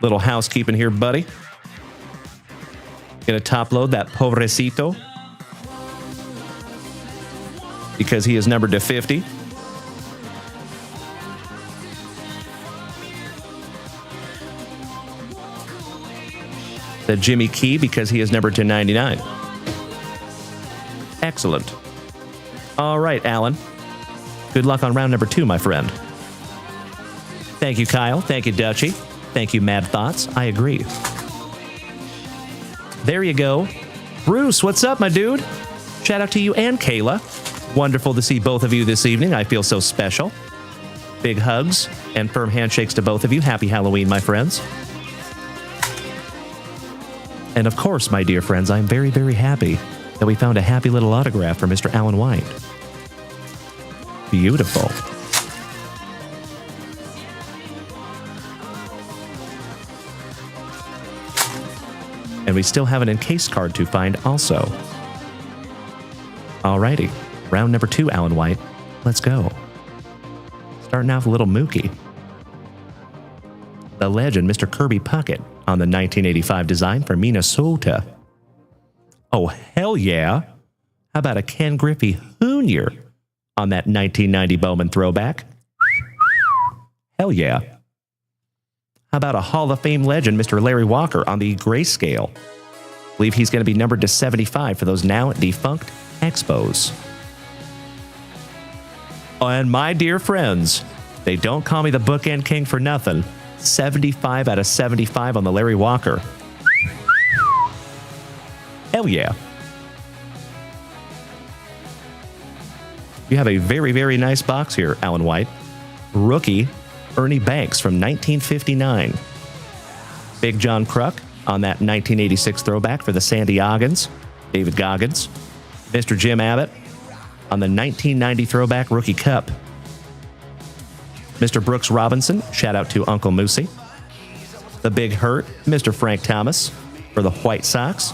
Little housekeeping here, buddy. Gonna top load that Pobrecito because he is numbered to 50. The Jimmy Key because he is numbered to 99. Excellent. All right, Alan. Good luck on round number 2, my friend. Thank you, Kyle. Thank you, Dutchie. Thank you, Mad Thoughts. I agree. There you go. Bruce, what's up, my dude? Shout out to you and Kayla. Wonderful to see both of you this evening. I feel so special. Big hugs and firm handshakes to both of you. Happy Halloween, my friends. And of course, my dear friends, I'm very, very happy that we found a happy little autograph for Mr. Alan White. Beautiful. And we still have an encased card to find also. Alrighty, round number 2, Alan White. Let's go. Starting off with a little Mookie. The legend, Mr. Kirby Puckett, on the 1985 design for Minnesota. Oh, hell yeah. How about a Ken Griffey Jr. on that 1990 Bowman throwback? Hell yeah. How about a Hall of Fame legend, Mr. Larry Walker, on the grayscale? I believe he's going to be numbered to 75 for those now defunct Expos. And my dear friends, they don't call me the Bookend King for nothing. 75 out of 75 on the Larry Walker. Hell yeah. You have a very, very nice box here, Alan White. Rookie Ernie Banks from 1959. Big John Kruk on that 1986 throwback for the Sandy Goggins. David Goggins. Mr. Jim Abbott on the 1990 throwback Rookie Cup. Mr. Brooks Robinson, shout out to Uncle Moosey. The Big Hurt, Mr. Frank Thomas for the White Sox.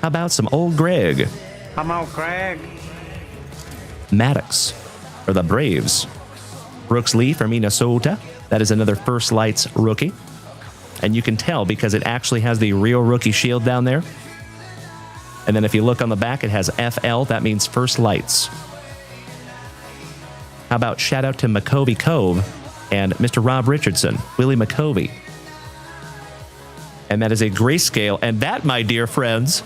How about some old Greg? Come on, Craig. Maddox for the Braves. Brooks Lee from Minnesota. That is another First Lights rookie. And you can tell because it actually has the real rookie shield down there. And then if you look on the back, it has FL. That means First Lights. How about shout out to McCovey Cove and Mr. Rob Richardson, Willie McCovey. And that is a grayscale. And that, my dear friends,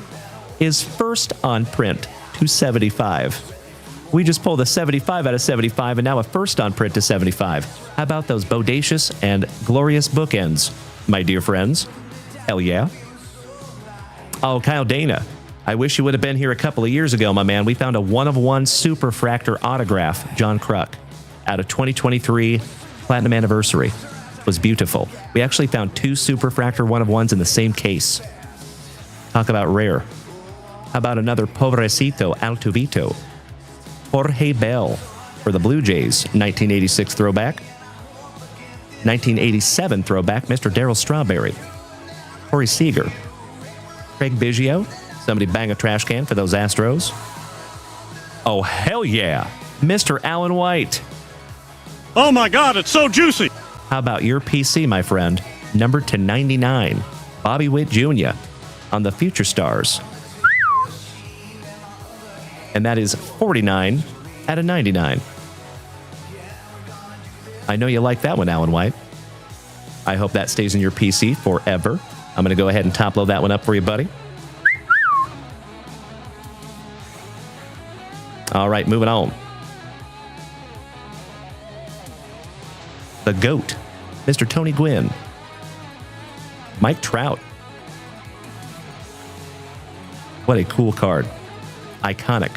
is first on print, 275. We just pulled a 75 out of 75 and now a first on print to 75. How about those bodacious and glorious bookends, my dear friends? Hell yeah. Oh, Kyle Dana. I wish you would have been here a couple of years ago, my man. We found a 1-of-1 Superfractor autograph, John Kruk, out of 2023 Platinum Anniversary. It was beautiful. We actually found 2 Superfractor 1-of-1s in the same case. Talk about rare. How about another Pobrecito Altuvito? Jorge Bell for the Blue Jays, 1986 throwback. 1987 throwback, Mr. Darryl Strawberry. Corey Seager. Craig Biggio. Somebody bang a trash can for those Astros. Oh, hell yeah. Mr. Alan White. Oh my God, it's so juicy. How about your PC, my friend? Numbered to 99. Bobby Witt Jr. on the Future Stars. And that is 49 out of 99. I know you like that one, Alan White. I hope that stays in your PC forever. I'm going to go ahead and top load that one up for you, buddy. All right, moving on. The GOAT, Mr. Tony Gwynn. Mike Trout. What a cool card. Iconic.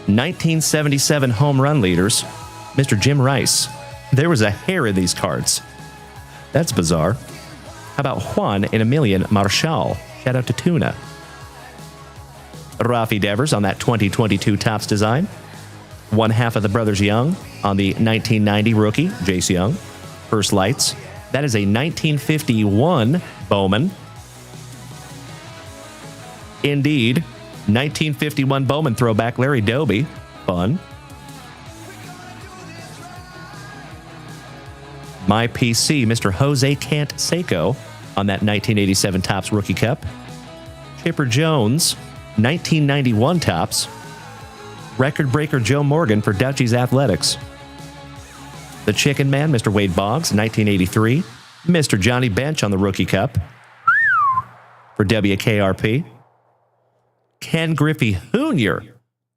1977 home run leaders, Mr. Jim Rice. There was a hair in these cards. That's bizarre. How about Juan and Emilian Marshall? Shout out to Tuna. Rafi Devers on that 2022 Topps design. One half of the Brothers Young on the 1990 rookie, Jace Young. First Lights. That is a 1951 Bowman. Indeed. 1951 Bowman throwback, Larry Doby. Fun. My PC, Mr. Jose Canseco on that 1987 Topps Rookie Cup. Chipper Jones, 1991 Topps. Record breaker Joe Morgan for Dutchies Athletics. The Chicken Man, Mr. Wade Boggs, 1983. Mr. Johnny Bench on the Rookie Cup for WKRP. Ken Griffey Jr.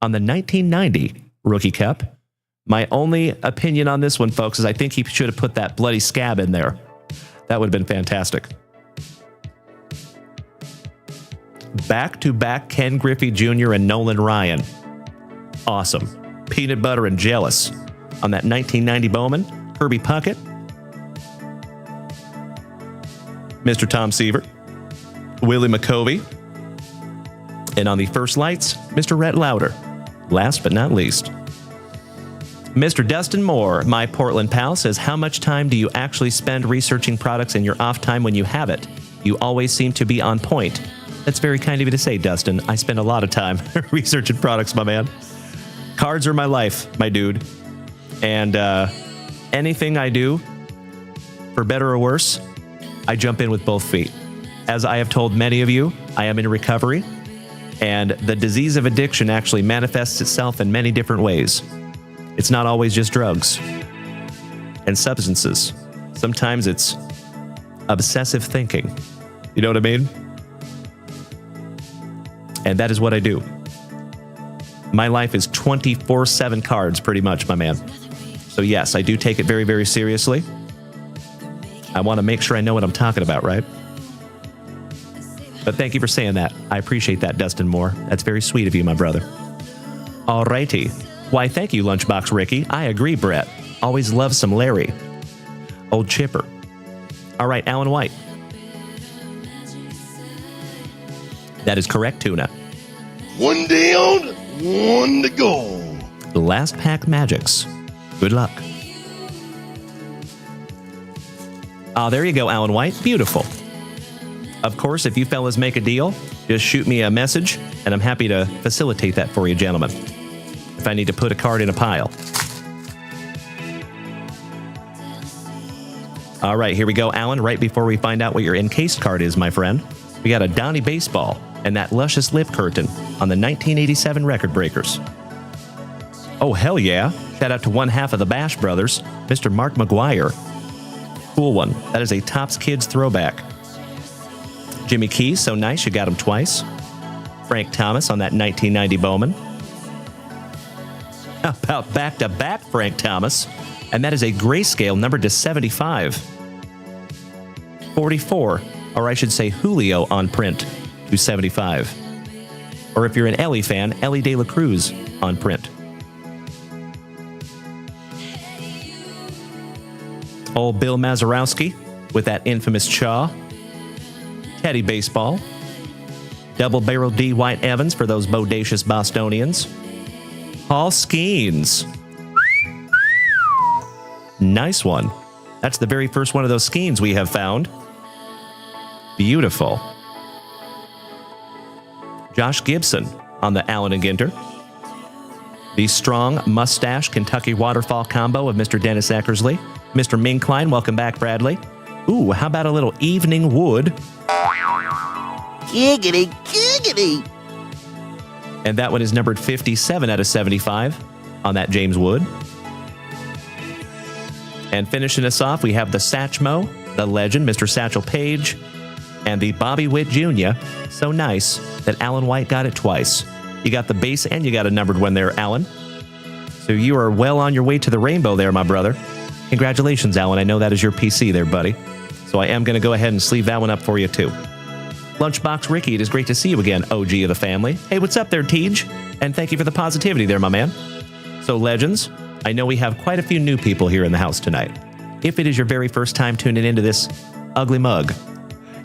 on the 1990 Rookie Cup. My only opinion on this one, folks, is I think he should have put that bloody scab in there. That would have been fantastic. Back-to-back Ken Griffey Jr. and Nolan Ryan. Awesome. Peanut Butter and Jealous on that 1990 Bowman. Kirby Puckett. Mr. Tom Seaver. Willie McCovey. And on the First Lights, Mr. Rhett Lauder. Last but not least, Mr. Dustin Moore, my Portland pal, says, how much time do you actually spend researching products in your off time when you have it? You always seem to be on point. That's very kind of you to say, Dustin. I spend a lot of time researching products, my man. Cards are my life, my dude. And anything I do, for better or worse, I jump in with both feet. As I have told many of you, I am in recovery. And the disease of addiction actually manifests itself in many different ways. It's not always just drugs and substances. Sometimes it's obsessive thinking. You know what I mean? And that is what I do. My life is 24/7 cards, pretty much, my man. So yes, I do take it very, very seriously. I want to make sure I know what I'm talking about, right? But thank you for saying that. I appreciate that, Dustin Moore. That's very sweet of you, my brother. Alrighty. Why, thank you, Lunchbox Ricky. I agree, Brett. Always love some Larry. Old Chipper. All right, Alan White. That is correct, Tuna. One down, one to go. The last pack magics. Good luck. Ah, there you go, Alan White. Beautiful. Of course, if you fellas make a deal, just shoot me a message, and I'm happy to facilitate that for you, gentlemen. If I need to put a card in a pile. All right, here we go, Alan. Right before we find out what your encased card is, my friend, we got a Donnie Baseball and that luscious lip curtain on the 1987 Record Breakers. Oh, hell yeah. Shout out to one half of the Bash Brothers, Mr. Mark McGuire. Cool one. That is a Topps Kids throwback. Jimmy Keys, so nice, you got him twice. Frank Thomas on that 1990 Bowman. How about back-to-back Frank Thomas? And that is a grayscale numbered to 75. 44, or I should say Julio on print to 75. Or if you're an Ellie fan, Ellie De La Cruz on print. Old Bill Mazeroski with that infamous chaw. Teddy Baseball. Double Barrel D. White Evans for those bodacious Bostonians. Paul Skeens. Nice one. That's the very first one of those Skeens we have found. Beautiful. Josh Gibson on the Allen and Ginter. The strong mustache Kentucky waterfall combo of Mr. Dennis Eckersley. Mr. Minkline, welcome back, Bradley. Ooh, how about a little Evening Wood? Giggity, giggity. And that one is numbered 57 out of 75 on that James Wood. And finishing us off, we have the Satchmo, the legend, Mr. Satchel Paige, and the Bobby Witt Jr. So nice that Alan White got it twice. You got the base and you got a numbered one there, Alan. So you are well on your way to the rainbow there, my brother. Congratulations, Alan. I know that is your PC there, buddy. So I am going to go ahead and sleeve that one up for you, too. Lunchbox Ricky, it is great to see you again, OG of the family. Hey, what's up there, Tej? And thank you for the positivity there, my man. So, Legends, I know we have quite a few new people here in the house tonight. If it is your very first time tuning into this ugly mug,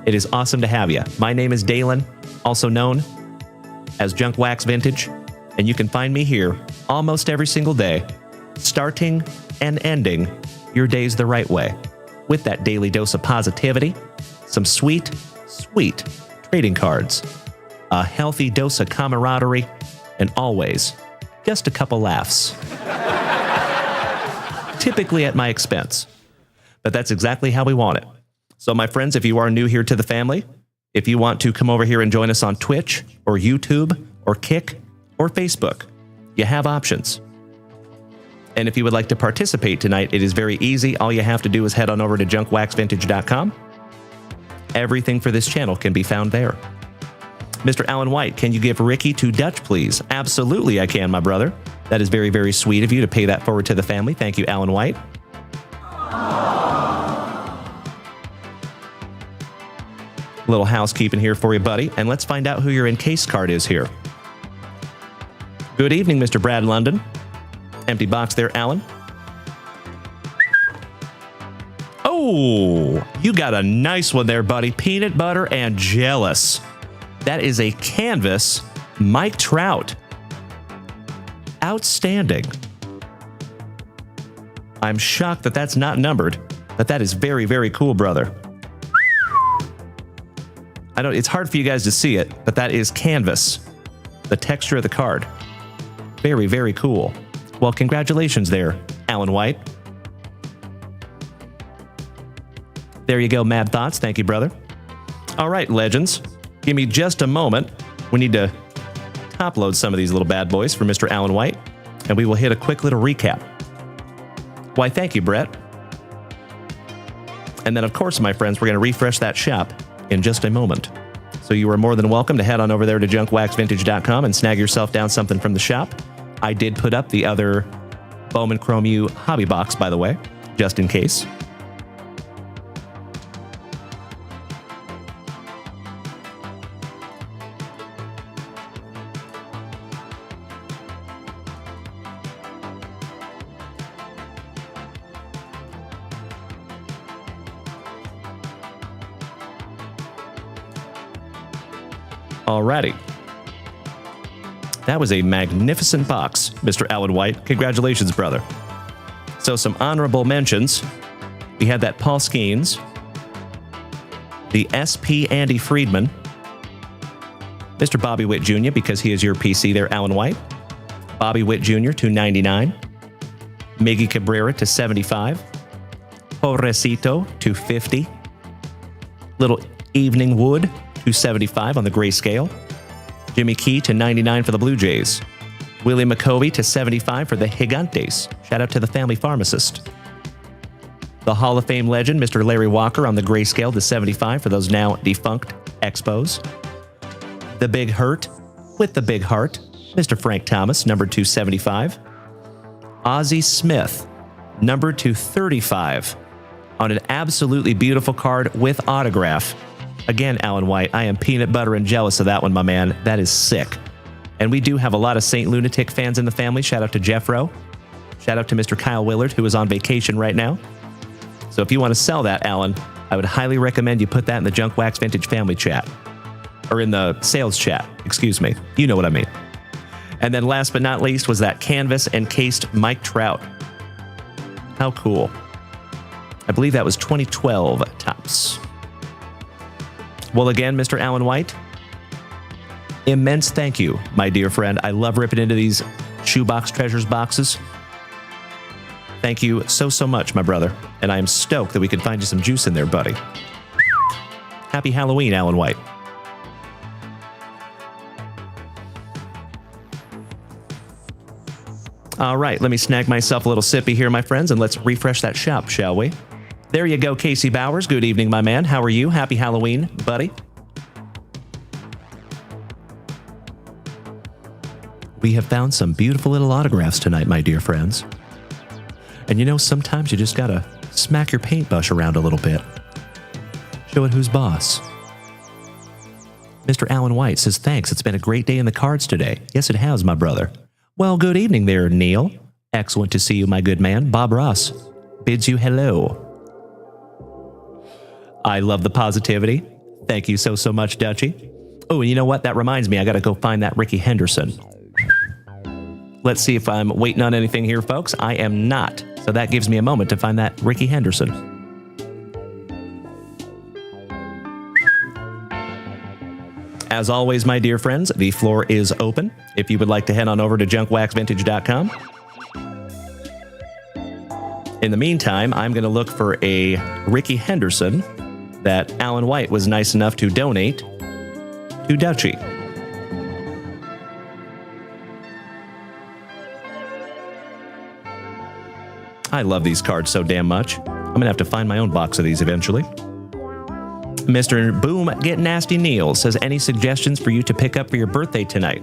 it is awesome to have you. My name is Dalen, also known as Junk Wax Vintage, and you can find me here almost every single day, starting and ending your days the right way, with that daily dose of positivity, some sweet, sweet trading cards, a healthy dose of camaraderie, and always just a couple laughs. Typically at my expense, but that's exactly how we want it. So my friends, if you are new here to the family, if you want to come over here and join us on Twitch or YouTube or Kick or Facebook, you have options. And if you would like to participate tonight, it is very easy. All you have to do is head on over to junkwaxvintage.com. Everything for this channel can be found there. Mr. Alan White, can you give Ricky to Dutch, please? Absolutely, I can, my brother. That is very, very sweet of you to pay that forward to the family. Thank you, Alan White. A little housekeeping here for you, buddy. And let's find out who your encased card is here. Good evening, Mr. Brad London. Empty box there, Alan. Oh, you got a nice one there, buddy. Peanut butter and jealous. That is a canvas Mike Trout. Outstanding. I'm shocked that that's not numbered, but that is very, very cool, brother. I know it's hard for you guys to see it, but that is canvas. The texture of the card. Very, very cool. Well, congratulations there, Alan White. There you go, Mad Thoughts. Thank you, brother. All right, Legends. Give me just a moment. We need to top load some of these little bad boys for Mr. Alan White, and we will hit a quick little recap. Why, thank you, Brett. And then, of course, my friends, we're going to refresh that shop in just a moment. So you are more than welcome to head on over there to junkwaxvintage.com and snag yourself down something from the shop. I did put up the other Bowman Chrome U hobby box, by the way, just in case. Alrighty. That was a magnificent box, Mr. Alan White. Congratulations, brother. So some honorable mentions. We had that Paul Skeens, the SP Andy Friedman, Mr. Bobby Witt Jr., because he is your PC there, Alan White. Bobby Witt Jr. to 99. Miggy Cabrera to 75. Pobrecito to 50. Little Evening Wood to 75 on the grayscale. Jimmy Key to 99 for the Blue Jays. Willie McCovey to 75 for the Gigantes. Shout out to the family pharmacist. The Hall of Fame legend, Mr. Larry Walker on the grayscale to 75 for those now defunct Expos. The Big Hurt with the Big Heart, Mr. Frank Thomas, number 275. Ozzie Smith, number 235, on an absolutely beautiful card with autograph. Again, Alan White, I am peanut butter and jealous of that one, my man. That is sick. And we do have a lot of St. Lunatic fans in the family. Shout out to Jeff Rowe. Shout out to Mr. Kyle Willard, who is on vacation right now. So if you want to sell that, Alan, I would highly recommend you put that in the Junk Wax Vintage family chat. Or in the sales chat, excuse me. You know what I mean. And then last but not least was that canvas encased Mike Trout. How cool. I believe that was 2012 tops. Well, again, Mr. Alan White, immense thank you, my dear friend. I love ripping into these Shoebox Treasures boxes. Thank you so much, my brother. And I am stoked that we could find you some juice in there, buddy. Happy Halloween, Alan White. All right, let me snag myself a little sippy here, my friends, and let's refresh that shop, shall we? There you go, Casey Bowers. Good evening, my man. How are you? Happy Halloween, buddy. We have found some beautiful little autographs tonight, my dear friends. And you know, sometimes you just gotta smack your paintbrush around a little bit. Show it who's boss. Mr. Alan White says, thanks, it's been a great day in the cards today. Yes, it has, my brother. Well, good evening there, Neil. Excellent to see you, my good man. Bob Ross bids you hello. I love the positivity. Thank you so much, Dutchie. Oh, and you know what? That reminds me, I gotta go find that Ricky Henderson. Let's see if I'm waiting on anything here, folks. I am not. So that gives me a moment to find that Ricky Henderson. As always, my dear friends, the floor is open. If you would like to head on over to junkwaxvintage.com. In the meantime, I'm going to look for a Ricky Henderson that Alan White was nice enough to donate to Dutchie. I love these cards so damn much. I'm going to have to find my own box of these eventually. Mr. Boom Get Nasty Neil says, any suggestions for you to pick up for your birthday tonight?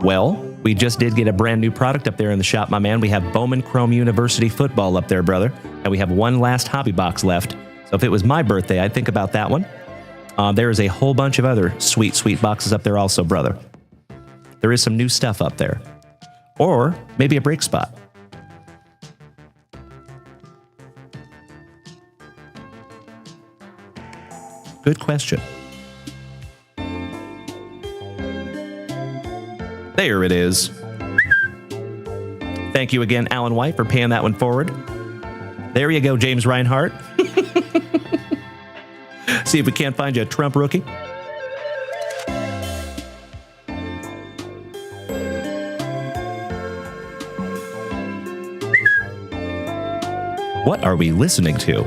Well, we just did get a brand new product up there in the shop, my man. We have Bowman Chrome University football up there, brother. And we have one last hobby box left. So if it was my birthday, I'd think about that one. There is a whole bunch of other sweet boxes up there also, brother. There is some new stuff up there. Or maybe a break spot. Good question. There it is. Thank you again, Alan White, for paying that one forward. There you go, James Reinhart. See if we can't find you a Trump rookie. What are we listening to?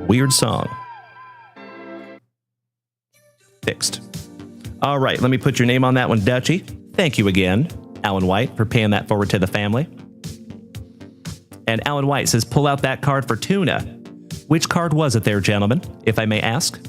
Weird song. Fixed. All right, let me put your name on that one, Dutchie. Thank you again, Alan White, for paying that forward to the family. And Alan White says, pull out that card for Tuna. Which card was it there, gentlemen, if I may ask?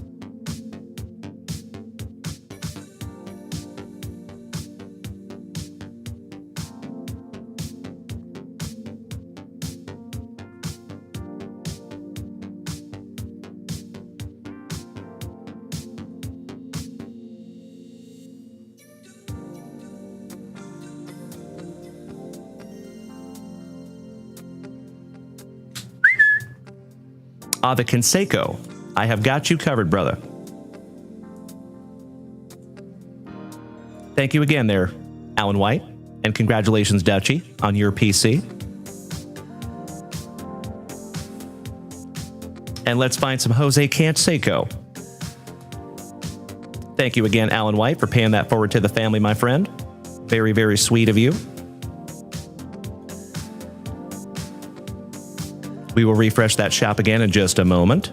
The Canseco. I have got you covered, brother. Thank you again there, Alan White, and congratulations, Dutchie, on your PC. And let's find some Jose Canseco. Thank you again, Alan White, for paying that forward to the family, my friend. Very sweet of you. We will refresh that shop again in just a moment.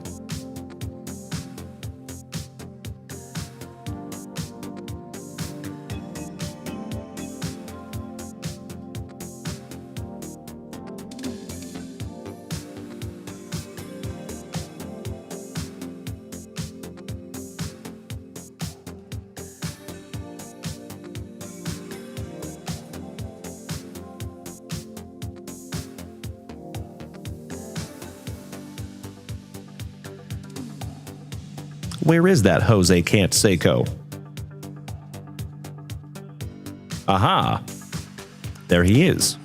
Where is that Jose Can't Seiko? Aha. There he is.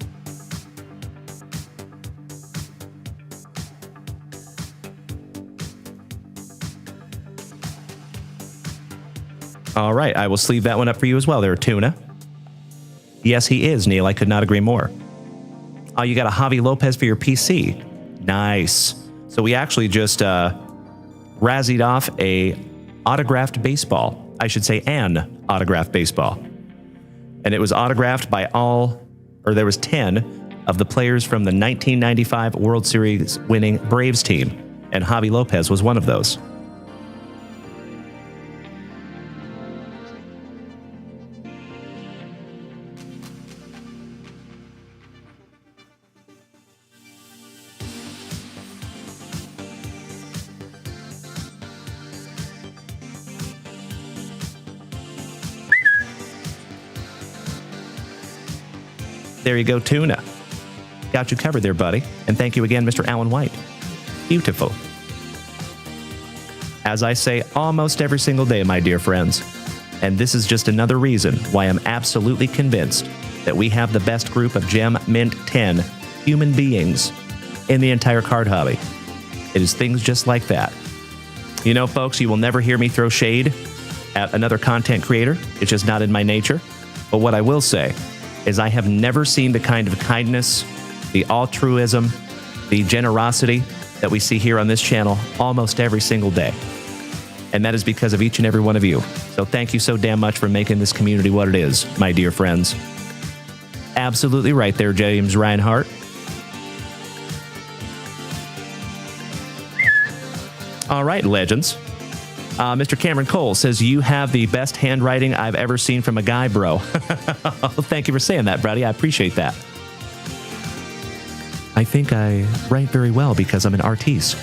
All right, I will sleeve that one up for you as well there, Tuna. Yes, he is, Neil. I could not agree more. Oh, you got a Javi Lopez for your PC. Nice. So we actually just razzied off a autographed baseball. I should say an autographed baseball. And it was autographed by there was 10 of the players from the 1995 World Series winning Braves team. And Javi Lopez was one of those. There you go, Tuna. Got you covered there, buddy. And thank you again, Mr. Alan White. Beautiful. As I say almost every single day, my dear friends, and this is just another reason why I'm absolutely convinced that we have the best group of Gem Mint 10 human beings in the entire card hobby. It is things just like that. You know, folks, you will never hear me throw shade at another content creator. It's just not in my nature. But what I will say is I have never seen the kind of kindness, the altruism, the generosity that we see here on this channel almost every single day. And that is because of each and every one of you. So thank you so damn much for making this community what it is, my dear friends. Absolutely right there, James Reinhardt. All right, legends. Mr. Cameron Cole says, you have the best handwriting I've ever seen from a guy, bro. Thank you for saying that, buddy. I appreciate that. I think I write very well because I'm an artiste.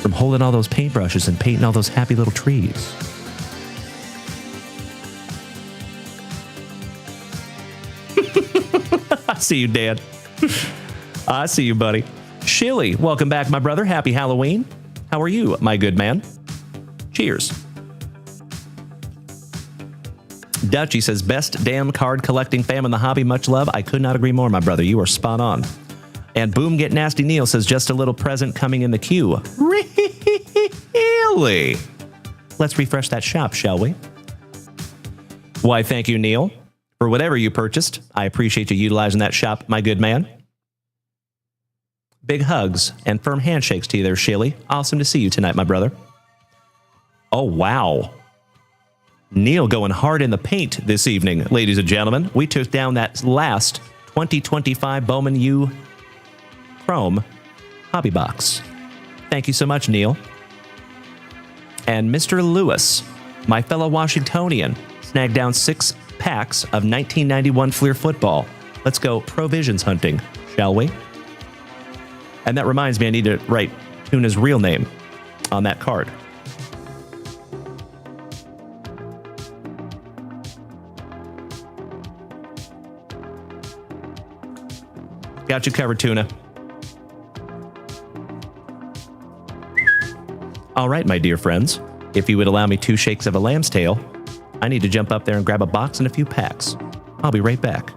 From holding all those paintbrushes and painting all those happy little trees. I see you, Dad. I see you, buddy. Shilly, welcome back, my brother. Happy Halloween. How are you, my good man? Cheers. Dutchy says, best damn card collecting fam in the hobby. Much love. I could not agree more, my brother. You are spot on. And Boom Get Nasty Neil says, just a little present coming in the queue. Really? Let's refresh that shop, shall we? Why, thank you, Neil, for whatever you purchased. I appreciate you utilizing that shop, my good man. Big hugs and firm handshakes to you there, Shilly. Awesome to see you tonight, my brother. Oh, wow. Neil going hard in the paint this evening, ladies and gentlemen. We took down that last 2025 Bowman U Chrome hobby box. Thank you so much, Neil. And Mr. Lewis, my fellow Washingtonian, snagged down 6 packs of 1991 Fleer football. Let's go provisions hunting, shall we? And that reminds me, I need to write Tuna's real name on that card. Got you covered, Tuna. All right, my dear friends. If you would allow me 2 shakes of a lamb's tail, I need to jump up there and grab a box and a few packs. I'll be right back.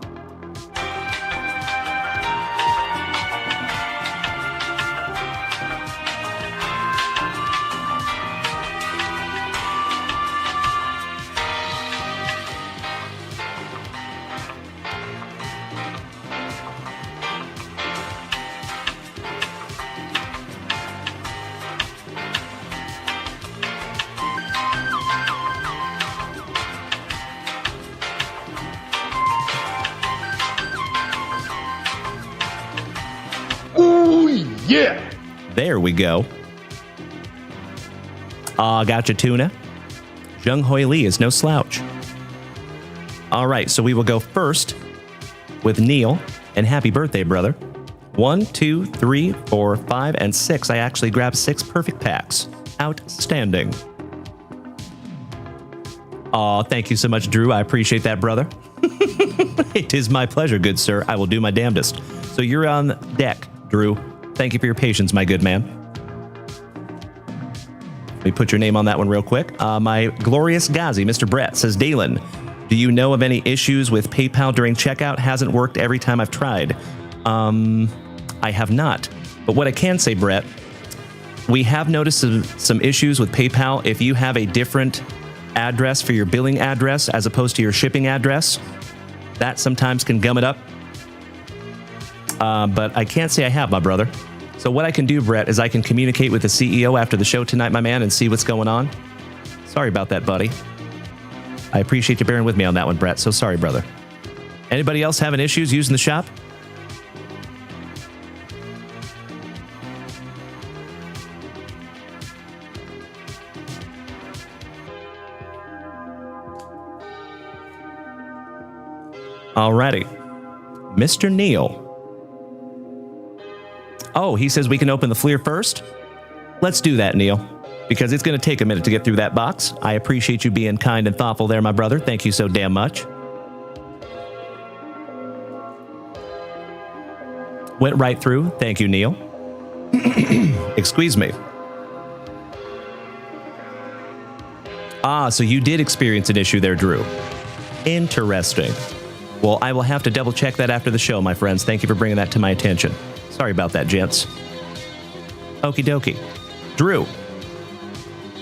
Yeah. There we go. Gotcha, Tuna. Jung Hoi Lee is no slouch. All right, so we will go first with Neil, and happy birthday, brother. 1, 2, 3, 4, 5, and 6. I actually grabbed 6 perfect packs. Outstanding. Aw, thank you so much, Drew. I appreciate that, brother. It is my pleasure, good sir. I will do my damnedest. So you're on deck, Drew. Thank you for your patience, my good man. me put your name on that one real quick. My glorious Ghazi, Mr. Brett, says, Dalen, do you know of any issues with PayPal during checkout? Hasn't worked every time I've tried. I have not. But what I can say, Brett, we have noticed some issues with PayPal. If you have a different address for your billing address as opposed to your shipping address, that sometimes can gum it up. But I can't say I have, my brother. So what I can do, Brett, is I can communicate with the CEO after the show tonight, my man, and see what's going on. Sorry about that, buddy. I appreciate you bearing with me on that one, Brett. So sorry, brother. Anybody else having issues using the shop? Alrighty. Mr. Neal. Oh, he says we can open the Fleer first? Let's do that, Neil, because it's going to take a minute to get through that box. I appreciate you being kind and thoughtful there, my brother. Thank you so damn much. Went right through. Thank you, Neil. Excuse me. Ah, so you did experience an issue there, Drew. Interesting. Well, I will have to double check that after the show, my friends. Thank you for bringing that to my attention. Sorry about that, gents. Okie dokie. Drew,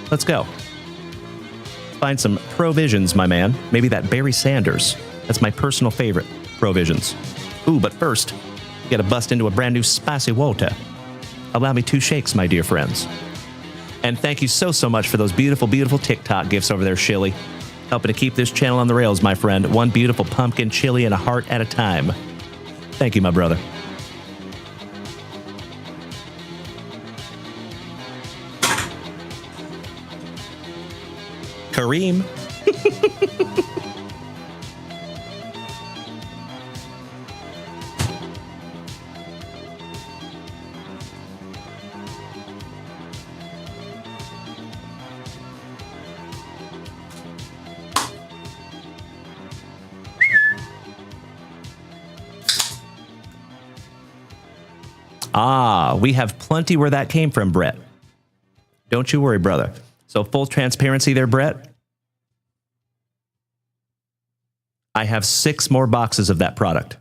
let's go. Find some Provisions, my man. Maybe that Barry Sanders. That's my personal favorite, Provisions. Ooh, but first, you gotta bust into a brand new spicy water. Allow me 2 shakes, my dear friends. And thank you so much for those beautiful, beautiful TikTok gifts over there, Shilly. Helping to keep this channel on the rails, my friend. One beautiful pumpkin chili and a heart at a time. Thank you, my brother. Kareem. Ah, we have plenty where that came from, Brett. Don't you worry, brother. So full transparency there, Brett. I have 6 more boxes of that product.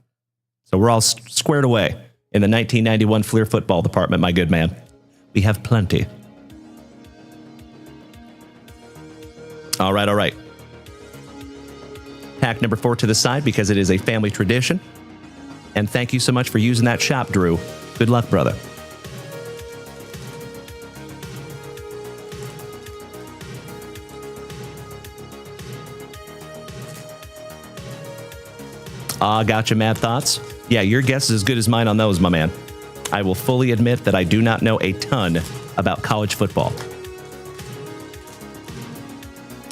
So we're all squared away in the 1991 Fleer football department, my good man. We have plenty. All right, all right. Pack number 4 to the side because it is a family tradition. And thank you so much for using that shop, Drew. Good luck, brother. Gotcha, Mad Thoughts. Yeah, your guess is as good as mine on those, my man. I will fully admit that I do not know a ton about college football.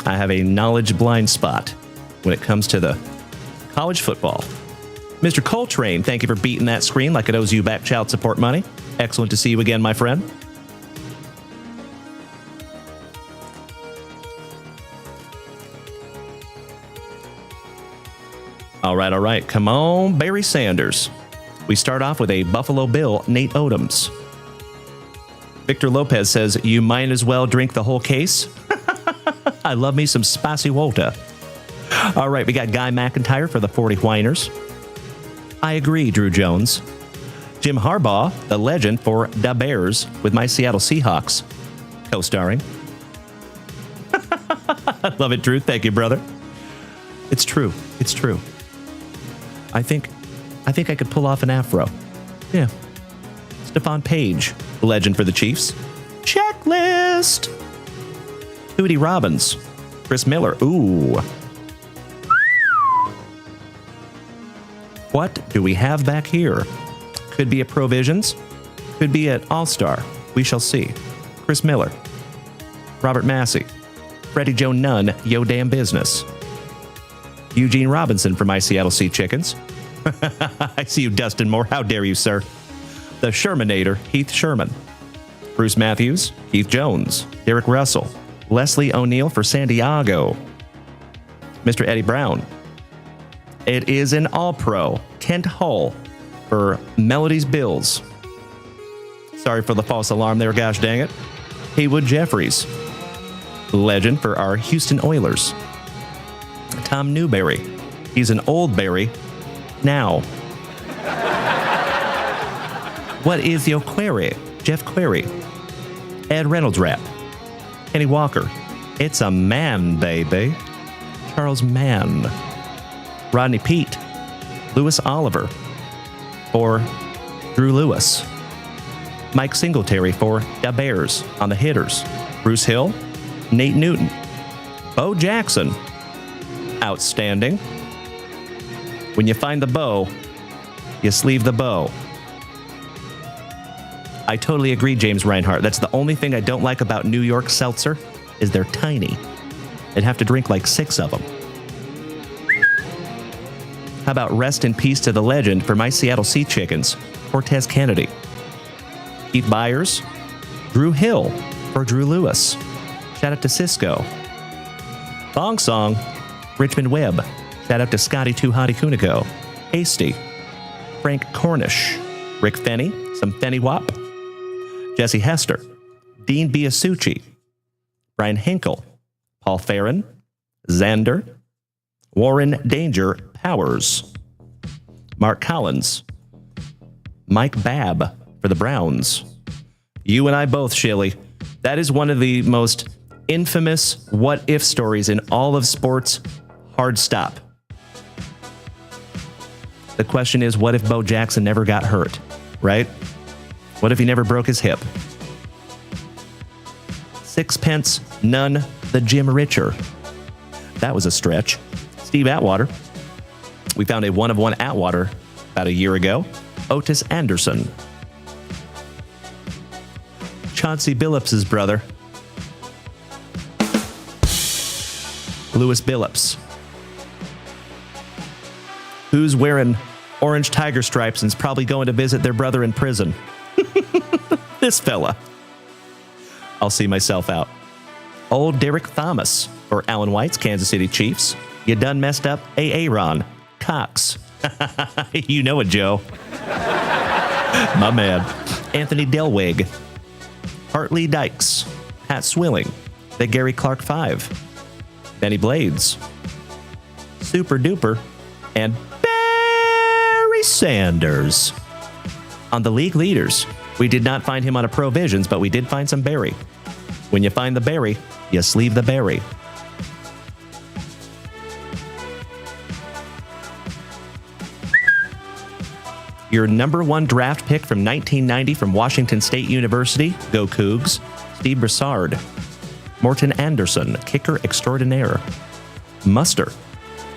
I have a knowledge blind spot when it comes to the college football. Mr. Coltrane, thank you for beating that screen like it owes you back child support money. Excellent to see you again, my friend. All right. Come on, Barry Sanders. We start off with a Buffalo Bill, Nate Odoms. Victor Lopez says, you might as well drink the whole case. I love me some spicy water. All right, we got Guy McIntyre for the 40 Whiners. I agree, Drew Jones. Jim Harbaugh, the legend for Da Bears with my Seattle Seahawks, co-starring. I love it, Drew. Thank you, brother. It's true. It's true. I think I could pull off an afro. Yeah. Stephon Page, the legend for the Chiefs. Checklist. Hootie Robbins. Chris Miller. Ooh. What do we have back here? Could be a Provisions. Could be an All-Star. We shall see. Chris Miller. Robert Massey. Freddie Joe Nunn, yo damn business. Eugene Robinson from my Seattle Sea Chickens. I see you, Dustin Moore. How dare you, sir? The Shermanator, Heath Sherman. Bruce Matthews, Keith Jones. Derek Russell. Leslie O'Neill for San Diego. Mr. Eddie Brown. It is an All-Pro, Kent Hull for Melody's Bills. Sorry for the false alarm there, gosh dang it. Haywood Jeffries. legend for our Houston Oilers. Tom Newberry. He's an old berry now. What is your query? Jeff Query. Ed Reynolds rap. Kenny Walker. It's a man, baby. Charles Mann. Rodney Peete. Louis Oliver. For Drew Lewis. Mike Singletary for the Bears on the hitters. Bruce Hill. Nate Newton. Bo Jackson. Outstanding. When you find the bow, you sleeve the bow. I totally agree, James Reinhart. That's the only thing I don't like about New York seltzer is they're tiny. I'd have to drink like 6 of them. How about rest in peace to the legend for my Seattle Sea Chickens, Cortez Kennedy. Keith Byers, Drew Hill for Drew Lewis. Shout out to Cisco. Bong Song, Richmond Webb. Shout out to Scotty Too Hottie Kuniko. Hasty. Frank Cornish. Rick Fenny, some Fenny Wop. Jesse Hester. Dean Biasucci. Brian Hinkle. Paul Farron. Xander. Warren Danger Powers. Mark Collins. Mike Babb for the Browns. You and I both, Shilly. That is one of the most infamous what-if stories in all of sports. Hard stop. The question is, what if Bo Jackson never got hurt, right? What if he never broke his hip? Sixpence, none the Jim Richer. That was a stretch. Steve Atwater. We found a one-of-one Atwater about a year ago. Otis Anderson. Chauncey Billups' brother. Lewis Billups. Who's wearing orange tiger stripes and is probably going to visit their brother in prison? This fella. I'll see myself out. Old Derek Thomas for Alan White's Kansas City Chiefs. You done messed up Aaron Cox. You know it, Joe. My man. Anthony Delwig. Hartley Dykes. Pat Swilling. The Gary Clark 5. Benny Blades. Super Duper. And Barry Sanders. On the league leaders, we did not find him on a Provisions, but we did find some Barry. When you find the Barry, you sleeve the Barry. Your number 1 draft pick from 1990 from Washington State University, go Cougs, Steve Broussard. Morton Anderson, kicker extraordinaire. Muster.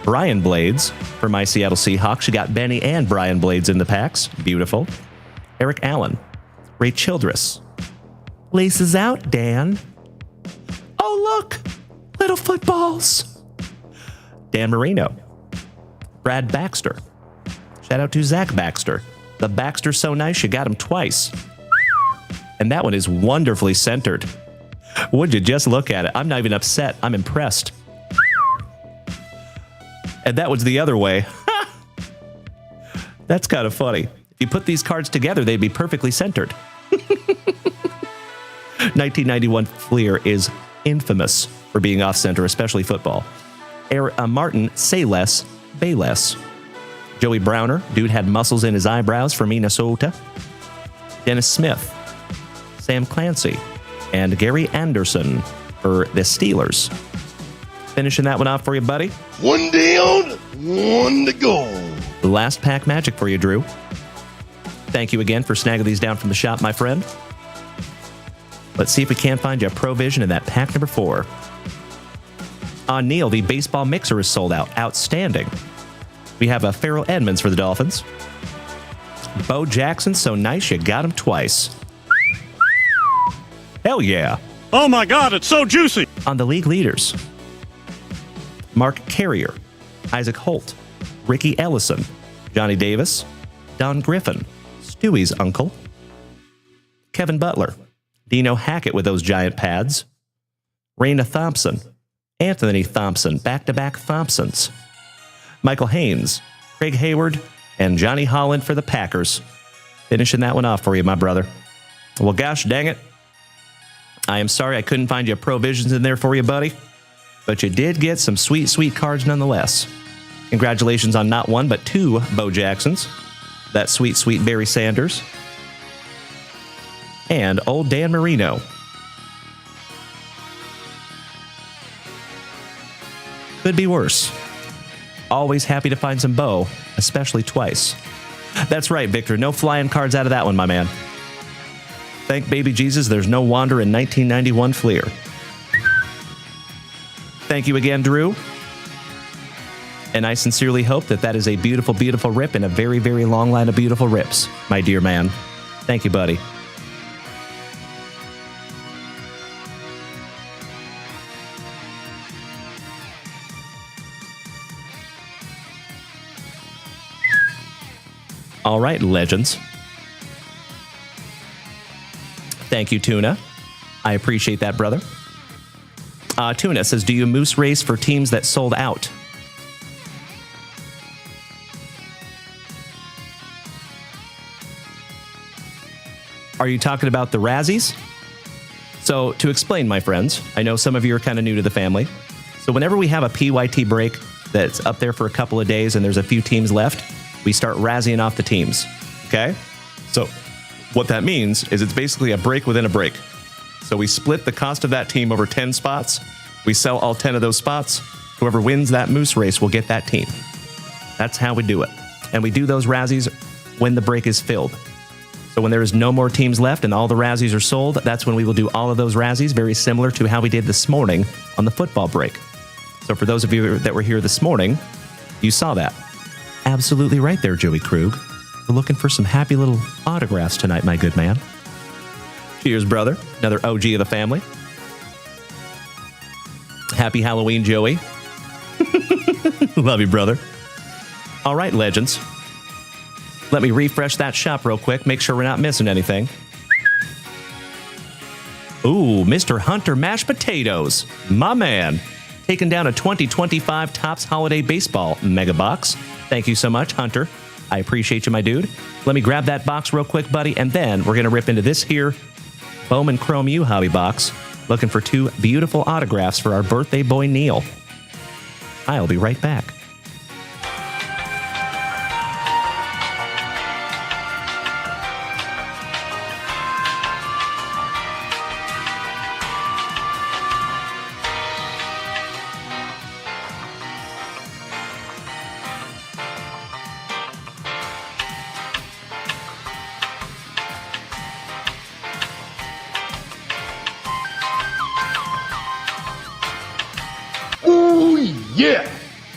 Brian Blades for my Seattle Seahawks. You got Benny and Brian Blades in the packs. Beautiful. Eric Allen. Ray Childress. Laces out, Dan. Oh, look. Little footballs. Dan Marino. Brad Baxter. Shout out to Zach Baxter. The Baxter's so nice you got him twice. And that one is wonderfully centered. Would you just look at it? I'm not even upset. I'm impressed. And that was the other way. That's kind of funny. If you put these cards together, they'd be perfectly centered. 1991 Fleer is infamous for being off-center, especially football. Martin Say Less, Bay Less. Joey Browner, dude had muscles in his eyebrows for Minnesota. Dennis Smith. Sam Clancy. And Gary Anderson for the Steelers. Finishing that one off for you, buddy. 1 down, 1 to go. The last pack magic for you, Drew. Thank you again for snagging these down from the shop, my friend. Let's see if we can't find you a Provision in that pack number 4. On Neil, the baseball mixer is sold out. Outstanding. We have a Farrell Edmonds for the Dolphins. Bo Jackson, so nice you got him twice. Hell yeah. Oh my God, it's so juicy. On the league leaders, Mark Carrier, Isaac Holt, Ricky Ellison, Johnny Davis, Don Griffin, Stewie's uncle, Kevin Butler, Dino Hackett with those giant pads, Raina Thompson, Anthony Thompson, back-to-back Thompsons, Michael Haynes, Craig Hayward, and Johnny Holland for the Packers. Finishing that one off for you, my brother. Well, gosh dang it. I am sorry I couldn't find you a Provisions in there for you, buddy. But you did get some sweet, sweet cards nonetheless. Congratulations on not one, but two Bo Jacksons. That sweet, sweet Barry Sanders. And old Dan Marino. Could be worse. Always happy to find some Bo, especially twice. That's right, Victor. No flying cards out of that one, my man. Thank baby Jesus, there's no Wander in 1991 Fleer. Thank you again, Drew. And I sincerely hope that that is a beautiful, beautiful rip in a very, very long line of beautiful rips, my dear man. Thank you, buddy. All right, legends. Thank you, Tuna. I appreciate that, brother. Tuna says, do you moose race for teams that sold out? Are you talking about the Razzies? So, to explain, my friends, I know some of you are kind of new to the family. So whenever we have a PYT break that's up there for a couple of days and there's a few teams left, we start Razzying off the teams, okay? So what that means is it's basically a break within a break. So we split the cost of that team over 10 spots. We sell all 10 of those spots. Whoever wins that moose race will get that team. That's how we do it. And we do those Razzies when the break is filled. So when there is no more teams left and all the Razzies are sold, that's when we will do all of those Razzies, very similar to how we did this morning on the football break. So for those of you that were here this morning, you saw that. Absolutely right there, Joey Krug. We're looking for some happy little autographs tonight, my good man. Cheers, brother. Another OG of the family. Happy Halloween, Joey. Love you, brother. All right, legends. Let me refresh that shop real quick, make sure we're not missing anything. Ooh, Mr. Hunter Mashed Potatoes. My man. Taking down a 2025 Topps Holiday Baseball Mega Box. Thank you so much, Hunter. I appreciate you, my dude. Let me grab that box real quick, buddy, and then we're going to rip into this here Bowman Chrome U hobby box, looking for two beautiful autographs for our birthday boy, Neil. I'll be right back. Yeah!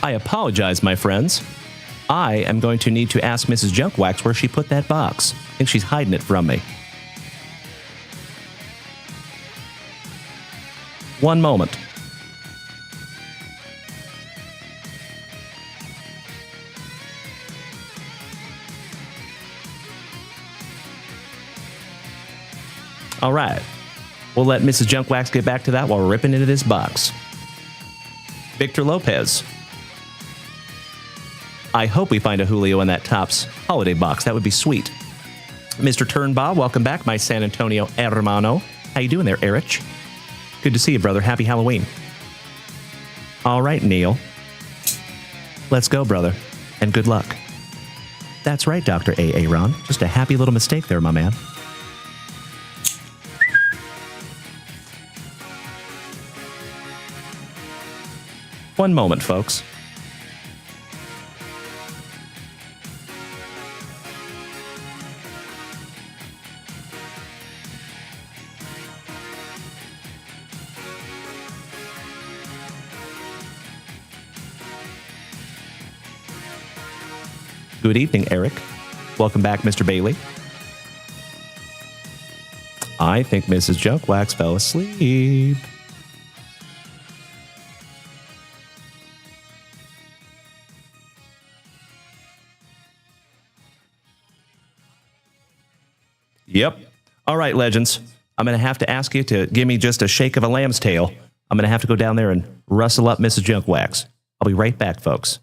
I apologize, my friends. I am going to need to ask Mrs. Junkwax where she put that box. I think she's hiding it from me. One moment. All right. We'll let Mrs. Junkwax get back to that while we're ripping into this box. Victor Lopez. I hope we find a Julio in that Topps holiday box. That would be sweet. Mr. Turnbaugh, welcome back, my San Antonio hermano. How you doing there, Erich? Good to see you, brother. Happy Halloween. All right, Neil. Let's go, brother. And good luck. That's right, Dr. A. Aaron. Just a happy little mistake there, my man. One moment, folks. Good evening, Eric. Welcome back, Mr. Bailey. I think Mrs. Junkwax fell asleep. Yep. All right, legends. I'm going to have to ask you to give me just a shake of a lamb's tail. I'm going to have to go down there and rustle up Mrs. Junkwax. I'll be right back, folks.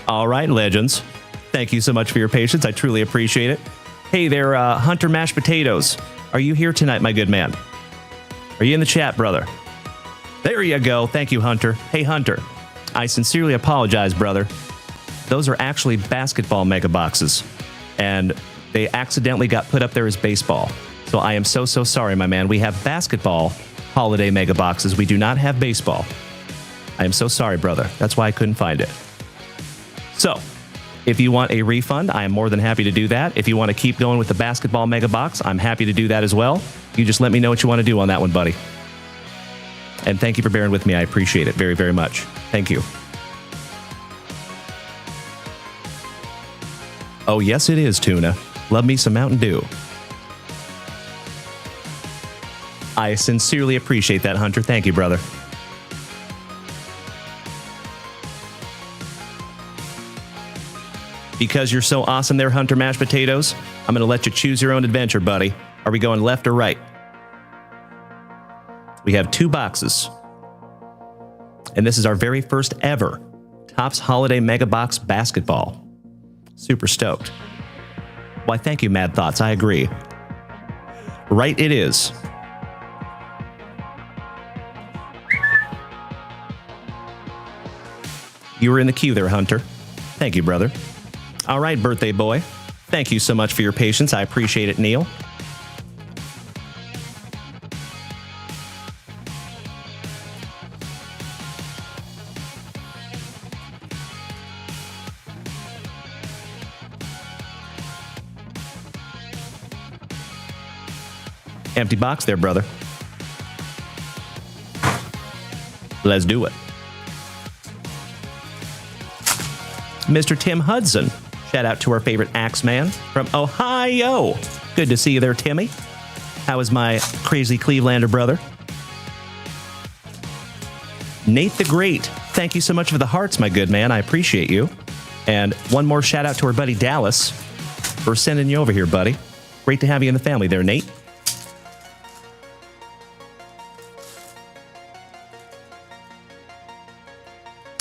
All right, legends. Thank you so much for your patience. I truly appreciate it. Hey there, Hunter Mashed Potatoes. Are you here tonight, my good man? Are you in the chat, brother? There you go. Thank you, Hunter. Hey, Hunter. I sincerely apologize, brother. Those are actually basketball mega boxes, and they accidentally got put up there as baseball. So I am so sorry, my man. We have basketball holiday mega boxes. We do not have baseball. I am so sorry, brother. That's why I couldn't find it. So, if you want a refund, I am more than happy to do that. If you want to keep going with the basketball mega box, I'm happy to do that as well. You just let me know what you want to do on that one, buddy. And thank you for bearing with me. I appreciate it very, very much. Thank you. Oh, yes, it is, Tuna. Love me some Mountain Dew. I sincerely appreciate that, Hunter. Thank you, brother. Because you're so awesome there, Hunter Mashed Potatoes, I'm going to let you choose your own adventure, buddy. Are we going left or right? We have 2 boxes. And this is our very first ever Topps Holiday Mega Box Basketball. Super stoked. Why, thank you, Mad Thoughts. I agree. Right it is. You were in the queue there, Hunter. Thank you, brother. All right, birthday boy. Thank you so much for your patience. I appreciate it, Neil. Empty box there, brother. Let's do it. Mr. Tim Hudson. Shout out to our favorite Axeman from Ohio. Good to see you there, Timmy. How is my crazy Clevelander brother? Nate the Great. Thank you so much for the hearts, my good man. I appreciate you. And one more shout out to our buddy Dallas for sending you over here, buddy. Great to have you in the family there, Nate.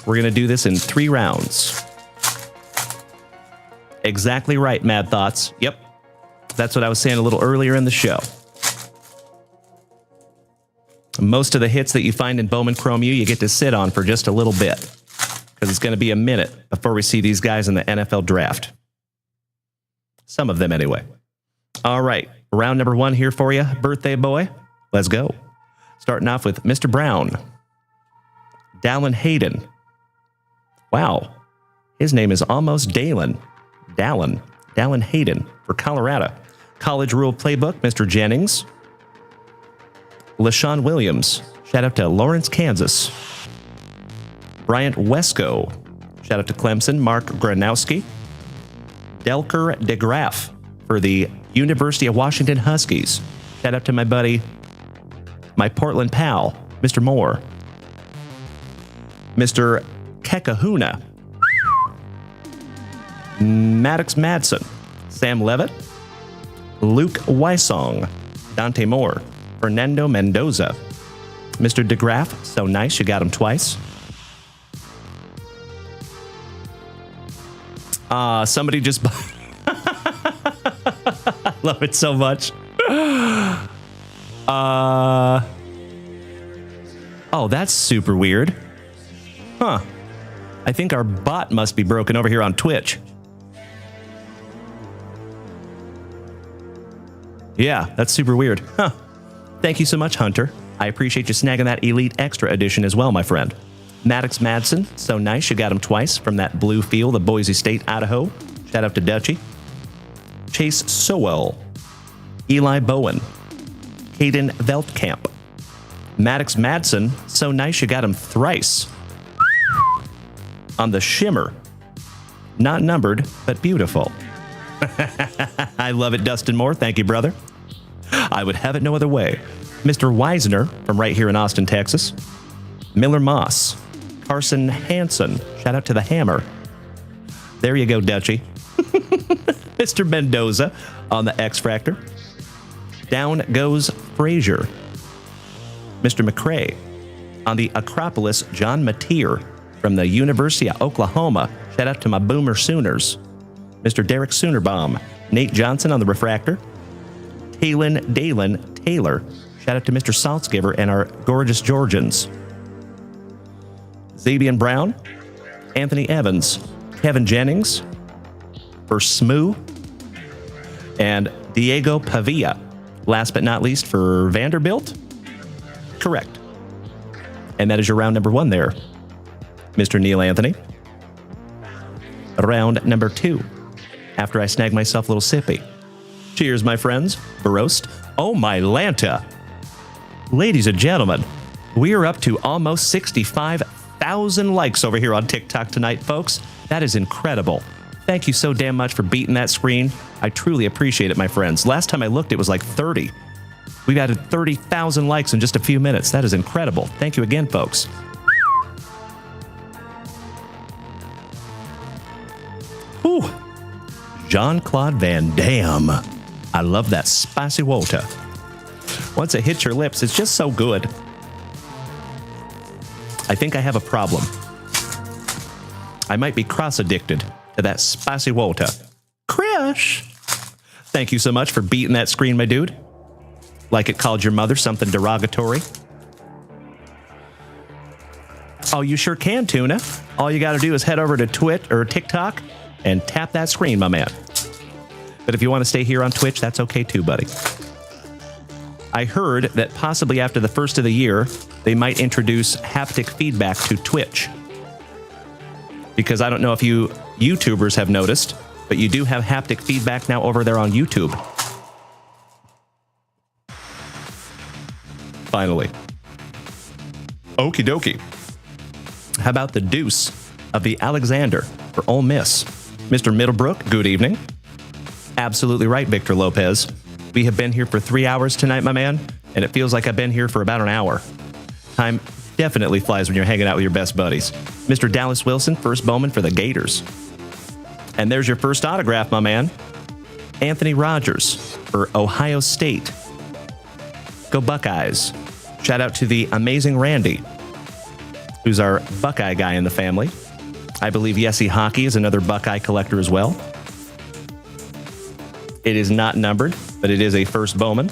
We're going to do this in 3 rounds. Exactly right, Mad Thoughts. Yep. That's what I was saying a little earlier in the show. Most of the hits that you find in Bowman Chrome U, you get to sit on for just a little bit. Because it's going to be a minute before we see these guys in the NFL draft. Some of them, anyway. All right. Round number 1 here for you, birthday boy. Let's go. Starting off with Mr. Brown. Dallin Hayden. Wow. His name is almost Dalen. Dallin Hayden for Colorado. College Rule Playbook, Mr. Jennings. LaShawn Williams. Shout out to Lawrence, Kansas. Bryant Wesco. Shout out to Clemson. Mark Granowski. Delker DeGraff for the University of Washington Huskies. Shout out to my buddy, my Portland pal, Mr. Moore. Mr. Kekahuna. Maddox Madsen, Sam Levitt, Luke Wysong, Dante Moore, Fernando Mendoza, Mr. DeGraff, so nice, you got him twice. Somebody just... I love it so much. Oh, that's super weird. Huh. I think our bot must be broken over here on Twitch. Yeah, that's super weird. Huh. Thank you so much, Hunter. I appreciate you snagging that Elite Extra Edition as well, my friend. Maddox Madsen, so nice, you got him twice from that blue field of Boise State, Idaho. Shout out to Dutchie. Chase Sowell. Eli Bowen. Caden Veldkamp. Maddox Madsen, so nice, you got him thrice. On the shimmer. Not numbered, but beautiful. I love it, Dustin Moore. Thank you, brother. I would have it no other way. Mr. Weisner from right here in Austin, Texas. Miller Moss. Carson Hansen. Shout out to the Hammer. There you go, Dutchie. Mr. Mendoza on the X Fractor. Down goes Frazier. Mr. McCrae on the Acropolis, John Mateer from the University of Oklahoma. Shout out to my Boomer Sooners. Mr. Derek Soonerbaum. Nate Johnson on the refractor. Dalen Taylor. Shout out to Mr. Saltzgiver and our gorgeous Georgians. Zabian Brown. Anthony Evans. Kevin Jennings. For Smoo. And Diego Pavia. Last but not least for Vanderbilt. Correct. And that is your round number 1 there, Mr. Neil Anthony. Round number 2. After I snag myself a little sippy. Cheers, my friends. Barost. Oh, my Lanta. Ladies and gentlemen, we are up to almost 65,000 likes over here on TikTok tonight, folks. That is incredible. Thank you so damn much for beating that screen. I truly appreciate it, my friends. Last time I looked, it was like 30. We've added 30,000 likes in just a few minutes. That is incredible. Thank you again, folks. Whew. Jean-Claude Van Damme. I love that spicy water. Once it hits your lips, it's just so good. I think I have a problem. I might be cross-addicted to that spicy water. Crash! Thank you so much for beating that screen, my dude. Like it called your mother something derogatory. Oh, you sure can, Tuna. All you got to do is head over to Twitch or TikTok and tap that screen, my man. But if you want to stay here on Twitch, that's okay too, buddy. I heard that possibly after the first of the year, they might introduce haptic feedback to Twitch. Because I don't know if you YouTubers have noticed, but you do have haptic feedback now over there on YouTube. Finally. Okie dokie. How about the deuce of the Alexander for Ole Miss? Mr. Middlebrook, good evening. Absolutely right, Victor Lopez. We have been here for 3 hours tonight, my man, and it feels like I've been here for about an hour. Time definitely flies when you're hanging out with your best buddies. Mr. Dallas Wilson, first Bowman for the Gators. And there's your first autograph, my man. Anthony Rogers for Ohio State. Go Buckeyes. Shout out to the amazing Randy, who's our Buckeye guy in the family. I believe Yessie Hockey is another Buckeye collector as well. It is not numbered, but it is a first Bowman.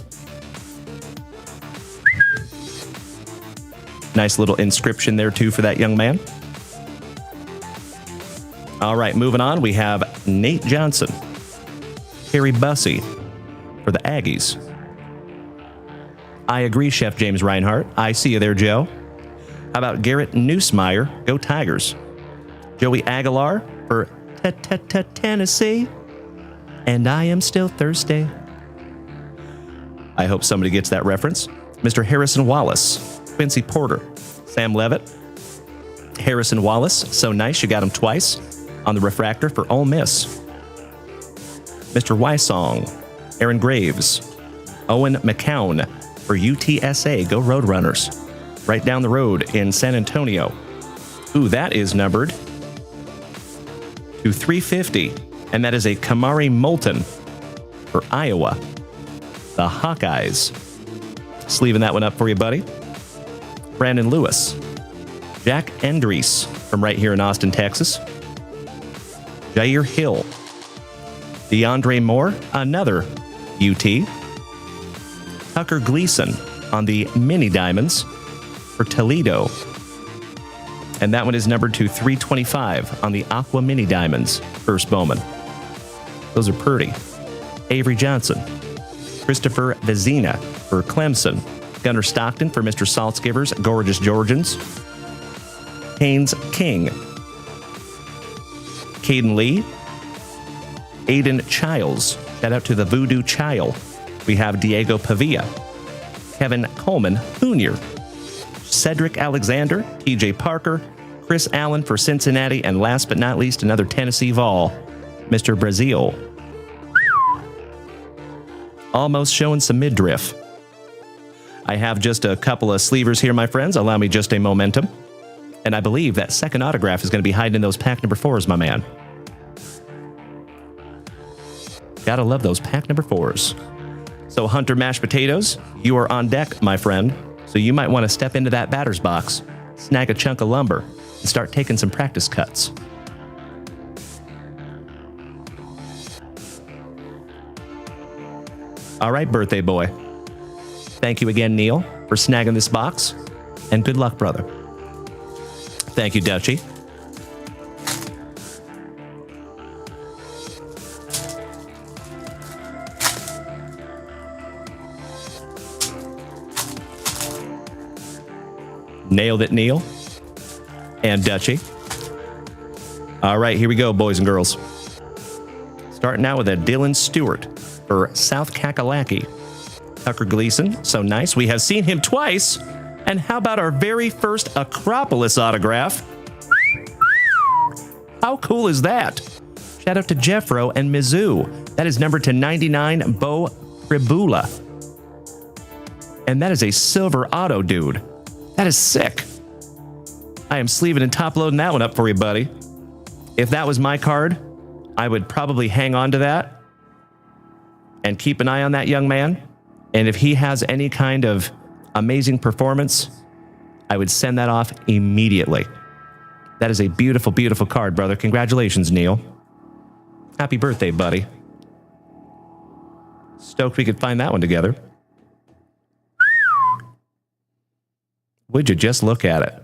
Nice little inscription there, too, for that young man. All right, moving on, we have Nate Johnson. Harry Bussey for the Aggies. I agree, Chef James Reinhart. I see you there, Joe. How about Garrett Neusmeyer? Go Tigers. Joey Aguilar for Tennessee. And I am still thirsty. I hope somebody gets that reference. Mr. Harrison Wallace. Quincy Porter. Sam Levitt. Harrison Wallace. So nice, you got him twice. On the refractor for Ole Miss. Mr. Wysong. Aaron Graves. Owen McCown for UTSA. Go Roadrunners. Right down the road in San Antonio. Ooh, that is numbered to 350. And that is a Kamari Moulton for Iowa. The Hawkeyes. Sleeving that one up for you, buddy. Brandon Lewis. Jack Endries from right here in Austin, Texas. Jair Hill. DeAndre Moore, another UT. Tucker Gleason on the Mini Diamonds for Toledo. And that one is numbered to 325 on the Aqua Mini Diamonds, first Bowman. Those are pretty. Avery Johnson. Christopher Vezina for Clemson. Gunnar Stockton for Mr. Saltzgiver's Gorgeous Georgians. Haynes King. Caden Lee. Aiden Childs. Shout out to the Voodoo Child. We have Diego Pavia. Kevin Coleman Jr. Cedric Alexander. TJ Parker. Chris Allen for Cincinnati. And last but not least, another Tennessee Vol. Mr. Brazil. Almost showing some midriff. I have just a couple of sleevers here, my friends. Allow me just a momentum. And I believe that second autograph is going to be hiding in those pack number 4s, my man. Gotta love those pack number 4s. So Hunter Mashed Potatoes, you are on deck, my friend. So you might want to step into that batter's box, snag a chunk of lumber, and start taking some practice cuts. All right, birthday boy. Thank you again, Neil, for snagging this box. And good luck, brother. Thank you, Dutchie. Nailed it, Neil. And Dutchie. All right, here we go, boys and girls. Starting out with a Dylan Stewart for South Kakalaki. Tucker Gleason, so nice. We have seen him twice. And how about our very first Acropolis autograph? How cool is that? Shout out to Jeffro and Mizzou. That is number to 99, Bo Pribula. And that is a silver auto, dude. That is sick. I am sleeving and top loading that one up for you, buddy. If that was my card, I would probably hang on to that and keep an eye on that young man. And if he has any kind of amazing performance, I would send that off immediately. That is a beautiful, beautiful card, brother. Congratulations, Neil. Happy birthday, buddy. Stoked we could find that one together. Would you just look at it?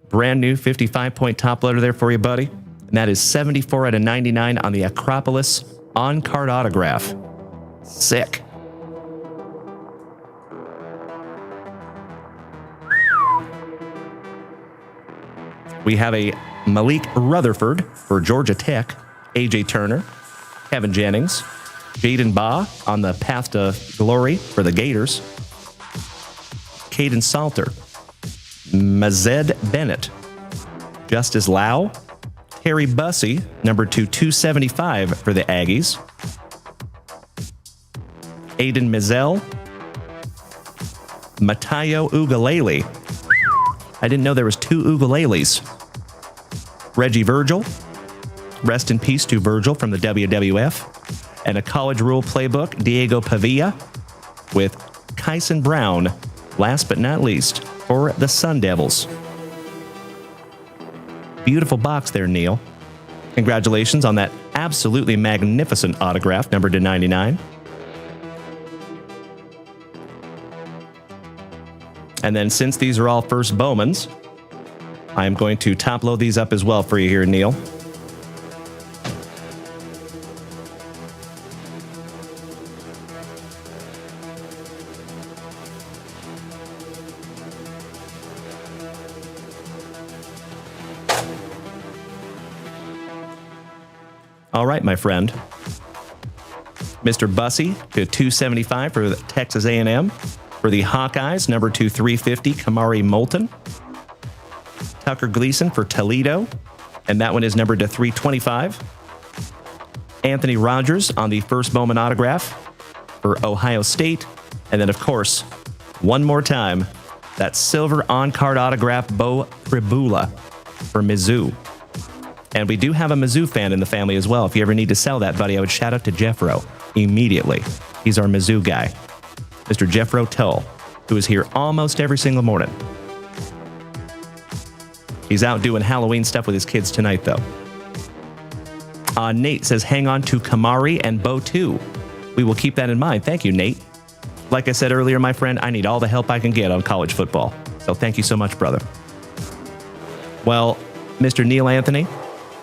Brand new 55-point top loader there for you, buddy. And that is 74 out of 99 on the Acropolis on-card autograph. Sick. We have a Malik Rutherford for Georgia Tech, AJ Turner, Kevin Jennings, Jaden Baugh on the path to glory for the Gators, Caden Salter, Mazed Bennett, Justice Lau, Terry Bussey, number 275 for the Aggies, Aiden Mizell, Matayo Ugalele. I didn't know there was two Ugaleles. Reggie Virgil, rest in peace to Virgil from the WWF, and a college rule playbook, Diego Pavia, with Kyson Brown, last but not least, for the Sun Devils. Beautiful box there, Neil. Congratulations on that absolutely magnificent autograph, numbered to 99. And then since these are all first Bowmans, I'm going to top load these up as well for you here, Neil. All right, my friend. Mr. Bussey to 275 for Texas A&M. For the Hawkeyes, number 350, Kamari Moulton. Tucker Gleason for Toledo, and that one is numbered to 325. Anthony Rogers on the first Bowman autograph for Ohio State. And then, of course, one more time, that silver on-card autograph, Bo Pribula for Mizzou. And we do have a Mizzou fan in the family as well. If you ever need to sell that, buddy, I would shout out to Jeffro immediately. He's our Mizzou guy. Mr. Jeffro Tull, who is here almost every single morning. He's out doing Halloween stuff with his kids tonight, though. Nate says, hang on to Kamari and Bo, too. We will keep that in mind. Thank you, Nate. Like I said earlier, my friend, I need all the help I can get on college football. So thank you so much, brother. Well, Mr. Neil Anthony,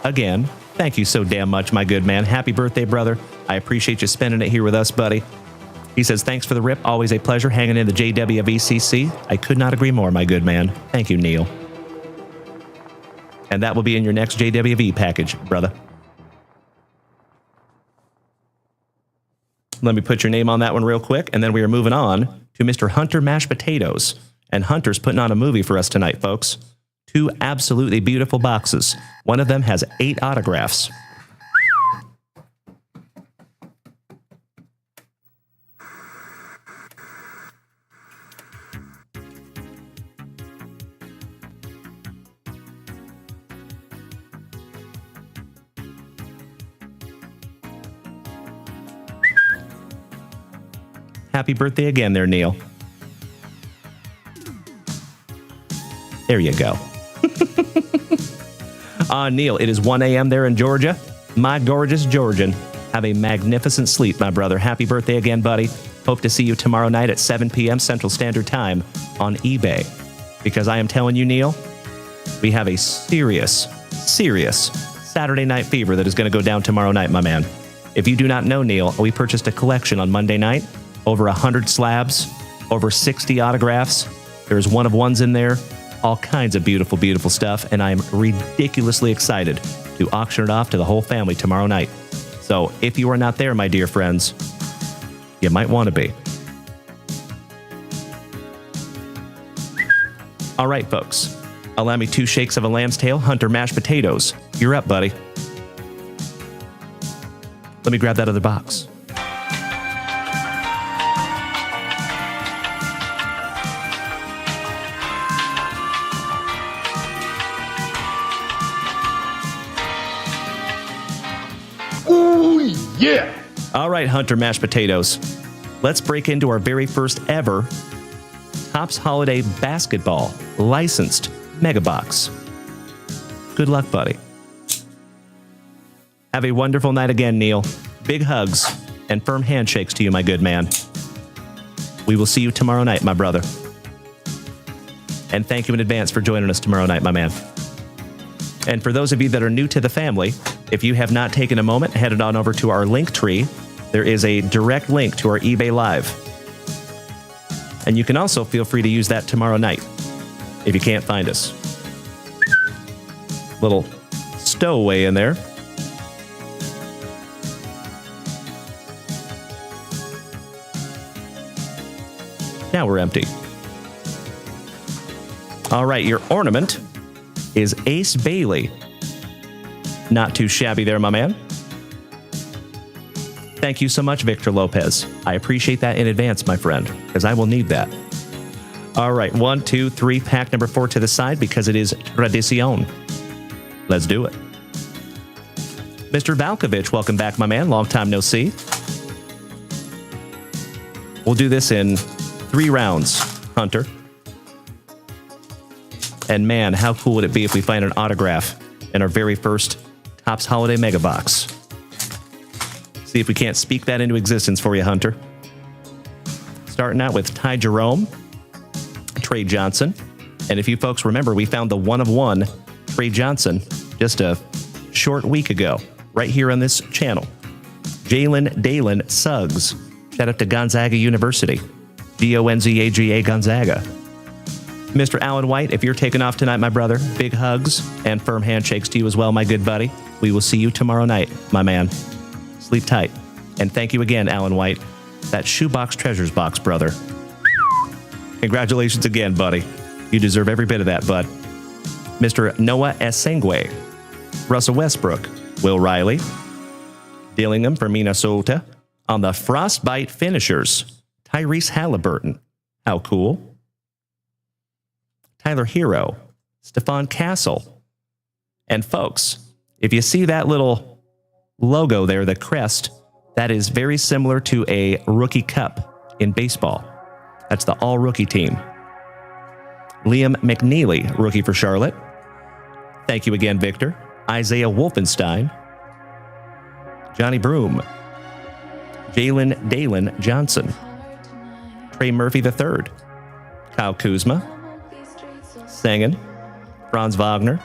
again, thank you so damn much, my good man. Happy birthday, brother. I appreciate you spending it here with us, buddy. He says, thanks for the rip. Always a pleasure hanging in the JWVCC. I could not agree more, my good man. Thank you, Neil. And that will be in your next JWV package, brother. Let me put your name on that one real quick, and then we are moving on to Mr. Hunter Mashed Potatoes. And Hunter's putting on a movie for us tonight, folks. 2 absolutely beautiful boxes. One of them has 8 autographs. Happy birthday again there, Neil. There you go. Neil, it is 1 a.m. there in Georgia. My gorgeous Georgian. Have a magnificent sleep, my brother. Happy birthday again, buddy. Hope to see you tomorrow night at 7 p.m. Central Standard Time on eBay. Because I am telling you, Neil, we have a serious Saturday night fever that is going to go down tomorrow night, my man. If you do not know, Neil, we purchased a collection on Monday night. Over 100 slabs, over 60 autographs. There's one-of-ones in there. All kinds of beautiful, beautiful stuff. And I'm ridiculously excited to auction it off to the whole family tomorrow night. So if you are not there, my dear friends, you might want to be. All right, folks. Allow me 2 shakes of a lamb's tail, Hunter mashed potatoes. You're up, buddy. Let me grab that other box. Ooh, yeah. All right, Hunter mashed potatoes. Let's break into our very first ever Topps Holiday Basketball licensed mega box. Good luck, buddy. Have a wonderful night again, Neil. Big hugs and firm handshakes to you, my good man. We will see you tomorrow night, my brother. And thank you in advance for joining us tomorrow night, my man. And for those of you that are new to the family, if you have not taken a moment, headed on over to our link tree. There is a direct link to our eBay Live. And you can also feel free to use that tomorrow night if you can't find us. Little stowaway in there. Now we're empty. All right, your ornament is Ace Bailey. Not too shabby there, my man. Thank you so much, Victor Lopez. I appreciate that in advance, my friend, because I will need that. All right, 1, 2, 3, pack number 4 to the side because it is tradición. Let's do it. Mr. Valkovich, welcome back, my man. Long time no see. We'll do this in 3 rounds, Hunter. And man, how cool would it be if we find an autograph in our very first Topps Holiday Mega Box? See if we can't speak that into existence for you, Hunter. Starting out with Ty Jerome, Trey Johnson. And if you folks remember, we found the one-of-one Trey Johnson just a short week ago, right here on this channel. Jalen Dalen Suggs. Shout out to Gonzaga University. Gonzaga Gonzaga. Mr. Alan White, if you're taking off tonight, my brother, big hugs and firm handshakes to you as well, my good buddy. We will see you tomorrow night, my man. Sleep tight. And thank you again, Alan White. That Shoebox Treasures box, brother. Congratulations again, buddy. You deserve every bit of that, bud. Mr. Noah Esengwe, Russell Westbrook, Will Riley, Dillingham from Minnesota. On the Frostbite Finishers, Tyrese Halliburton. How cool. Tyler Hero, Stephon Castle. And folks, if you see that little logo there, the crest, that is very similar to a rookie cup in baseball. That's the all-rookie team. Liam McNeely, rookie for Charlotte. Thank you again, Victor. Isaiah Wolfenstein. Johnny Broom. Jalen Dalen Johnson. Trey Murphy III. Kyle Kuzma. Sangen. Franz Wagner.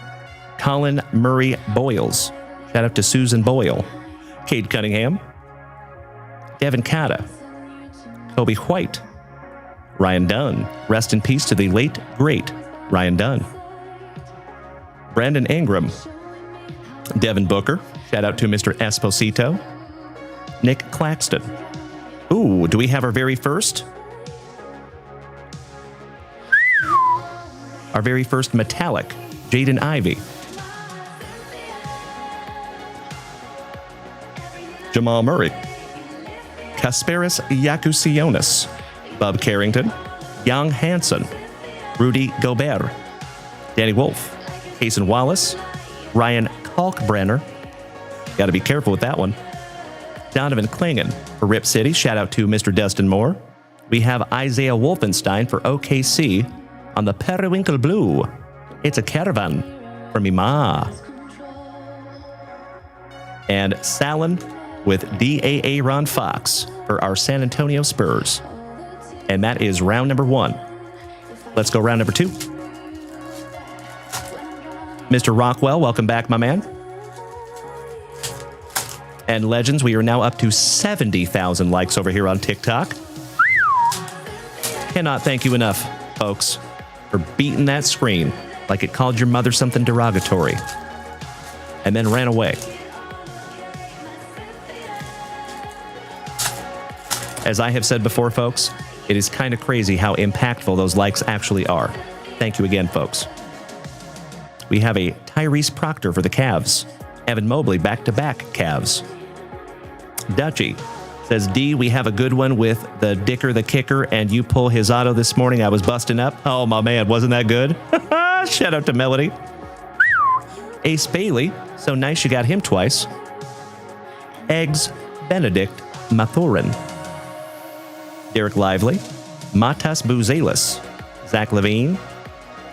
Colin Murray Boyles. Shout out to Susan Boyle. Cade Cunningham. Devin Cotta. Kobe White. Ryan Dunn. Rest in peace to the late, great Ryan Dunn. Brandon Ingram. Devin Booker. Shout out to Mr. Esposito. Nick Claxton. Ooh, do we have our very first? Our very first metallic, Jaden Ivey. Jamal Murray. Kasparis Yakusionis. Bub Carrington. Young Hansen. Rudy Gobert. Danny Wolf. Hasten Wallace. Ryan Kalkbrenner. Got to be careful with that one. Donovan Klingon for Rip City. Shout out to Mr. Dustin Moore. We have Isaiah Wolfenstein for OKC on the Periwinkle Blue. It's a caravan from Ima. And Salin with DAA Ron Fox for our San Antonio Spurs. And that is round number 1. Let's go round number 2. Mr. Rockwell, welcome back, my man. And Legends, we are now up to 70,000 likes over here on TikTok. Cannot thank you enough, folks, for beating that screen like it called your mother something derogatory and then ran away. As I have said before, folks, it is kind of crazy how impactful those likes actually are. Thank you again, folks. We have a Tyrese Proctor for the Cavs. Evan Mobley back-to-back Cavs. Dutchy says, D, we have a good one with the Dicker the Kicker, and you pull his auto this morning. I was busting up. Oh, my man, wasn't that good? Shout out to Melody. Ace Bailey, so nice you got him twice. Eggs Benedict Mathurin. Derek Lively. Matas Buzelis. Zach Levine.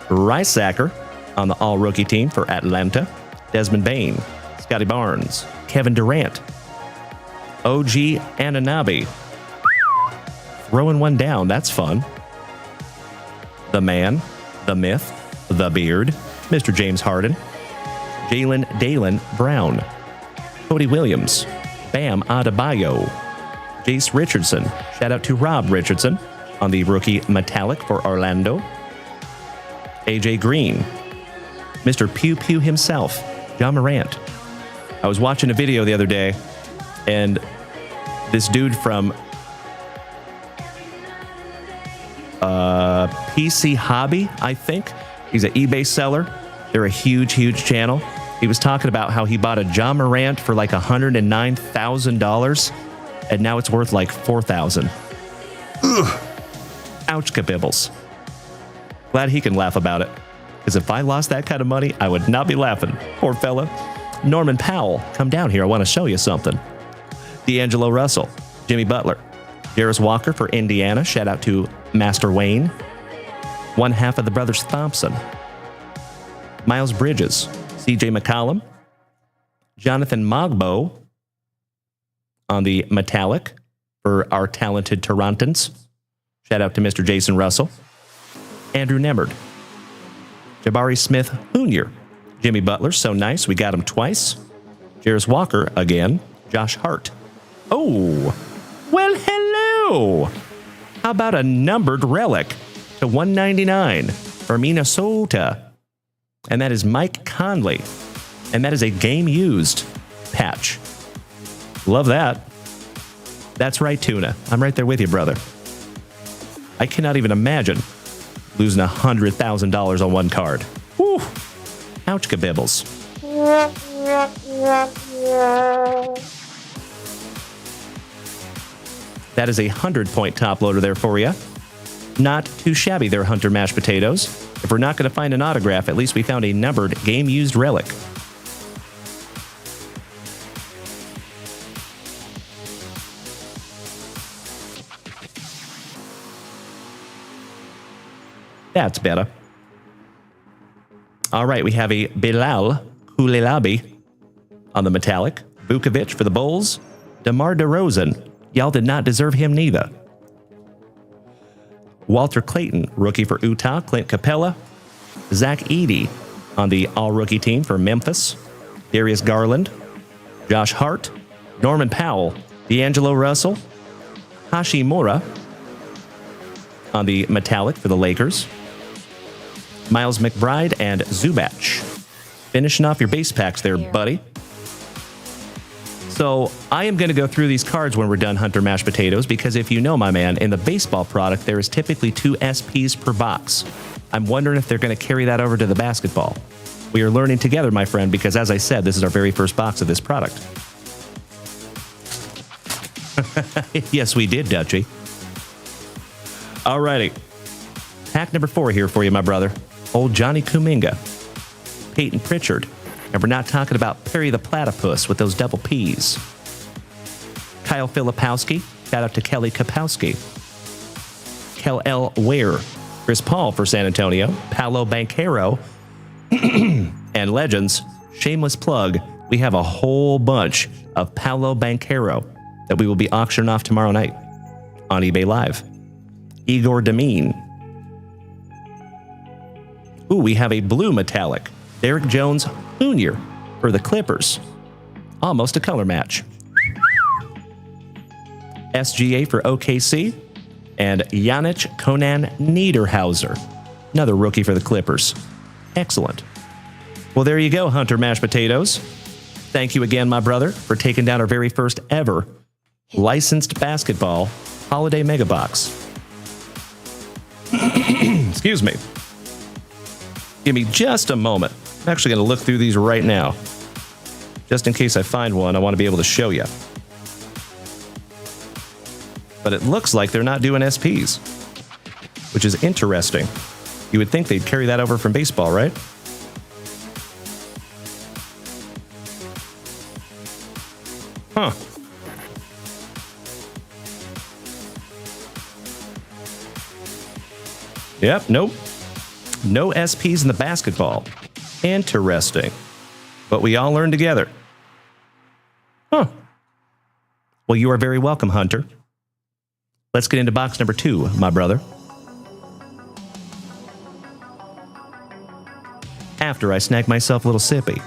Ricesacker on the all-rookie team for Atlanta. Desmond Bain. Scotty Barnes. Kevin Durant. OG Ananabi. Throwing one down, that's fun. The Man, the Myth, the Beard, Mr. James Harden, Jalen Dalen Brown, Cody Williams, Bam Adebayo, Jace Richardson. Shout out to Rob Richardson on the rookie metallic for Orlando. AJ Green, Mr. Pew Pew himself, John Morant. I was watching a video the other day, and this dude from PC Hobby, I think. He's an eBay seller. They're a huge, huge channel. He was talking about how he bought a John Morant for like $109,000, and now it's worth like $4,000. Ouch, kabibbles. Glad he can laugh about it, because if I lost that kind of money, I would not be laughing. Poor fella. Norman Powell, come down here. I want to show you something. D'Angelo Russell, Jimmy Butler, Jarris Walker for Indiana. Shout out to Master Wayne. One half of the brothers Thompson. Miles Bridges, CJ McCollum, Jonathan Mogbo on the metallic for our talented Torontons. Shout out to Mr. Jason Russell. Andrew Nembard, Jabari Smith Jr., Jimmy Butler, so nice, we got him twice. Jarris Walker again. Josh Hart. Oh, well, hello. How about a numbered relic to 199 for Minnesota? And that is Mike Conley. And that is a game-used patch. Love that. That's right, Tuna. I'm right there with you, brother. I cannot even imagine losing $100,000 on one card. Whew. Ouch, kabibbles. That is a 100-point top loader there for you. Not too shabby there, Hunter Mashed Potatoes. If we're not going to find an autograph, at least we found a numbered game-used relic. That's better. All right, we have a Bilal Kulelabi on the metallic. Vukovic for the Bulls. DeMar DeRozan. Y'all did not deserve him neither. Walter Clayton, rookie for Utah. Clint Capella. Zach Edey on the all-rookie team for Memphis. Darius Garland. Josh Hart. Norman Powell. D'Angelo Russell. Hashimura on the metallic for the Lakers. Miles McBride and Zubac. Finishing off your base packs there, buddy. So I am going to go through these cards when we're done, Hunter Mashed Potatoes, because if you know, my man, in the baseball product, there is typically 2 SPs per box. I'm wondering if they're going to carry that over to the basketball. We are learning together, my friend, because as I said, this is our very first box of this product. Yes, we did, Dutchy. Alrighty. Pack number 4 here for you, my brother. Old Johnny Kuminga. Peyton Pritchard. And we're not talking about Perry the Platypus with those double P's. Kyle Filipowski. Shout out to Kelly Kapowski. Kel L. Ware. Chris Paul for San Antonio. Paolo Banchero. And Legends. Shameless plug. we have a whole bunch of Paolo Banchero that we will be auctioning off tomorrow night on eBay Live. Igor Demine. Ooh, we have a blue metallic. Derek Jones Jr. for the Clippers. Almost a color match. SGA for OKC. And Yannick Conan Niederhauser. Another rookie for the Clippers. Excellent. Well, there you go, Hunter Mashed Potatoes. Thank you again, my brother, for taking down our very first ever licensed basketball holiday mega box. Excuse me. Give me just a moment. I'm actually going to look through these right now. Just in case I find one, I want to be able to show you. But it looks like they're not doing SPs, which is interesting. You would think they'd carry that over from baseball, right? Huh. Yep, nope. No SPs in the basketball. Interesting. But we all learn together. Huh. Well, you are very welcome, Hunter. Let's get into box number 2, my brother. After I snag myself a little sippy.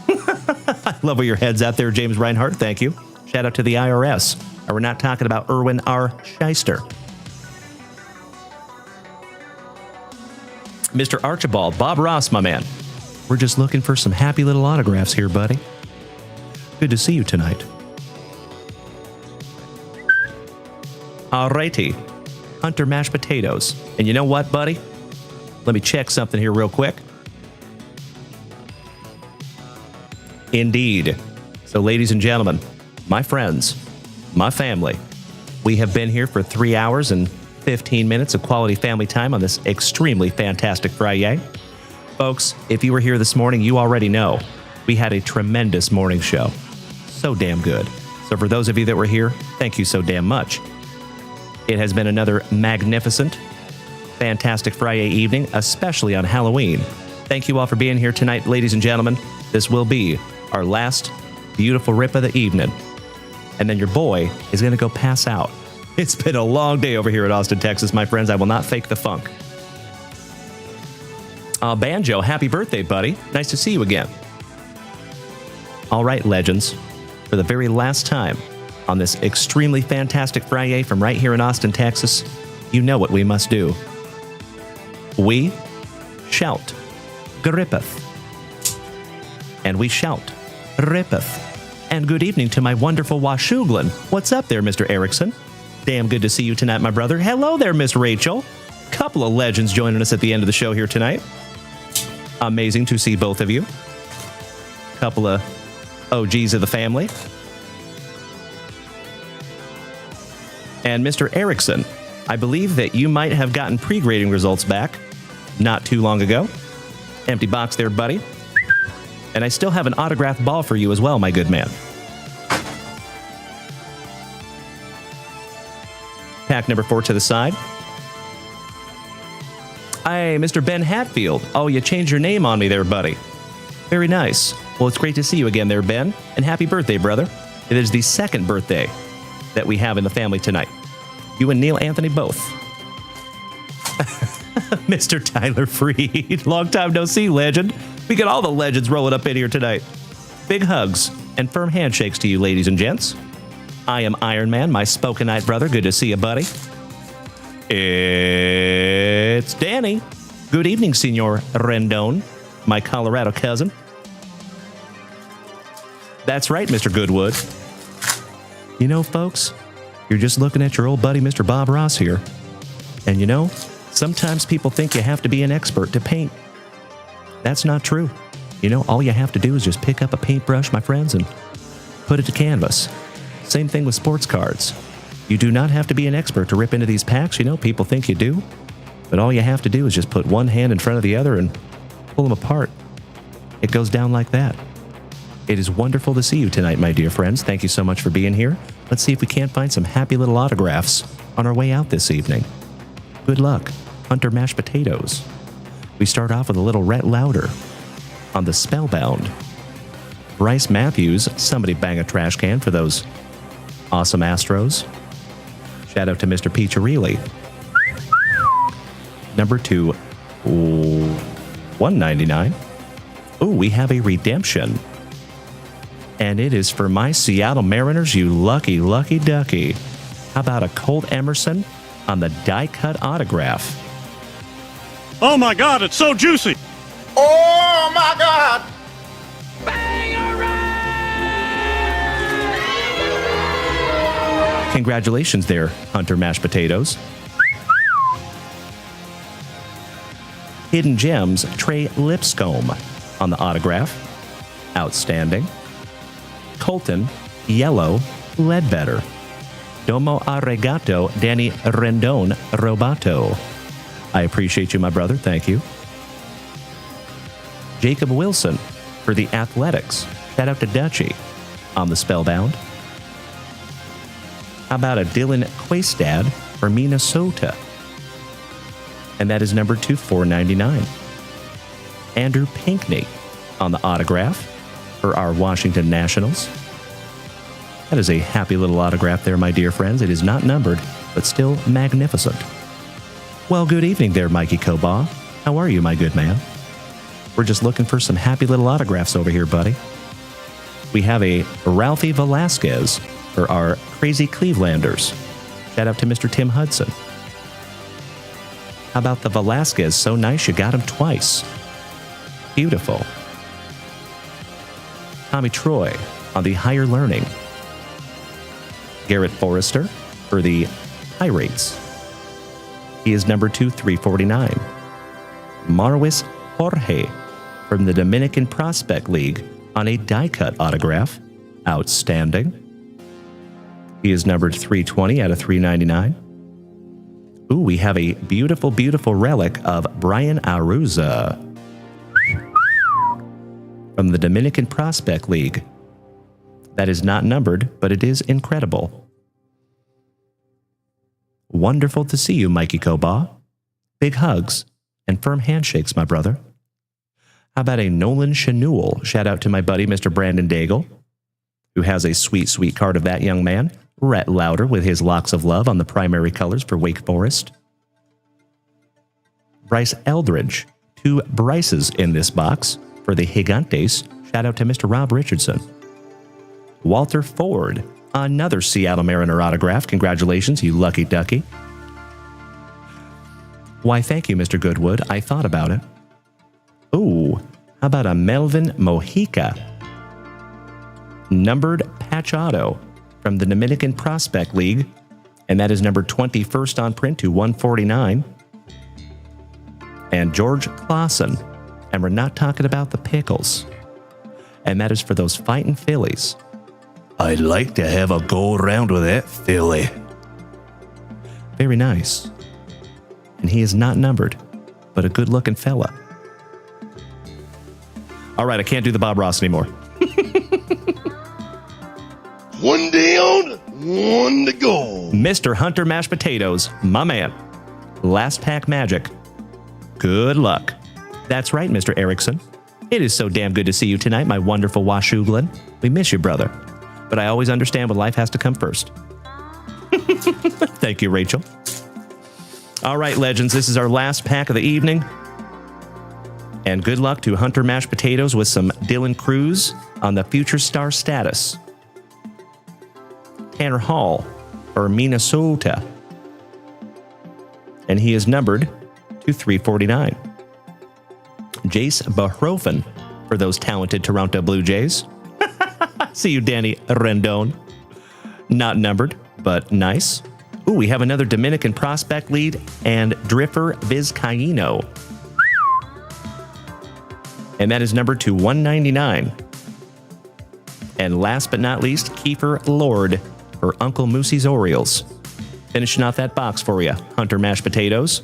I love where your head's at there, James Reinhardt. Thank you. Shout out to the IRS. And we're not talking about Erwin R. Shyster. Mr. Archibald, Bob Ross, my man. We're just looking for some happy little autographs here, buddy. Good to see you tonight. Alrighty. Hunter Mashed Potatoes. And you know what, buddy? Let me check something here real quick. Indeed. So, ladies and gentlemen, my friends, my family, we have been here for 3 hours and 15 minutes of quality family time on this extremely fantastic FryYay. Folks, if you were here this morning, you already know we had a tremendous morning show. So damn good. So for those of you that were here, thank you so damn much. It has been another magnificent, fantastic FryYay evening, especially on Halloween. Thank you all for being here tonight, ladies and gentlemen. This will be our last beautiful rip of the evening. And then your boy is going to go pass out. It's been a long day over here at Austin, Texas, my friends. I will not fake the funk. Banjo, happy birthday, buddy. Nice to see you again. All right, legends. For the very last time on this extremely fantastic FryYay from right here in Austin, Texas, you know what we must do. We shout, grippeth. And we shout, rippeth. And good evening to my wonderful Washouglin. What's up there, Mr. Erickson? Damn good to see you tonight, my brother. Hello there, Miss Rachel. Couple of legends joining us at the end of the show here tonight. Amazing to see both of you. Couple of OGs of the family. And Mr. Erickson, I believe that you might have gotten pre-grading results back not too long ago. Empty box there, buddy. And I still have an autographed ball for you as well, my good man. Pack number 4 to the side. Hey, Mr. Ben Hatfield. Oh, you changed your name on me there, buddy. Very nice. Well, it's great to see you again there, Ben. And happy birthday, brother. It is the second birthday that we have in the family tonight. You and Neil Anthony both. Mr. Tyler Freed. Long time no see, legend. We got all the legends rolling up in here tonight. Big hugs and firm handshakes to you, ladies and gents. I am Iron Man, my Spokenite brother. Good to see you, buddy. It's Danny. Good evening, Senor Rendon, my Colorado cousin. That's right, Mr. Goodwood. You know, folks, you're just looking at your old buddy, Mr. Bob Ross here. And you know, sometimes people think you have to be an expert to paint. That's not true. You know, all you have to do is just pick up a paintbrush, my friends, and put it to canvas. Same thing with sports cards. You do not have to be an expert to rip into these packs. You know, people think you do. But all you have to do is just put one hand in front of the other and pull them apart. It goes down like that. It is wonderful to see you tonight, my dear friends. Thank you so much for being here. Let's see if we can't find some happy little autographs on our way out this evening. Good luck, Hunter Mashed Potatoes. We start off with a little Rhett Lauder. on the Spellbound. Bryce Matthews, somebody bang a trash can for those awesome Astros. Shout out to Mr. Piccirilli. Number 2, $1.99. Oh, we have a redemption. And it is for my Seattle Mariners, you lucky, lucky ducky. How about a Colt Emerson on the die-cut autograph? Oh my God, it's so juicy. Oh my God! Congratulations there, Hunter Mashed Potatoes. Hidden Gems, Trey Lipscomb on the autograph. Outstanding. Colton, Yellow, Ledbetter. Domo Arigato, Danny Rendon, Robato. I appreciate you, my brother. Thank you. Jacob Wilson for the Athletics. Shout out to Dutchie on the Spellbound. How about a Dylan Quaystad for Minnesota? And that is number 2, $4.99. Andrew Pinkney on the autograph for our Washington Nationals. That is a happy little autograph there, my dear friends. It is not numbered, but still magnificent. Well, good evening there, Mikey Kobaugh. How are you, my good man? We're just looking for some happy little autographs over here, buddy. We have a Ralphie Velasquez for our Crazy Clevelanders. Shout out to Mr. Tim Hudson. How about the Velasquez? So nice you got him twice. Beautiful. Tommy Troy on the Higher Learning. Garrett Forrester for the Pirates. He is number 2, $3.49. Marwis Jorge from the Dominican Prospect League on a die-cut autograph. Outstanding. He is numbered 320 out of 399. Ooh, we have a beautiful, beautiful relic of Brian Aruza from the Dominican Prospect League. That is not numbered, but it is incredible. Wonderful to see you, Mikey Kobaugh. Big hugs and firm handshakes, my brother. How about a Nolan Schanuel? Shout out to my buddy, Mr. Brandon Daigle, who has a sweet, sweet card of that young man. Rhett Lauder with his Locks of Love on the primary colors for Wake Forest. Bryce Eldridge, 2 Bryces in this box for the Gigantes. Shout out to Mr. Rob Richardson. Walter Ford, another Seattle Mariner autograph. Congratulations, you lucky ducky. Why, thank you, Mr. Goodwood. I thought about it. Ooh, how about a Melvin Mojica? Numbered patch auto from the Dominican Prospect League, and that is number 21st on print to 149. And George Clausen, and we're not talking about the pickles, and that is for those fighting Phillies. I'd like to have a go around with that Philly. Very nice. And he is not numbered, but a good-looking fella. All right, I can't do the Bob Ross anymore. One down, one to go. Mr. Hunter Mashed Potatoes, my man. Last pack magic. Good luck. That's right, Mr. Erickson. It is so damn good to see you tonight, my wonderful Washouglin. We miss you, brother. But I always understand when life has to come first. Thank you, Rachel. All right, legends, this is our last pack of the evening. And good luck to Hunter Mashed Potatoes with some Dylan Cruz on the Future Star status. Tanner Hall for Minnesota. And he is numbered to 349. Jace Bahrofen for those talented Toronto Blue Jays. See you, Danny Rendon. Not numbered, but nice. Ooh, we have another Dominican Prospect lead and Driffer Vizcaíno. And that is numbered to 199. And last but not least, Kiefer Lord for Uncle Moosey's Orioles. Finishing out that box for you, Hunter Mashed Potatoes.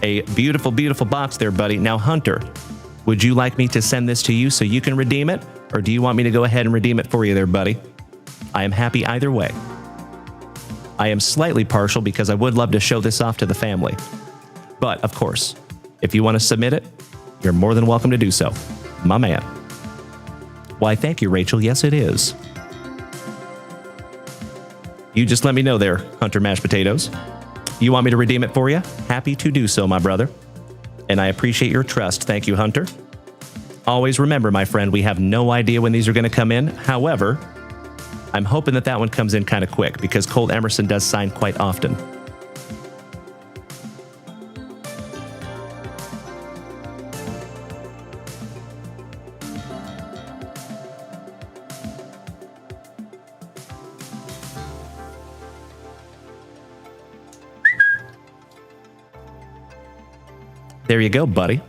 A beautiful, beautiful box there, buddy. Now, Hunter, would you like me to send this to you so you can redeem it? Or do you want me to go ahead and redeem it for you there, buddy? I am happy either way. I am slightly partial because I would love to show this off to the family. But, of course, if you want to submit it, you're more than welcome to do so. My man. Why, thank you, Rachel. Yes, it is. You just let me know there, Hunter Mashed Potatoes. You want me to redeem it for you? Happy to do so, my brother. And I appreciate your trust. Thank you, Hunter. Always remember, my friend, we have no idea when these are going to come in. However, I'm hoping that that one comes in kind of quick because Cole Emerson does sign quite often. There you go, buddy.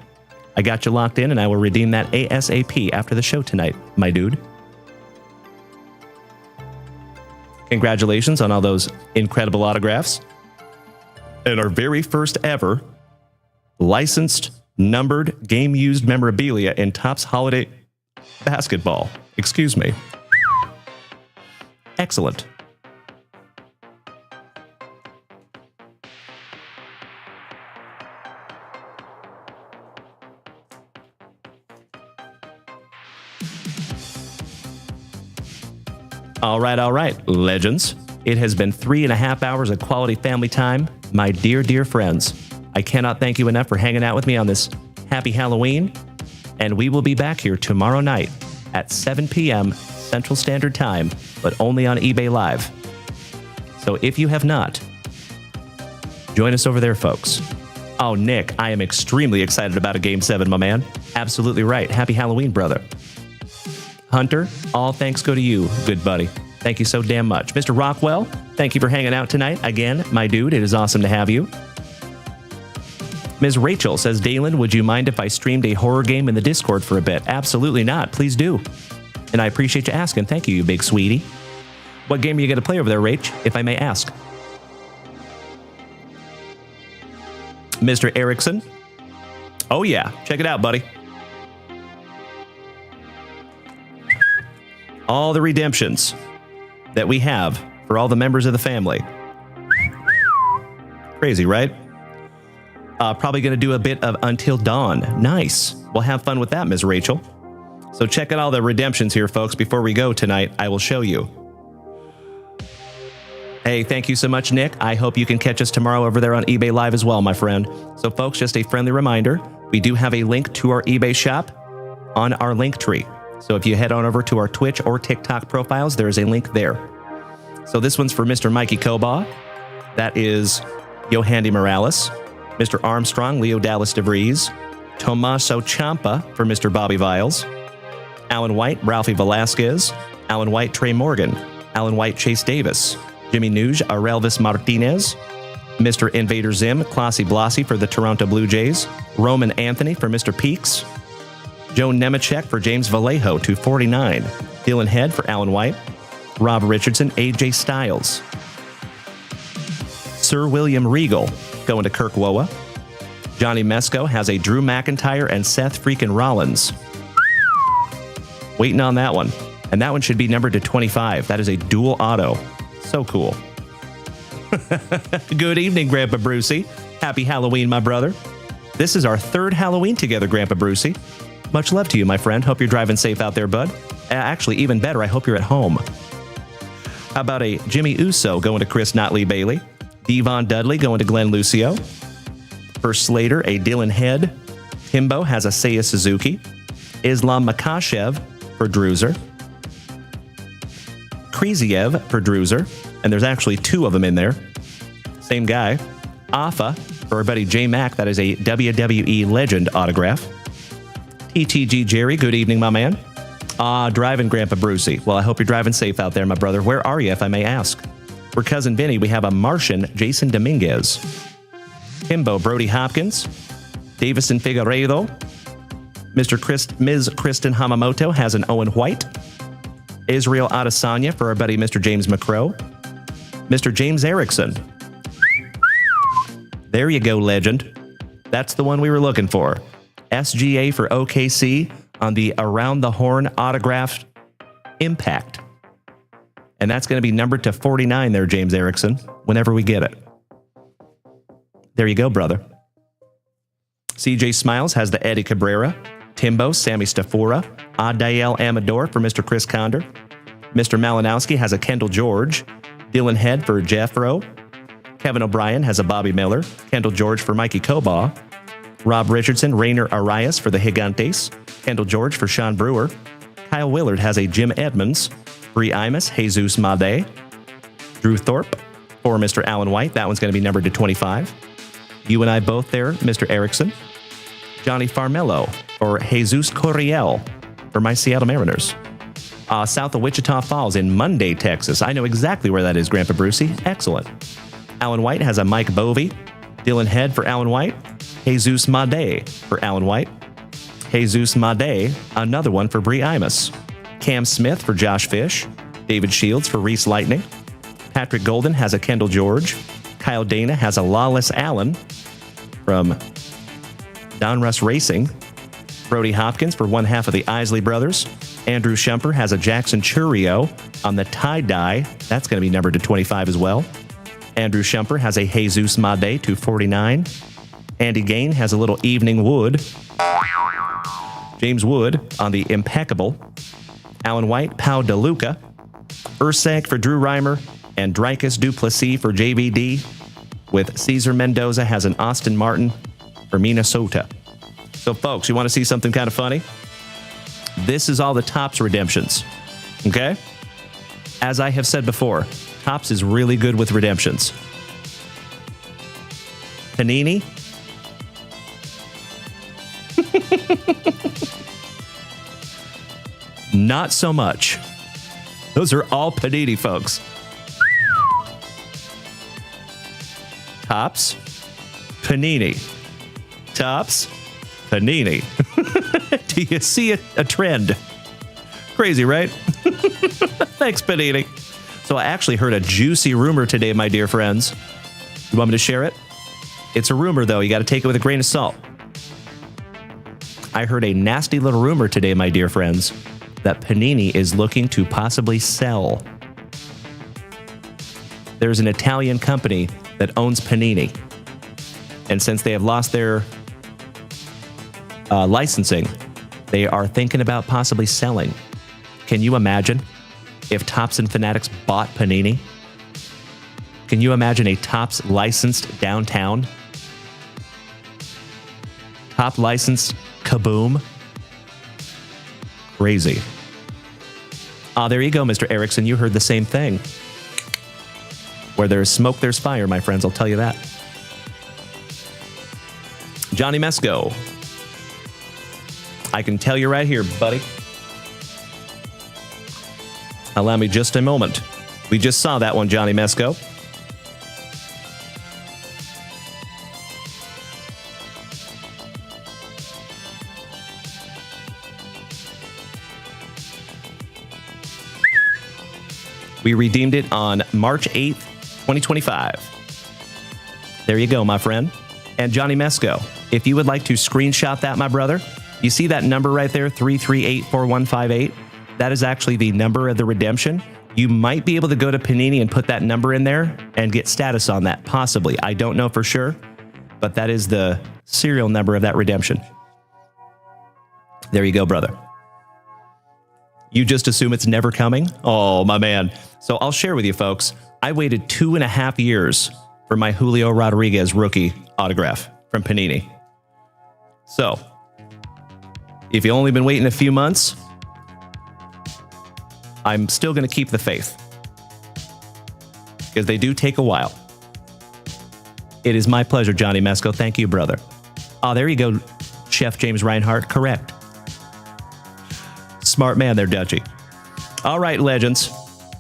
I got you locked in, and I will redeem that ASAP after the show tonight, my dude. Congratulations on all those incredible autographs. And our very first ever licensed, numbered, game-used memorabilia in Topps Holiday Basketball. Excuse me. Excellent. All right, legends. It has been 3.5 hours of quality family time. My dear, dear friends, I cannot thank you enough for hanging out with me on this happy Halloween. And we will be back here tomorrow night at 7 p.m. Central Standard Time, but only on eBay Live. So if you have not, join us over there, folks. Oh, Nick, I am extremely excited about a Game 7, my man. Absolutely right. Happy Halloween, brother. Hunter, all thanks go to you, good buddy. Thank you so damn much. Mr. Rockwell, thank you for hanging out tonight. Again, my dude, it is awesome to have you. Ms. Rachel says, Dalen, would you mind if I streamed a horror game in the Discord for a bit? Absolutely not. Please do. And I appreciate you asking. Thank you, you big sweetie. What game are you going to play over there, Rach, if I may ask? Mr. Erickson? Oh, yeah. Check it out, buddy. All the redemptions that we have for all the members of the family. Crazy, right? Probably going to do a bit of Until Dawn. Nice. We'll have fun with that, Ms. Rachel. So check out all the redemptions here, folks. Before we go tonight, I will show you. Hey, thank you so much, Nick. I hope you can catch us tomorrow over there on eBay Live as well, my friend. So, folks, just a friendly reminder, we do have a link to our eBay shop on our link tree. So if you head on over to our Twitch or TikTok profiles, there is a link there. So this one's for Mr. Mikey Koba. That is Yohandy Morales. Mr. Armstrong, Leo Dallas DeVries. Tomaso Ciampa for Mr. Bobby Viles. Alan White, Ralphie Velasquez. Alan White, Trey Morgan. Alan White, Chase Davis. Jimmy Nuge, Arelvis Martinez. Mr. Invader Zim, Classy Blossy for the Toronto Blue Jays. Roman Anthony for Mr. Peaks. Joe Nemechek for James Vallejo, 249. Dylan Head for Alan White. Rob Richardson, AJ Styles. Sir William Regal going to Kirk Woa. Johnny Mesco has a Drew McIntyre and Seth freaking Rollins. Waiting on that one. And that one should be numbered to 25. That is a dual auto. So cool. Good evening, Grandpa Brucey. Happy Halloween, my brother. This is our third Halloween together, Grandpa Brucey. Much love to you, my friend. Hope you're driving safe out there, bud. Actually, even better, I hope you're at home. How about a Jimmy Uso going to Chris Notley Bailey? Devon Dudley going to Glenn Lucio. For Slater, a Dylan Head. Himbo has a Seiya Suzuki. Islam Makashev for Druzer. Kriziev for Druzer. And there's actually two of them in there. Same guy. Afa for our buddy J Mac. That is a WWE Legend autograph. TTG Jerry, good evening, my man. Driving Grandpa Brucey. Well, I hope you're driving safe out there, my brother. Where are you, if I may ask? For Cousin Vinny, we have a Martian Jason Dominguez. Himbo Brody Hopkins. Davison Figueiredo. Ms. Kristen Hamamoto has an Owen White. Israel Adesanya for our buddy Mr. James McCrow. Mr. James Erickson. There you go, legend. That's the one we were looking for. SGA for OKC on the Around the Horn autographed Impact. And that's going to be numbered to 49 there, James Erickson, whenever we get it. There you go, brother. CJ Smiles has the Eddie Cabrera. Timbo, Sammy Stafora. Adael Amador for Mr. Chris Conder. Mr. Malinowski has a Kendall George. Dylan Head for Jeffro. Kevin O'Brien has a Bobby Miller. Kendall George for Mikey Kobaugh. Rob Richardson, Rainer Arias for the Gigantes. Kendall George for Sean Brewer. Kyle Willard has a Jim Edmonds. Bree Imus, Jesus Made. Drew Thorpe for Mr. Alan White. That one's going to be numbered to 25. You and I both there, Mr. Erickson. Johnny Farmello or Jesus Coriel for my Seattle Mariners. South of Wichita Falls in Monday, Texas. I know exactly where that is, Grandpa Brucey. Excellent. Alan White has a Mike Bovey. Dylan Head for Alan White. Jesus Made for Alan White. Jesus Made, another one for Bree Imus. Cam Smith for Josh Fish. David Shields for Reese Lightning. Patrick Golden has a Kendall George. Kyle Dana has a Lawless Allen from Donruss Racing. Brody Hopkins for one half of the Isley Brothers. Andrew Shumper has a Jackson Churio on the tie-dye. That's going to be numbered to 25 as well. Andrew Shumper has a Jesus Made to 49. Andy Gain has a little Evening Wood. James Wood on the Impeccable. Alan White, Pau DeLuca. Ursak for Drew Reimer. And Dricus Duplessis for JVD. With Cesar Mendoza has an Austin Martin for Minnesota. So, folks, you want to see something kind of funny? This is all the Topps redemptions. Okay? As I have said before, Topps is really good with redemptions. Panini. Not so much. Those are all Panini, folks. Topps, Panini. Topps, Panini. Do you see a trend? Crazy, right? Thanks, Panini. So I actually heard a juicy rumor today, my dear friends. You want me to share it? It's a rumor, though. You got to take it with a grain of salt. I heard a nasty little rumor today, my dear friends, that Panini is looking to possibly sell. There's an Italian company that owns Panini. And since they have lost their licensing, they are thinking about possibly selling. Can you imagine if Topps and Fanatics bought Panini? Can you imagine a Topps licensed downtown? Top licensed kaboom? Crazy. There you go, Mr. Erickson. You heard the same thing. Where there's smoke, there's fire, my friends. I'll tell you that. Johnny Mesco. I can tell you right here, buddy. Allow me just a moment. We just saw that one, Johnny Mesco. We redeemed it on March 8th, 2025. There you go, my friend. And Johnny Mesco, if you would like to screenshot that, my brother, you see that number right there, 3384158? That is actually the number of the redemption. You might be able to go to Panini and put that number in there and get status on that, possibly. I don't know for sure, but that is the serial number of that redemption. There you go, brother. You just assume it's never coming? Oh, my man. So I'll share with you, folks. I waited 2.5 years for my Julio Rodriguez rookie autograph from Panini. So, if you've only been waiting a few months, I'm still going to keep the faith. Because they do take a while. It is my pleasure, Johnny Mesco. Thank you, brother. Oh, there you go, Chef James Reinhart. Correct. Smart man there, Dutchie. All right, legends.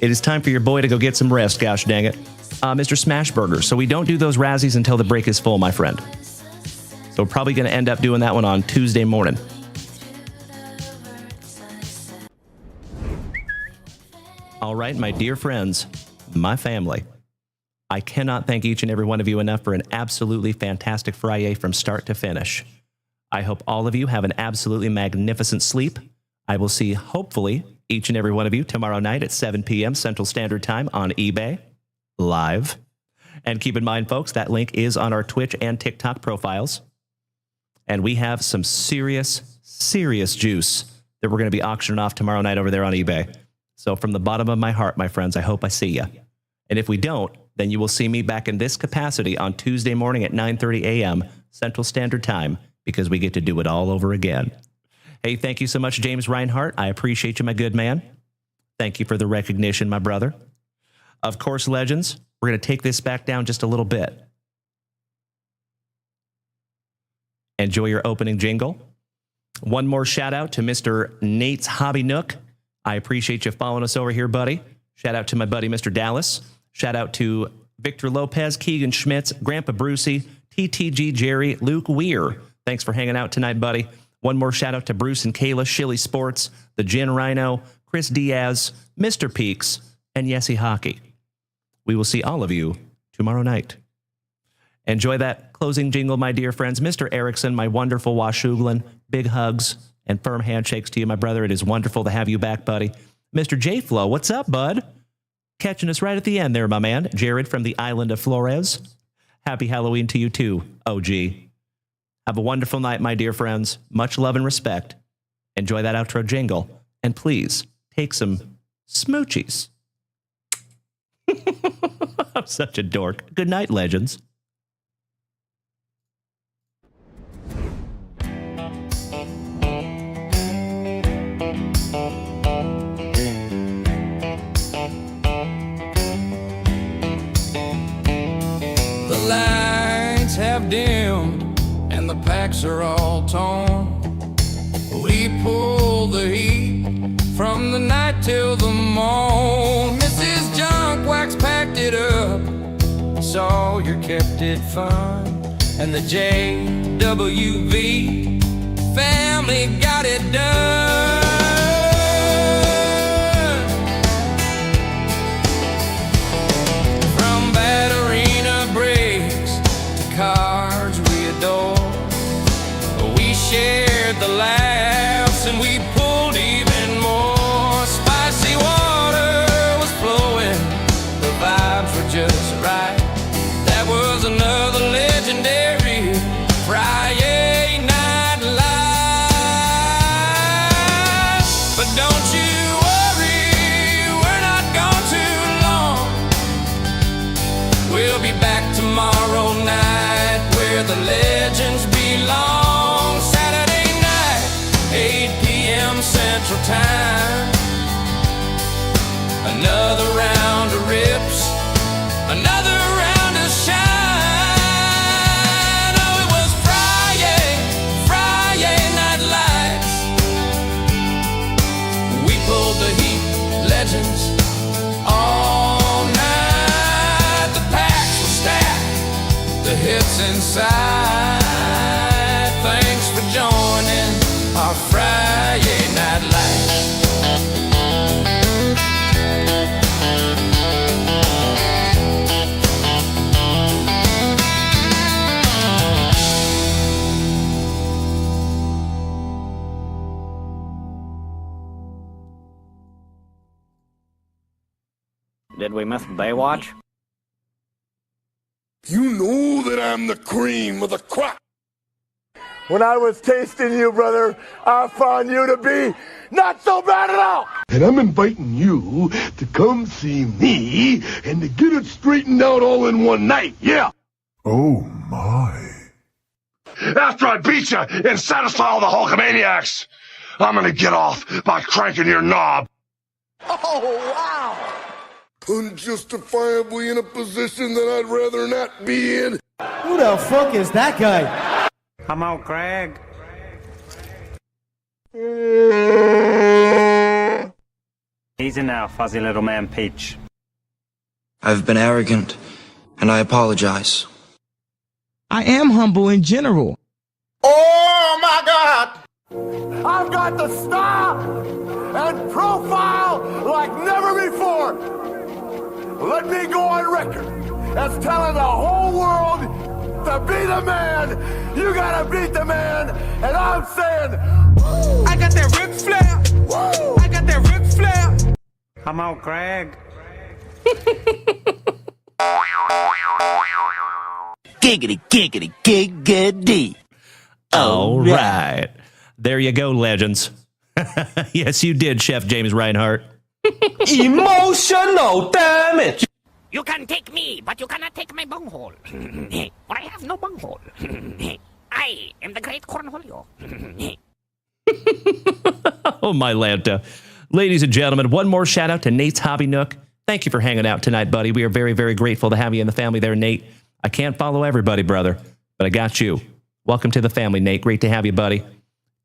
It is time for your boy to go get some rest, gosh dang it. Mr. Smashburger. So we don't do those Razzies until the break is full, my friend. So we're probably going to end up doing that one on Tuesday morning. All right, my dear friends, my family. I cannot thank each and every one of you enough for an absolutely fantastic FryYay from start to finish. I hope all of you have an absolutely magnificent sleep. I will see, hopefully, each and every one of you tomorrow night at 7 p.m. Central Standard Time on eBay, live. And keep in mind, folks, that link is on our Twitch and TikTok profiles. And we have some serious juice that we're going to be auctioning off tomorrow night over there on eBay. So from the bottom of my heart, my friends, I hope I see you. And if we don't, then you will see me back in this capacity on Tuesday morning at 9:30 a.m. Central Standard Time, because we get to do it all over again. Hey, thank you so much, James Reinhart. I appreciate you, my good man. Thank you for the recognition, my brother. Of course, legends, we're going to take this back down just a little bit. Enjoy your opening jingle. One more shout out to Mr. Nate's Hobby Nook. I appreciate you following us over here, buddy. Shout out to my buddy, Mr. Dallas. Shout out to Victor Lopez, Keegan Schmitz, Grandpa Brucey, TTG Jerry, Luke Weir. Thanks for hanging out tonight, buddy. One more shout out to Bruce and Kayla, Shilly Sports, the Gin Rhino, Chris Diaz, Mr. Peaks, and Yessie Hockey. We will see all of you tomorrow night. Enjoy that closing jingle, my dear friends. Mr. Erickson, my wonderful Washouglin, big hugs and firm handshakes to you, my brother. It is wonderful to have you back, buddy. Mr. J Flow, what's up, bud? Catching us right at the end there, my man. Jared from the island of Flores. Happy Halloween to you too, OG. Have a wonderful night, my dear friends. Much love and respect. Enjoy that outro jingle. And please, take some smoochies. I'm such a dork. Good night, legends. The lights have dimmed and the packs are all torn. We pull the heat from the night till the morn. Mrs. Junk Wax packed it up, Sawyer kept it fun, and the JWV family got it done. From Batterina breaks to cards we adore, we shared the laughs and we pulled even more. Spicy water was flowing, the vibes were just right. That was another legendary FryYay Night Lights. But don't you worry, we're not gone too long. We'll be back tomorrow night where the legends belong. Saturday night, 8 p.m. Central Time. Another round of rips, another round of shine. Oh, it was FryYay Night Lights. We pulled the heat, legends, all night. The packs were stacked, the hits inside. Thanks for joining our FryYay Night Lights. Did we miss Baywatch? You know that I'm the cream of the crop. When I was tasting you, brother, I found you to be not so bad at all. And I'm inviting you to come see me and to get it straightened out all in one night, yeah. Oh, my. After I beat you and satisfy all the Hulkamaniacs, I'm gonna get off by cranking your knob. Oh, wow. Unjustifiably in a position that I'd rather not be in. Who the fuck is that guy? Come out, Greg. Easy now, fuzzy little man Peach. I've been arrogant, and I apologize. I am humble in general. Oh, my God. I've got the style and profile like never before. Let me go on record as telling the whole world to be the man. You gotta beat the man. And I'm saying, I got that Ric Flair. Woo! I got that Ric Flair. Come out, Greg. Giggity, giggity, giggity. All right. There you go, legends. Yes, you did, Chef James Reinhart. Emotional damage. You can take me, but you cannot take my bunghole. For I have no bunghole. I am the great cornholio. Oh, my Lanta. Ladies and gentlemen, one more shout out to Nate's Hobby Nook. Thank you for hanging out tonight, buddy. We are very, very grateful to have you in the family there, Nate. I can't follow everybody, brother, but I got you. Welcome to the family, Nate. Great to have you, buddy.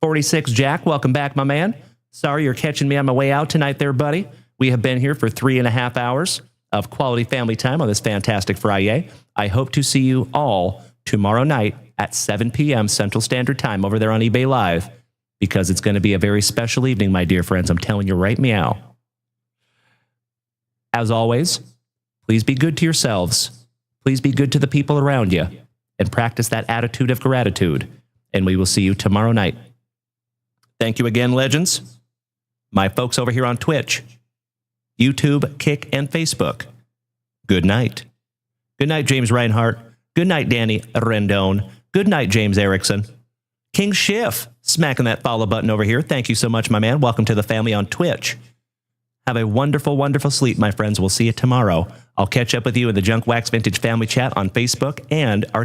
46 Jack, welcome back, my man. Sorry you're catching me on my way out tonight there, buddy. We have been here for 3.5 hours of quality family time on this fantastic Friday. I hope to see you all tomorrow night at 7 p.m. Central Standard Time over there on eBay Live, because it's going to be a very special evening, my dear friends. I'm telling you right meow. As always, please be good to yourselves. Please be good to the people around you and practice that attitude of gratitude. And we will see you tomorrow night. Thank you again, legends. My folks over here on Twitch, YouTube, Kick, and Facebook. Good night. Good night, James Reinhart. Good night, Danny Rendon. Good night, James Erickson. King Schiff, smacking that follow button over here. Thank you so much, my man. Welcome to the family on Twitch. Have a wonderful, wonderful sleep, my friends. We'll see you tomorrow. I'll catch up with you in the Junk Wax Vintage Family Chat on Facebook and our